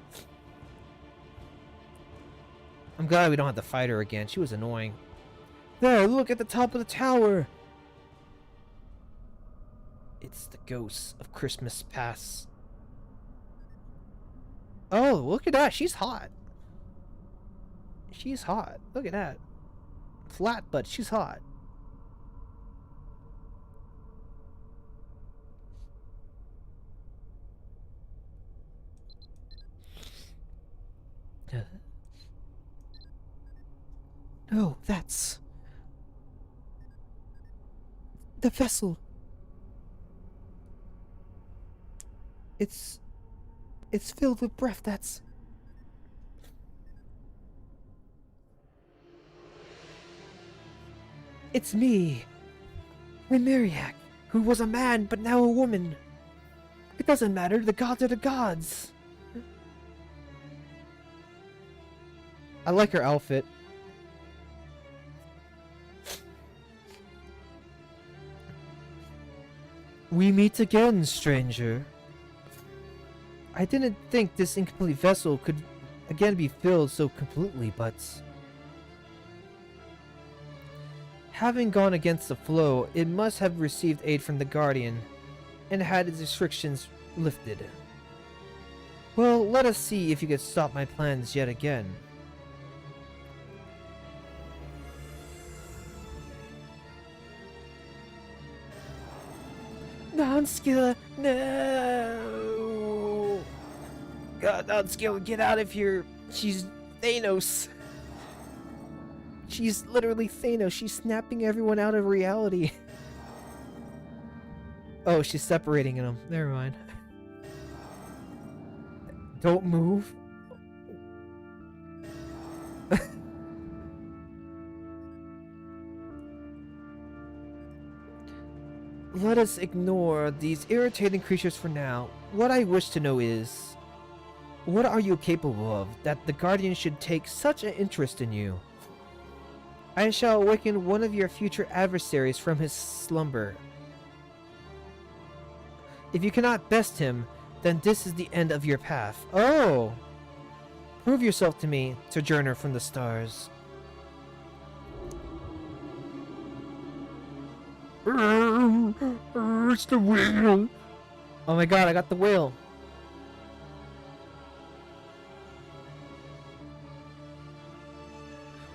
I'm glad we don't have to fight her again. She was annoying. There, look at the top of the tower. It's the ghosts of Christmas past. Oh, look at that. She's hot. She's hot. Look at that. Flat, but she's hot. No, that's the vessel. It's filled with breath. That's it's me, Remiriak, who was a man but now a woman. It doesn't matter. The gods are the gods. I like her outfit. We meet again, stranger. I didn't think this incomplete vessel could again be filled so completely, but... Having gone against the flow, it must have received aid from the Guardian, and had its restrictions lifted. Well, let us see if you can stop my plans yet again. Nonskiller, no! God, Nonskiller, get out of here! She's Thanos! She's literally Thanos. She's snapping everyone out of reality. Oh, she's separating them. Never mind. Don't move. Let us ignore these irritating creatures for now. What I wish to know is, what are you capable of that the Guardian should take such an interest in you? I shall awaken one of your future adversaries from his slumber. If you cannot best him, then this is the end of your path. Oh! Prove yourself to me, Sojourner from the Stars. It's the whale! Oh my god, I got the whale!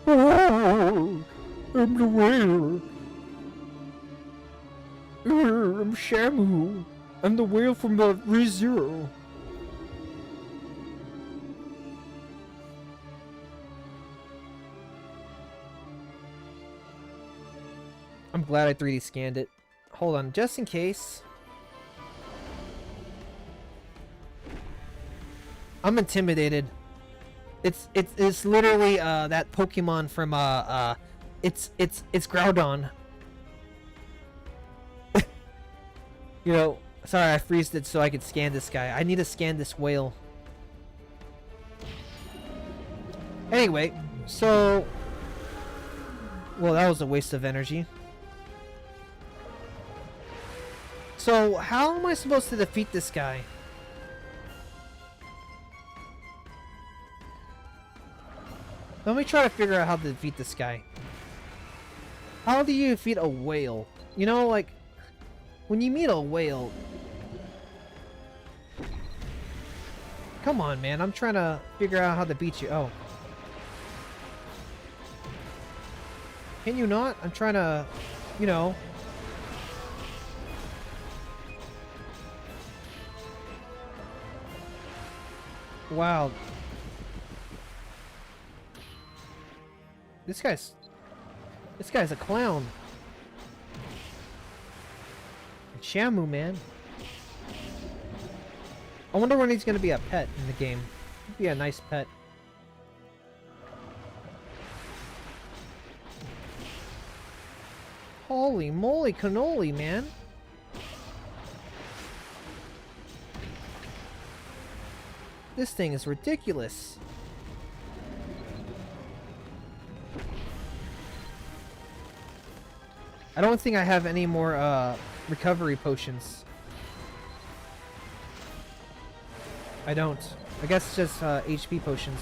Oh, I'm the whale! I'm Shamu! I'm the whale from the ReZero! I'm glad I 3D scanned it. Hold on, just in case. I'm intimidated. It's literally that Pokemon from it's Groudon. You know, sorry I freezed it so I could scan this guy. I need to scan this whale. Anyway, so well, that was a waste of energy. So, how am I supposed to defeat this guy? Let me try to figure out how to defeat this guy. How do you defeat a whale? You know, like, when you meet a whale... Come on, man. I'm trying to figure out how to beat you. Oh. Can you not? I'm trying to, you know... Wow. This guy's a clown. Shamu, man. I wonder when he's gonna be a pet in the game. He'd be a nice pet. Holy moly cannoli, man. This thing is ridiculous. I don't think I have any more recovery potions. I don't. I guess it's just HP potions.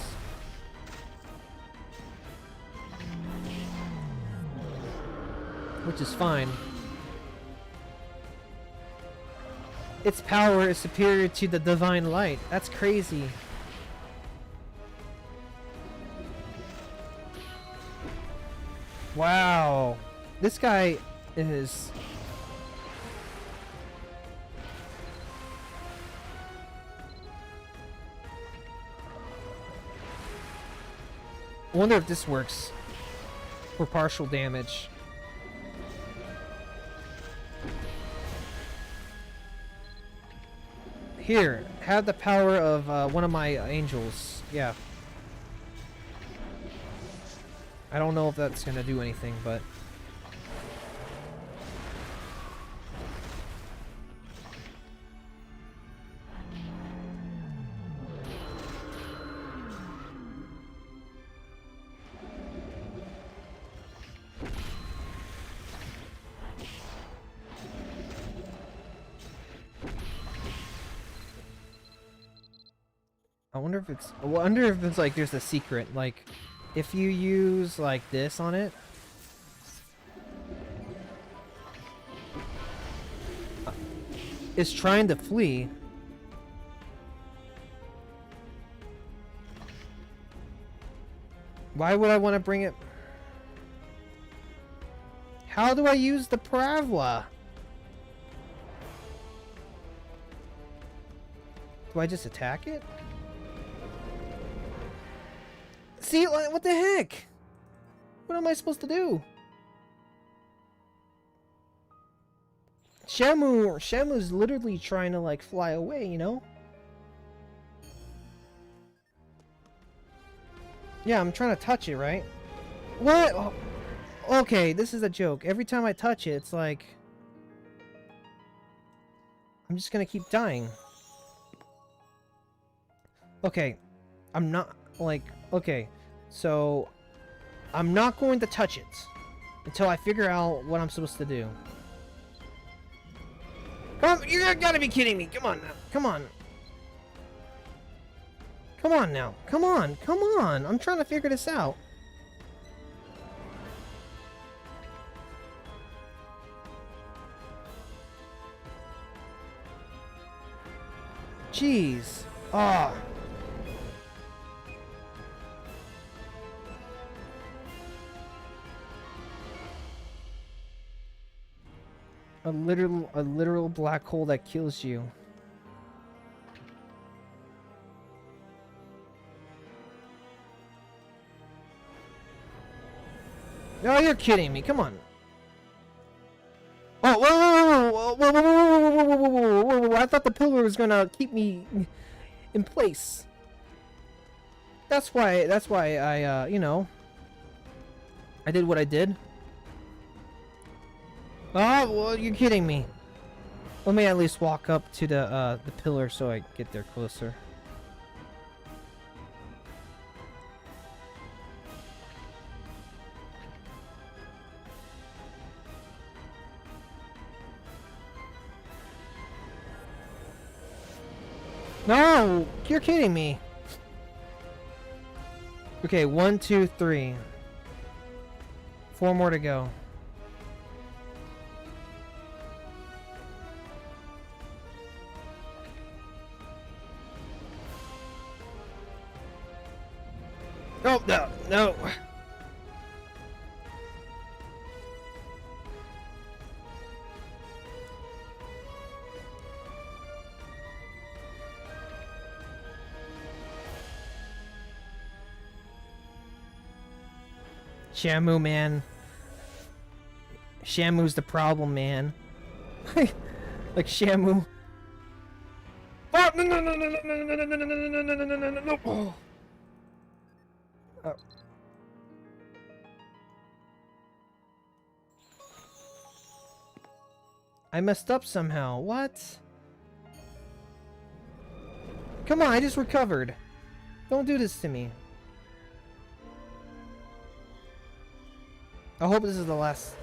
Which is fine. Its power is superior to the divine light. That's crazy. Wow. This guy is... I wonder if this works for partial damage. Here, have the power of one of my angels. Yeah. I don't know if that's gonna do anything, but... wonder if it's. I wonder if it's like there's a secret. Like, if you use like this on it. It's trying to flee. Why would I want to bring it? How do I use the Pravla? Do I just attack it? See, what the heck? What am I supposed to do? Shamu's literally trying to like fly away, you know? Yeah, I'm trying to touch it, right? What? Oh, okay, this is a joke. Every time I touch it, it's like... I'm just gonna keep dying. Okay, I'm not, like... Okay, so... I'm not going to touch it until I figure out what I'm supposed to do. Come on, you gotta be kidding me. Come on now. Come on. Come on now. Come on. Come on. I'm trying to figure this out. Jeez. Ah. A literal black hole that kills you. No, you're kidding me. Come on. Oh, whoa, whoa, whoa, whoa, whoa, whoa, whoa, whoa, whoa, whoa. I thought the pillar was gonna keep me in place. That's why I, you know, I did what I did. Oh, well, you're kidding me. Let me at least walk up to the pillar so I get there closer. No! You're kidding me. Okay, 1, 2, 3. 4 more to go. Oh, no, no. Shamu, man. Shamu's the problem, man. Like Shamu. Oh, no, no, no, no, no, no, no, no, no, no, no, no, no, no, no, no. Oh. Oh. I messed up somehow. What? Come on, I just recovered. Don't do this to me. I hope this is the last.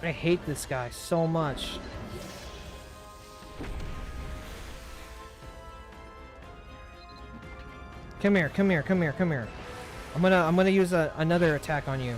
I hate this guy so much. Come here, come here, come here, come here. I'm gonna use another attack on you.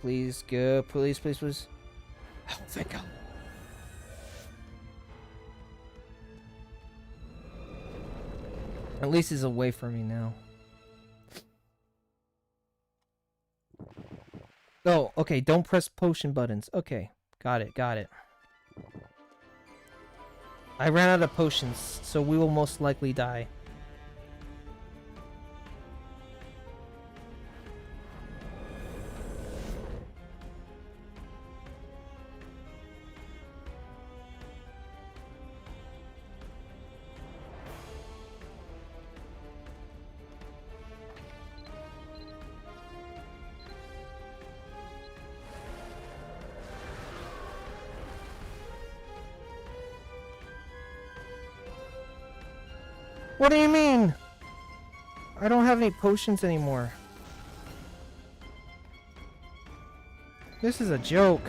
please, go, please, please, please. Oh, thank God. At least he's away from me now. Oh, okay, don't press potion buttons. Okay, got it, got it. I ran out of potions, so we will most likely die. What do you mean? I don't have any potions anymore. This is a joke.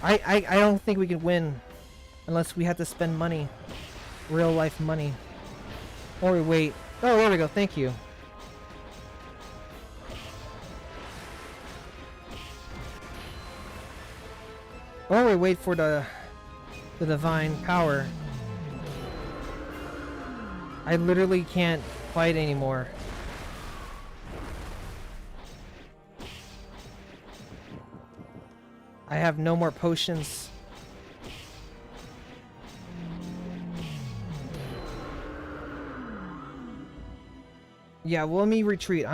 I don't think we can win unless we have to spend money. Real life money. Or wait. Oh, there we go. Thank you. Or we wait for the divine power. I literally can't fight anymore. I have no more potions. Yeah, well, let me retreat.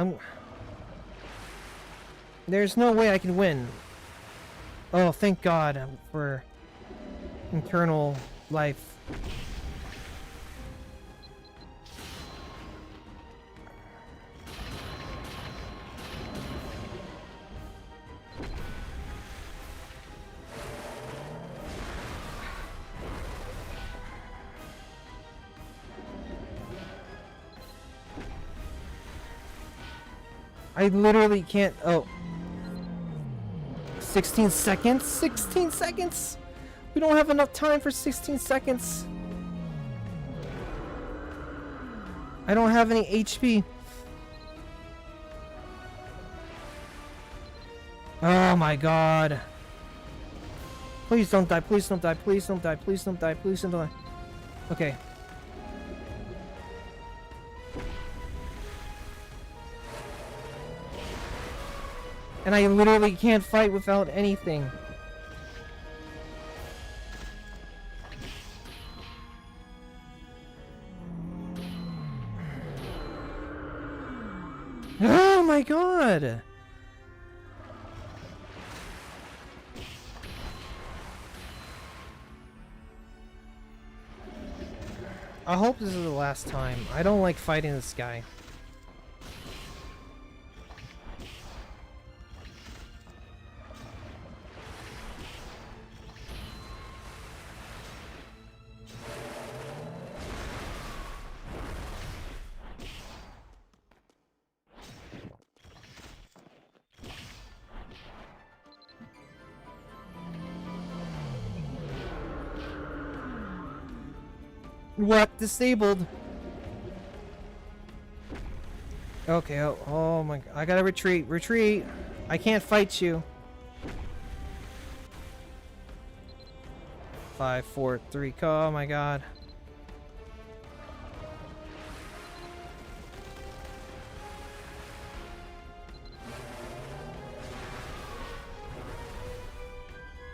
There's no way I can win. Oh, thank God for internal life. I literally can't. Oh. 16 seconds? 16 seconds? We don't have enough time for 16 seconds. I don't have any HP. Oh my God. Please don't die. Please don't die. Please don't die. Please don't die. Please don't die. Okay. And I literally can't fight without anything. Oh my God! I hope this is the last time. I don't like fighting this guy. What? Disabled? Okay, oh my God. I gotta retreat. Retreat! I can't fight you. 5, 4, 3, oh my God.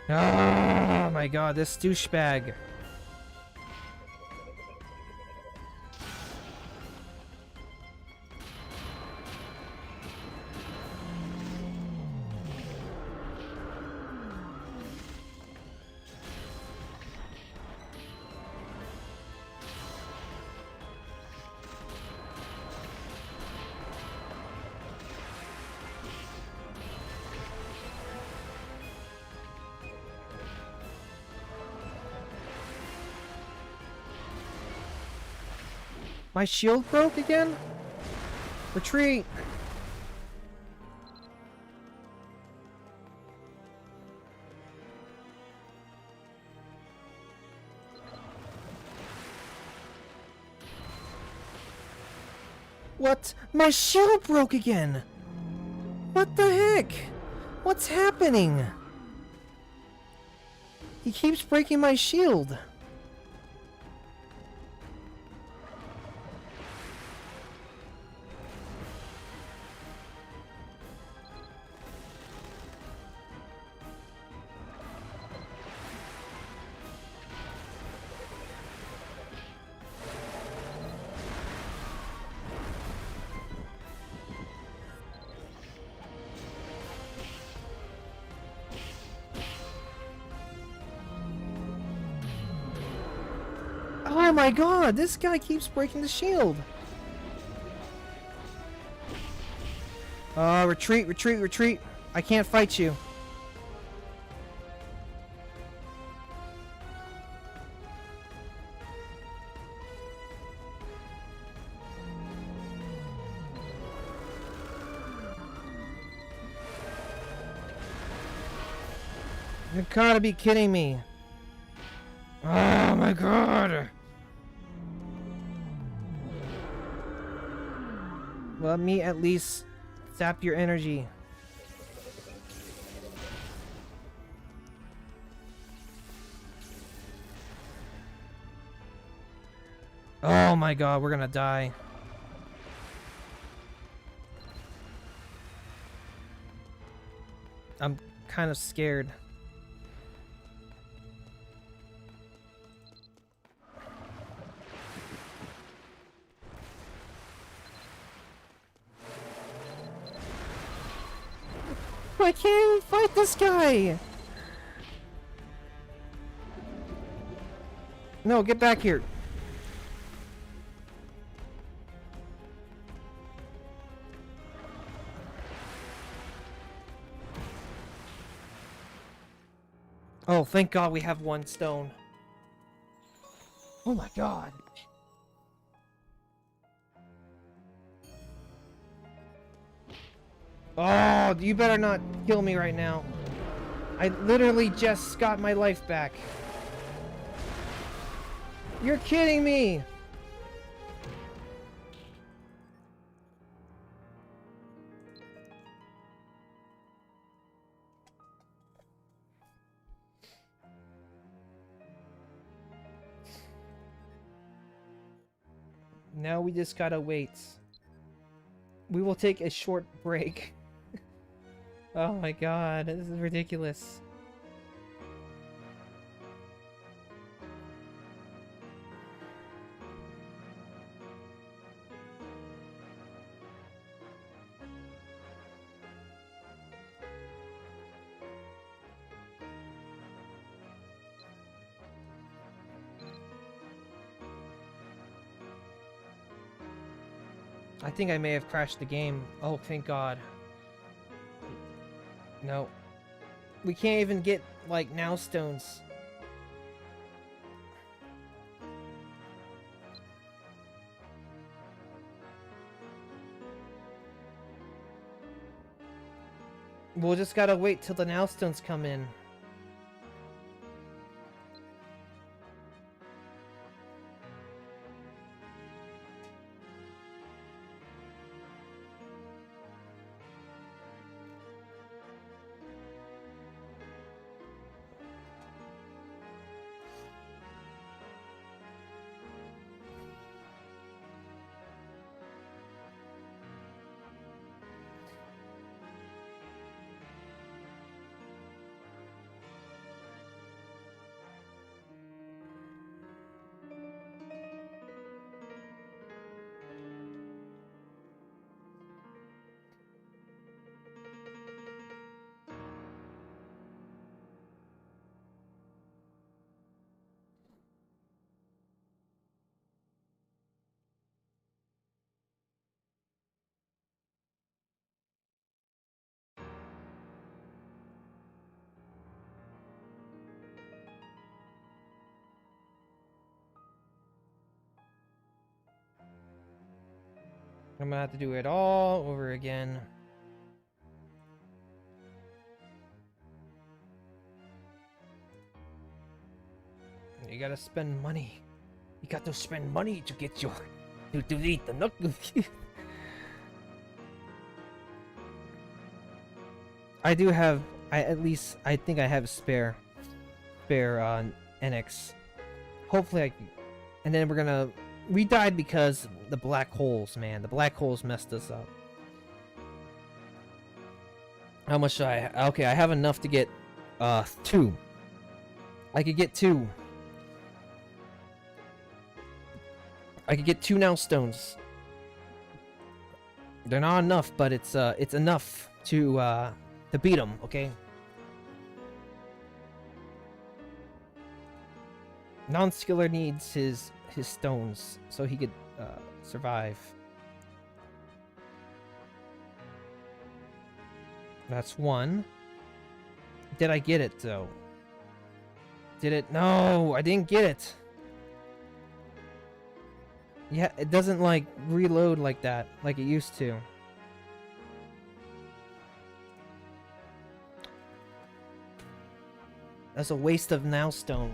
Oh my God, this douchebag. My shield broke again? Retreat! What? My shield broke again! What the heck? What's happening? He keeps breaking my shield. Oh my god, this guy keeps breaking the shield. Retreat, retreat, retreat. I can't fight you. You gotta be kidding me. Oh my god. Let me at least zap your energy. Oh my god, we're gonna die. I'm kind of scared. I can't even fight this guy! No, get back here. Oh, thank God we have one stone. Oh my God. Oh, you better not kill me right now. I literally just got my life back. You're kidding me! Now we just gotta wait. We will take a short break. Oh my god, this is ridiculous. I think I may have crashed the game. Oh, thank God. No. We can't even get, like, now stones. We'll just gotta wait till the now stones come in. I'm gonna have to do it all over again. You gotta spend money. You got to spend money to get your... to eat the nut. I do have. At least I think I have a spare NX. Hopefully I can. And then we're gonna. We died because the black holes, man. The black holes messed us up. How much do I? Okay, I have enough to get 2. I could get 2. I could get 2 now stones. They're not enough, but it's enough to beat them. Okay. Nonskiller needs his stones so he could survive. That's 1. Did I get it though? Did it? No, I didn't get it. Yeah, it doesn't like reload like that, like it used to. That's a waste of now stone.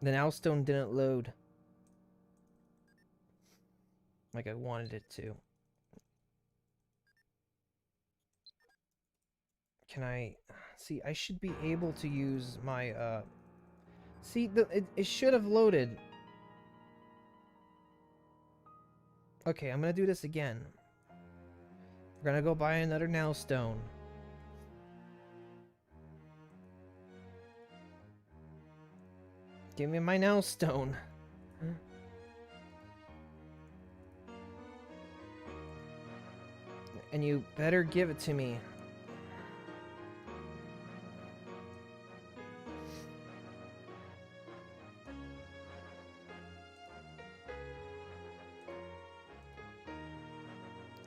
The now stone didn't load like I wanted it to. Can I see? I should be able to use my see, it should have loaded. Okay, I'm gonna do this again. We're gonna go buy another now stone. Give me my now stone. And you better give it to me.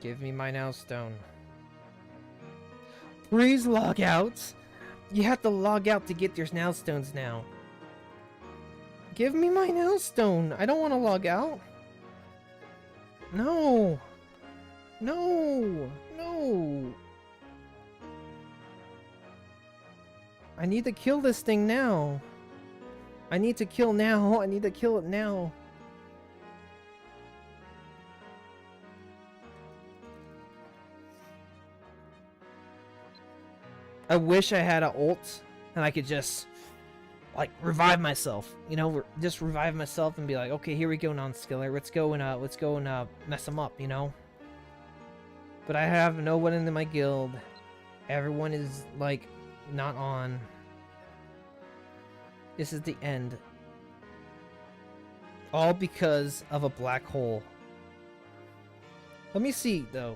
Give me my now stone. Please log out. You have to log out to get your now stones now. Give me my now stone. I don't want to log out. No. No. No. I need to kill this thing now. I need to kill now. I need to kill it now. I wish I had an ult and I could just like revive myself, you know, just revive myself and be like, okay, here we go, Nonskiller, let's go and mess them up, you know. But I have no one in my guild. Everyone is like not on. This is the end. All because of a black hole. Let me see though.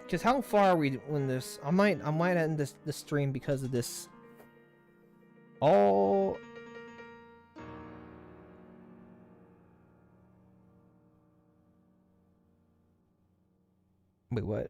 Because how far are we when this? I might end this stream because of this. Oh. Wait, what?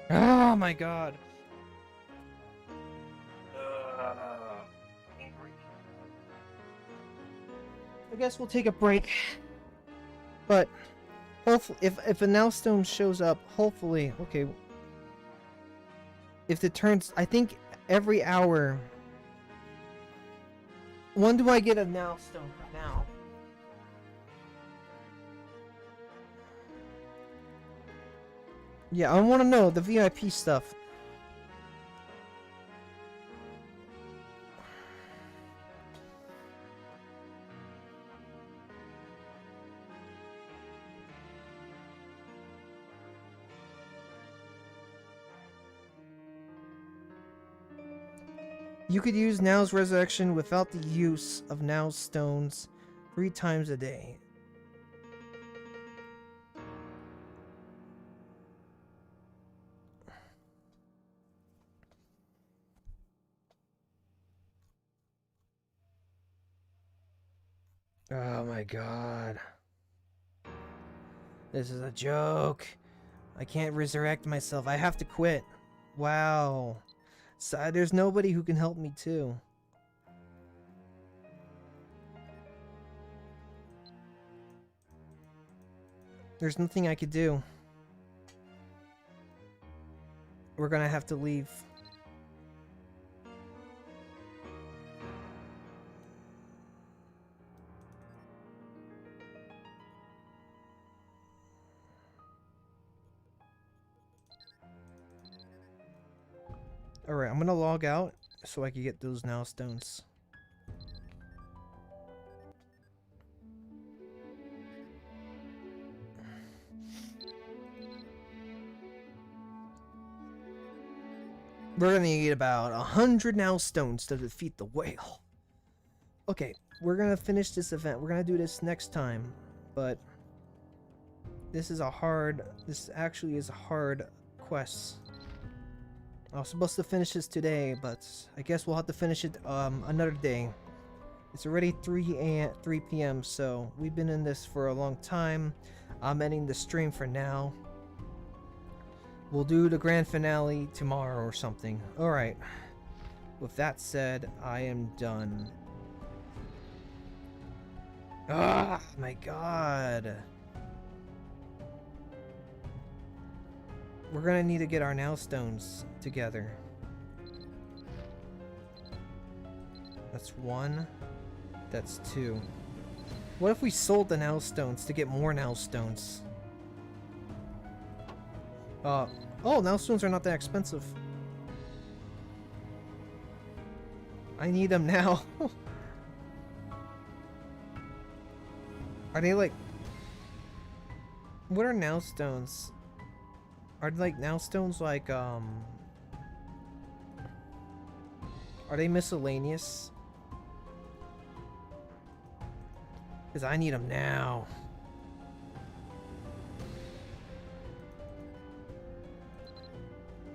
Oh my god. I guess we'll take a break. But hopefully if a now stone shows up, hopefully, okay. If it turns, I think every hour. When do I get a now stone now? Yeah, I want to know the VIP stuff. You could use Now's Resurrection without the use of Now's stones 3 times a day. Oh my god. This is a joke. I can't resurrect myself. I have to quit. Wow. So, there's nobody who can help me too. There's nothing I could do. We're gonna have to leave. Alright, I'm gonna log out so I can get those Now stones. We're gonna need about 100 Now stones to defeat the whale. Okay, we're gonna finish this event. We're gonna do this next time, but this actually is a hard quest. I was supposed to finish this today, but I guess we'll have to finish it another day. It's already 3 p.m., so we've been in this for a long time. I'm ending the stream for now. We'll do the grand finale tomorrow or something. Alright. With that said, I am done. Ah, my god. We're gonna need to get our Now stones together. That's 1. That's 2. What if we sold the Now stones to get more Now stones? Oh, Now stones are not that expensive. I need them now. Are they like... What are Now stones? Are like Now stones like, Are they miscellaneous? Because I need them now.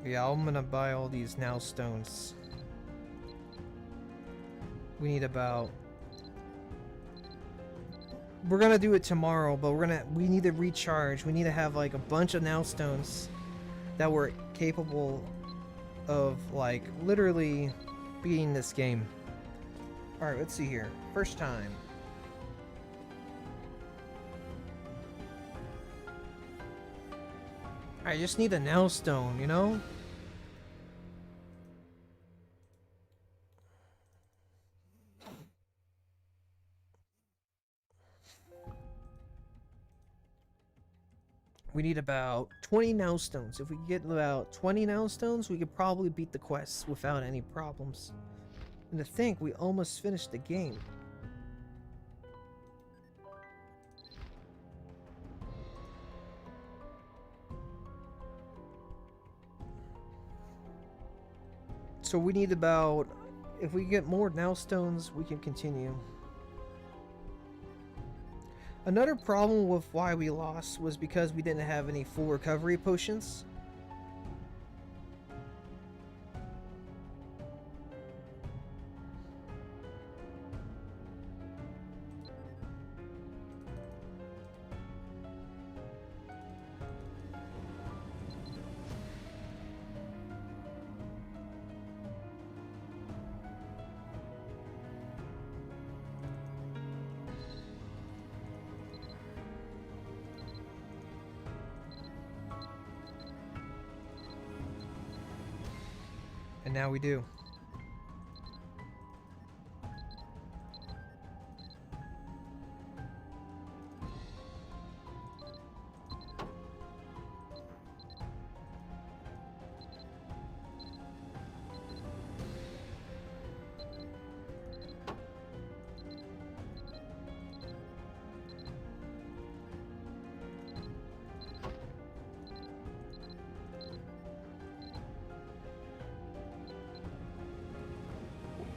Yeah, I'm gonna buy all these Now stones. We need about... We're gonna do it tomorrow, but we need to recharge. We need to have like a bunch of Now stones that were capable of like literally beating this game. Alright, let's see here. First time. I just need a Now stone, you know? We need about 20 Now stones. If we get about 20 Now stones, we could probably beat the quest without any problems. And to think, we almost finished the game. So we need about... If we get more Now stones, we can continue. Another problem with why we lost was because we didn't have any full recovery potions. And now we do.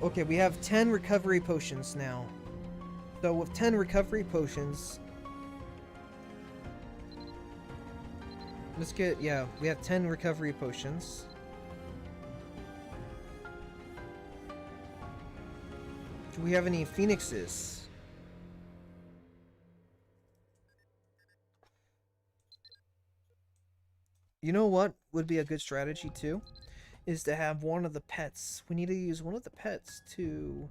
Okay, we have 10 recovery potions now. So with 10 recovery potions, let's get, yeah, we have 10 recovery potions. Do we have any phoenixes? You know what would be a good strategy too? Is to have one of the pets. We need to use one of the pets to...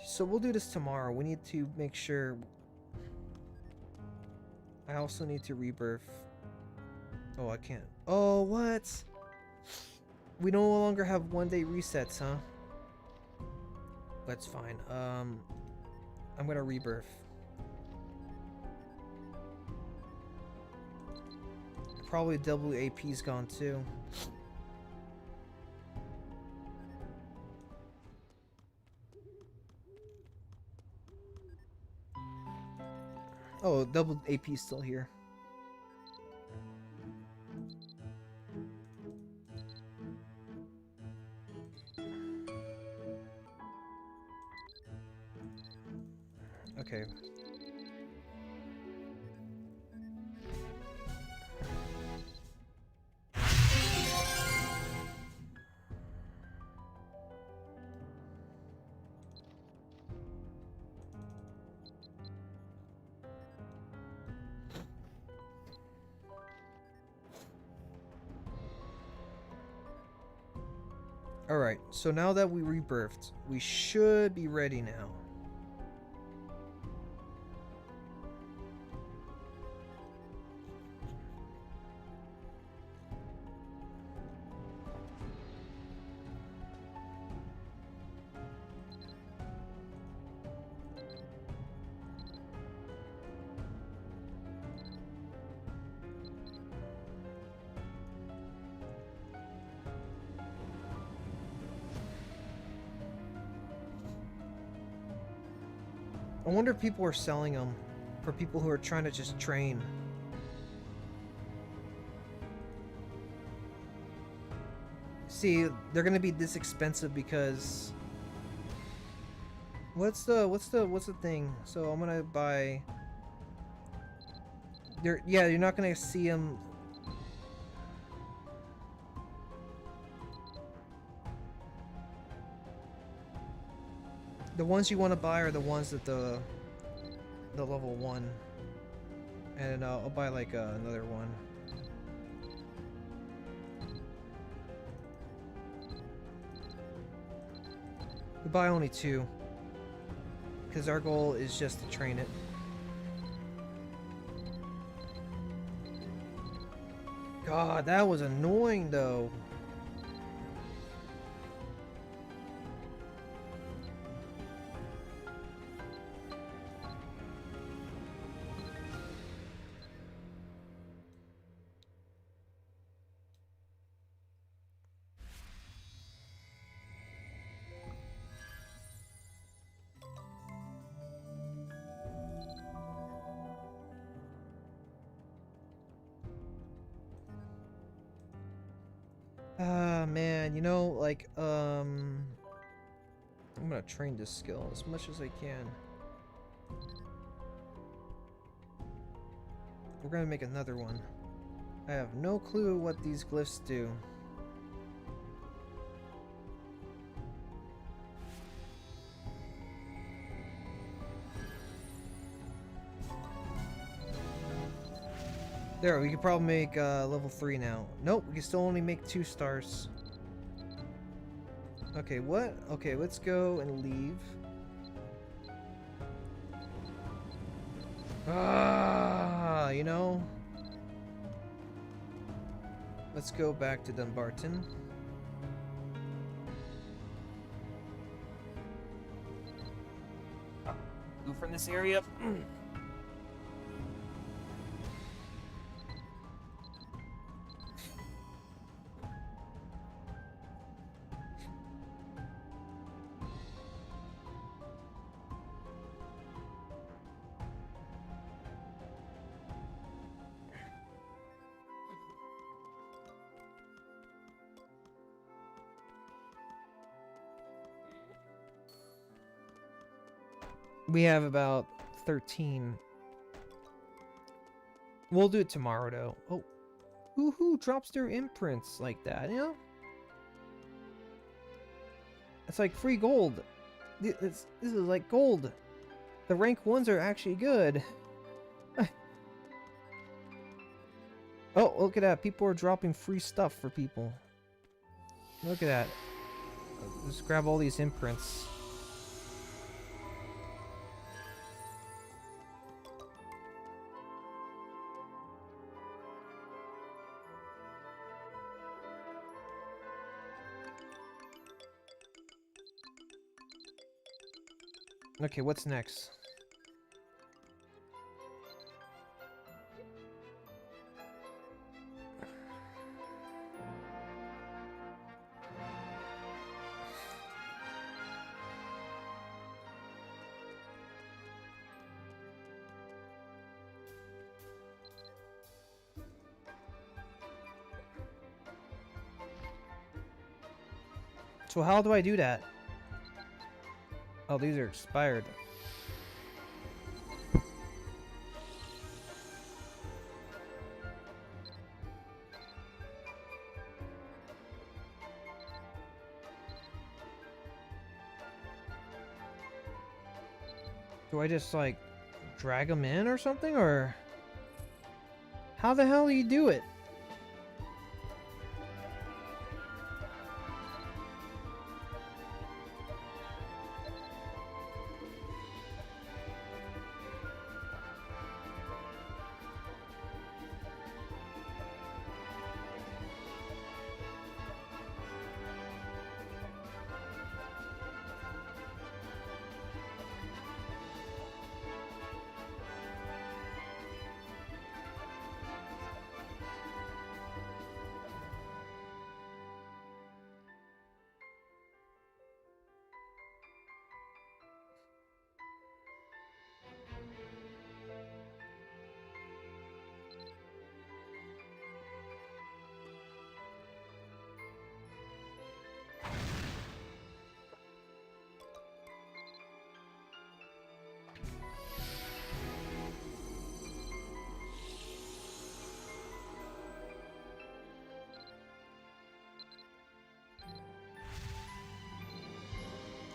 So we'll do this tomorrow. We need to make sure... I also need to rebirth. Oh, I can't. Oh, what? We no longer have 1-day resets, huh? That's fine. I'm gonna rebirth. Probably WAP's gone too. Oh, double AP's still here. Okay. Alright, so now that we rebirthed, we should be ready now. I wonder if people are selling them for people who are trying to just train. See, they're gonna be this expensive because what's the thing? So I'm gonna buy. You're not gonna see them. The ones you want to buy are the ones that the level 1. And I'll buy like another one. We buy only 2. Because our goal is just to train it. God, that was annoying though. Man, you know, like, I'm gonna train this skill as much as I can. We're gonna make another one. I have no clue what these glyphs do. There, we could probably make level 3 now. Nope, we can still only make 2 stars. Okay, what? Okay, let's go and leave. Ah, you know. Let's go back to Dumbarton. Move from this area. We have about 13. We'll do it tomorrow, though. Oh, who drops their imprints like that, you know? It's like free gold. This is like gold. The rank 1s are actually good. Oh, look at that. People are dropping free stuff for people. Look at that. Let's grab all these imprints. Okay, what's next? So how do I do that? Oh, these are expired. Do I just, like, drag them in or something, or... How the hell do you do it?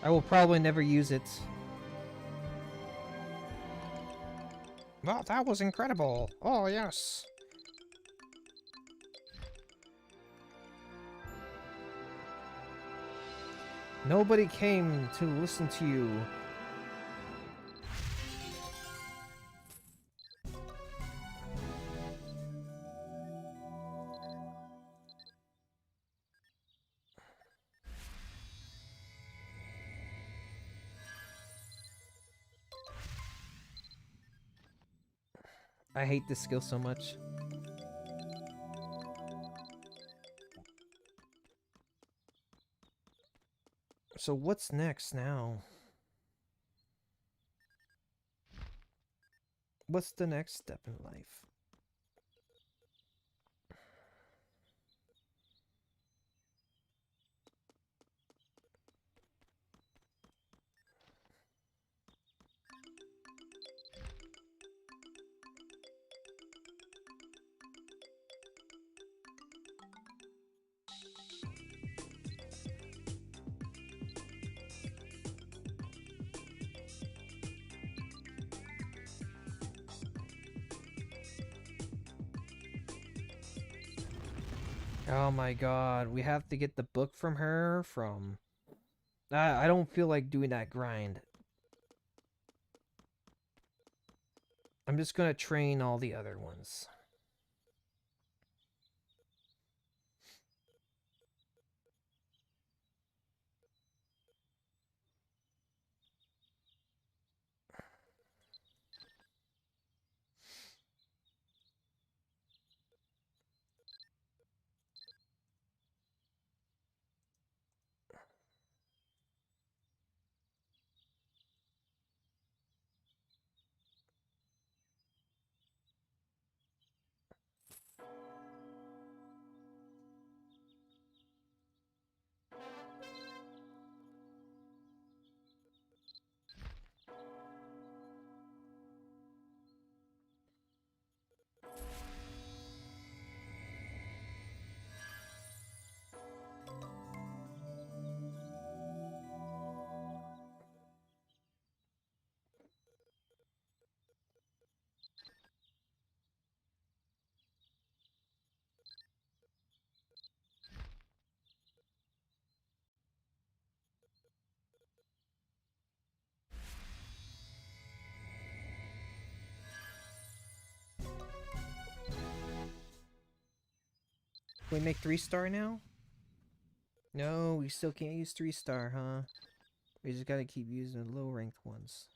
I will probably never use it. Well, that was incredible. Oh, yes. Nobody came to listen to you. I hate this skill so much. So what's next now? What's the next step in life? Oh my god, we have to get the book from her from... I don't feel like doing that grind. I'm just gonna train all the other ones. we make 3-star now? No, we still can't use 3-star, huh? We just gotta keep using the low-ranked ones.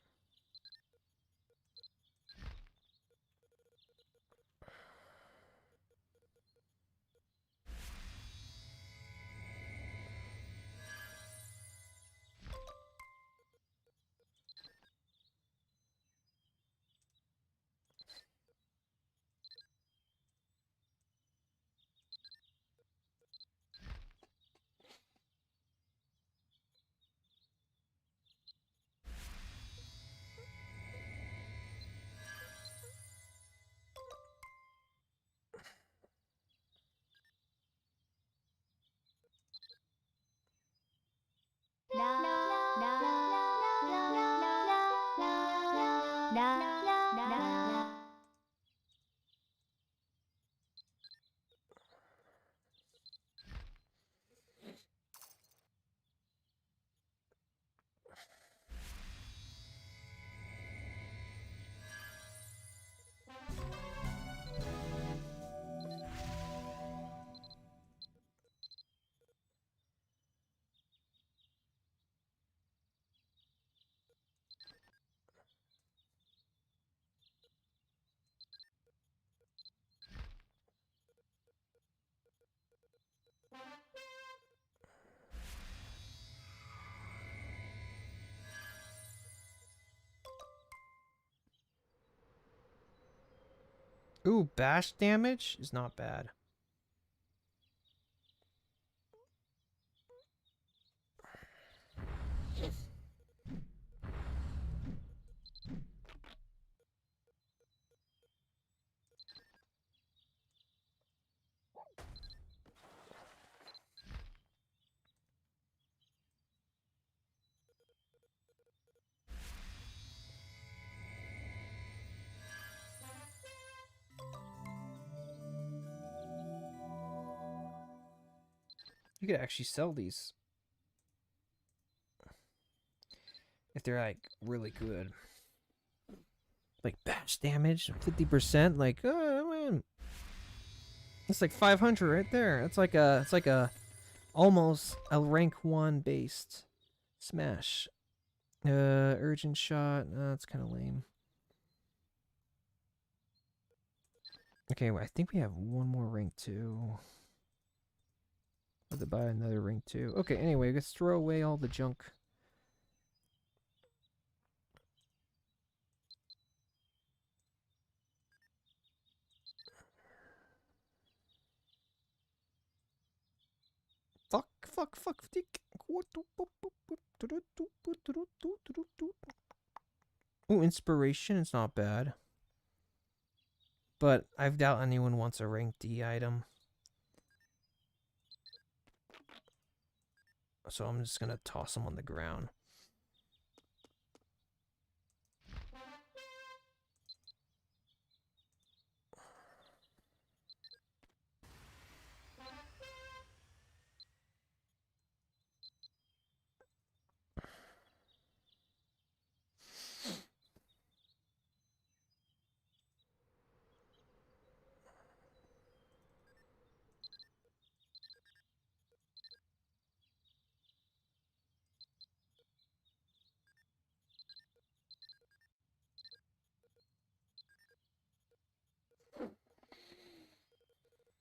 Ooh, bash damage is not bad. You could actually sell these if they're like really good. Like bash damage, 50%. Like, oh man, it's like 500 right there. It's like a almost a rank 1 based smash. Urgent shot. That's kind of lame. Okay, well, I think we have one more rank 2. Have to buy another rank 2. Okay, anyway, let's throw away all the junk. Fuck. Ooh, inspiration. It's not bad. But I doubt anyone wants a rank D item. So I'm just gonna toss them on the ground.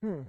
Hmm.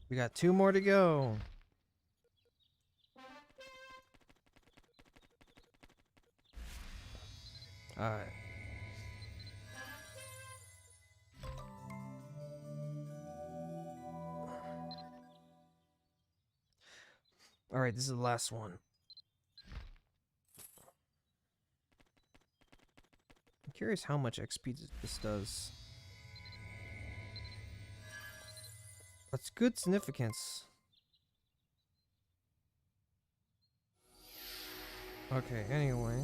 We got 2 more to go. Alright. Alright, this is the last one. I'm curious how much XP this does. That's good significance. Okay, anyway.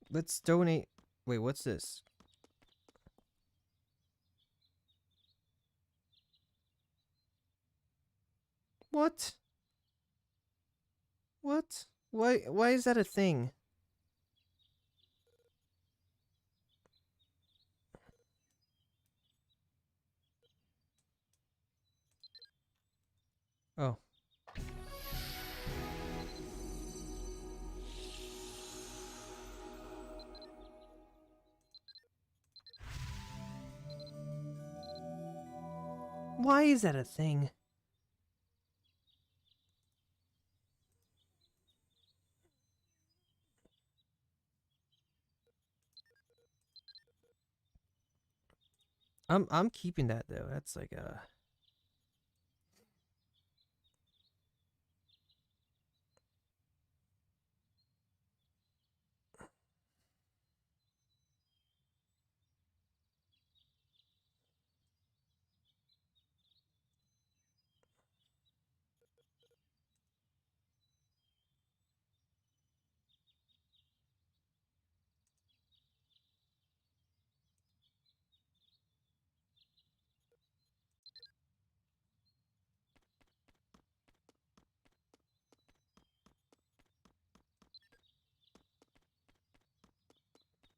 Let's donate. Wait, what's this? What? What? Why is that a thing? Oh. Why is that a thing? I'm keeping that though. That's like a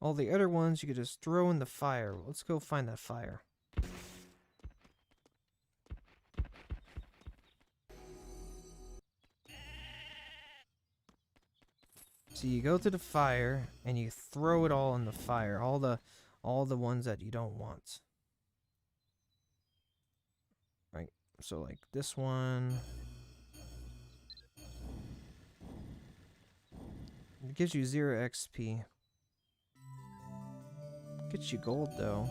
all the other ones you could just throw in the fire. Let's go find that fire. So you go to the fire and you throw it all in the fire. All the ones that you don't want. Right. So like this one. It gives you 0 XP. Gets you gold though.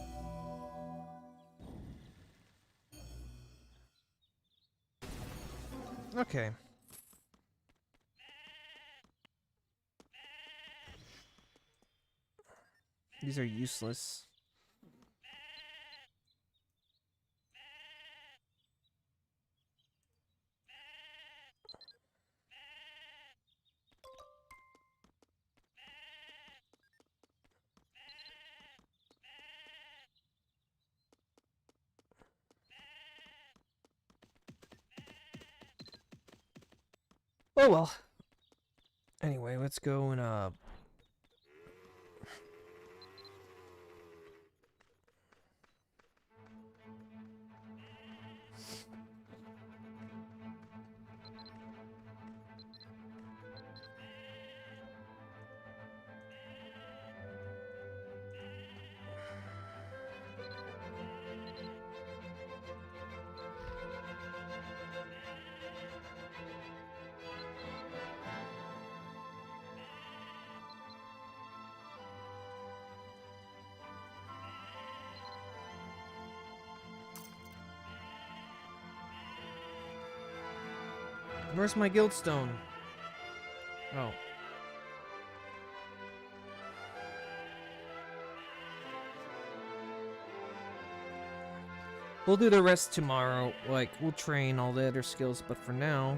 Okay. These are useless. Oh well. Anyway, let's go and where's my guild stone? Oh. We'll do the rest tomorrow. Like, we'll train all the other skills, but for now...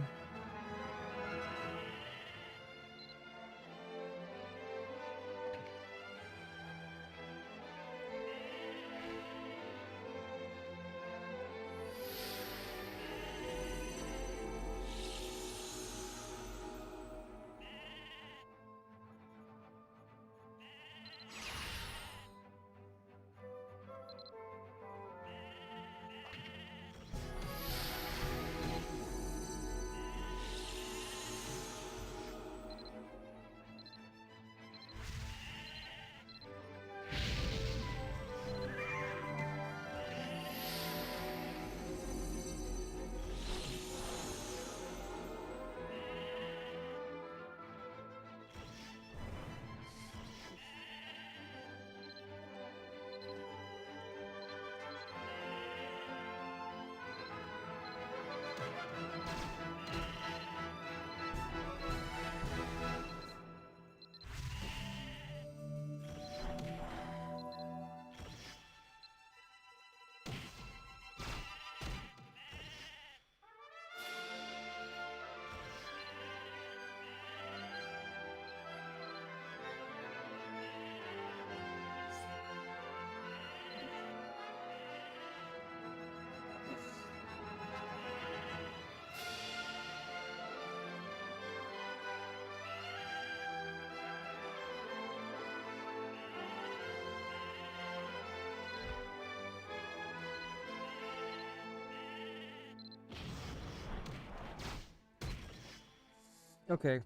Okay.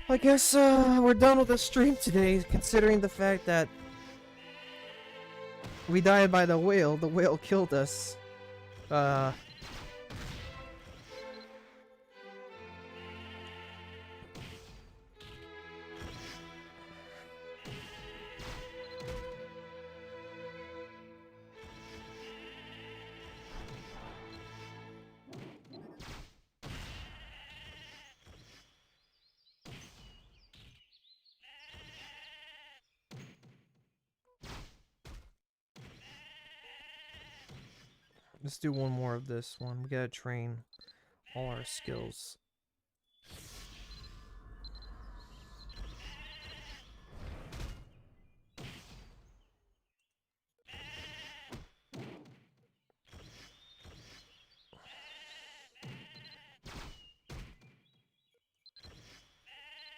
I guess we're done with the stream today, considering the fact that we died by the whale. The whale killed us. Let's do one more of this one. We gotta train all our skills.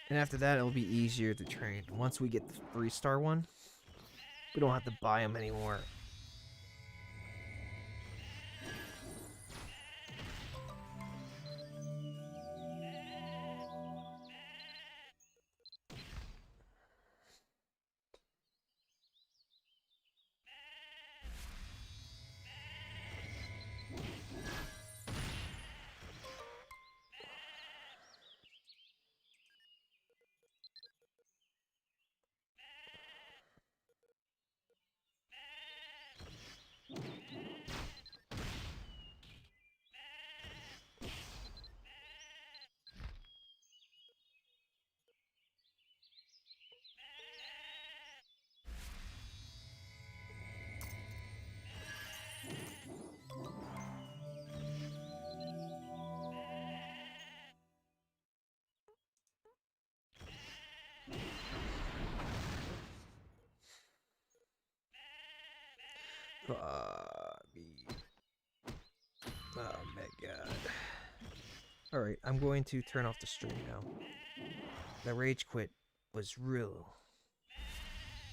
And after that, it'll be easier to train. Once we get the 3-star one, we don't have to buy them anymore. Bobby. Oh my god. Alright, I'm going to turn off the stream now. The rage quit was real.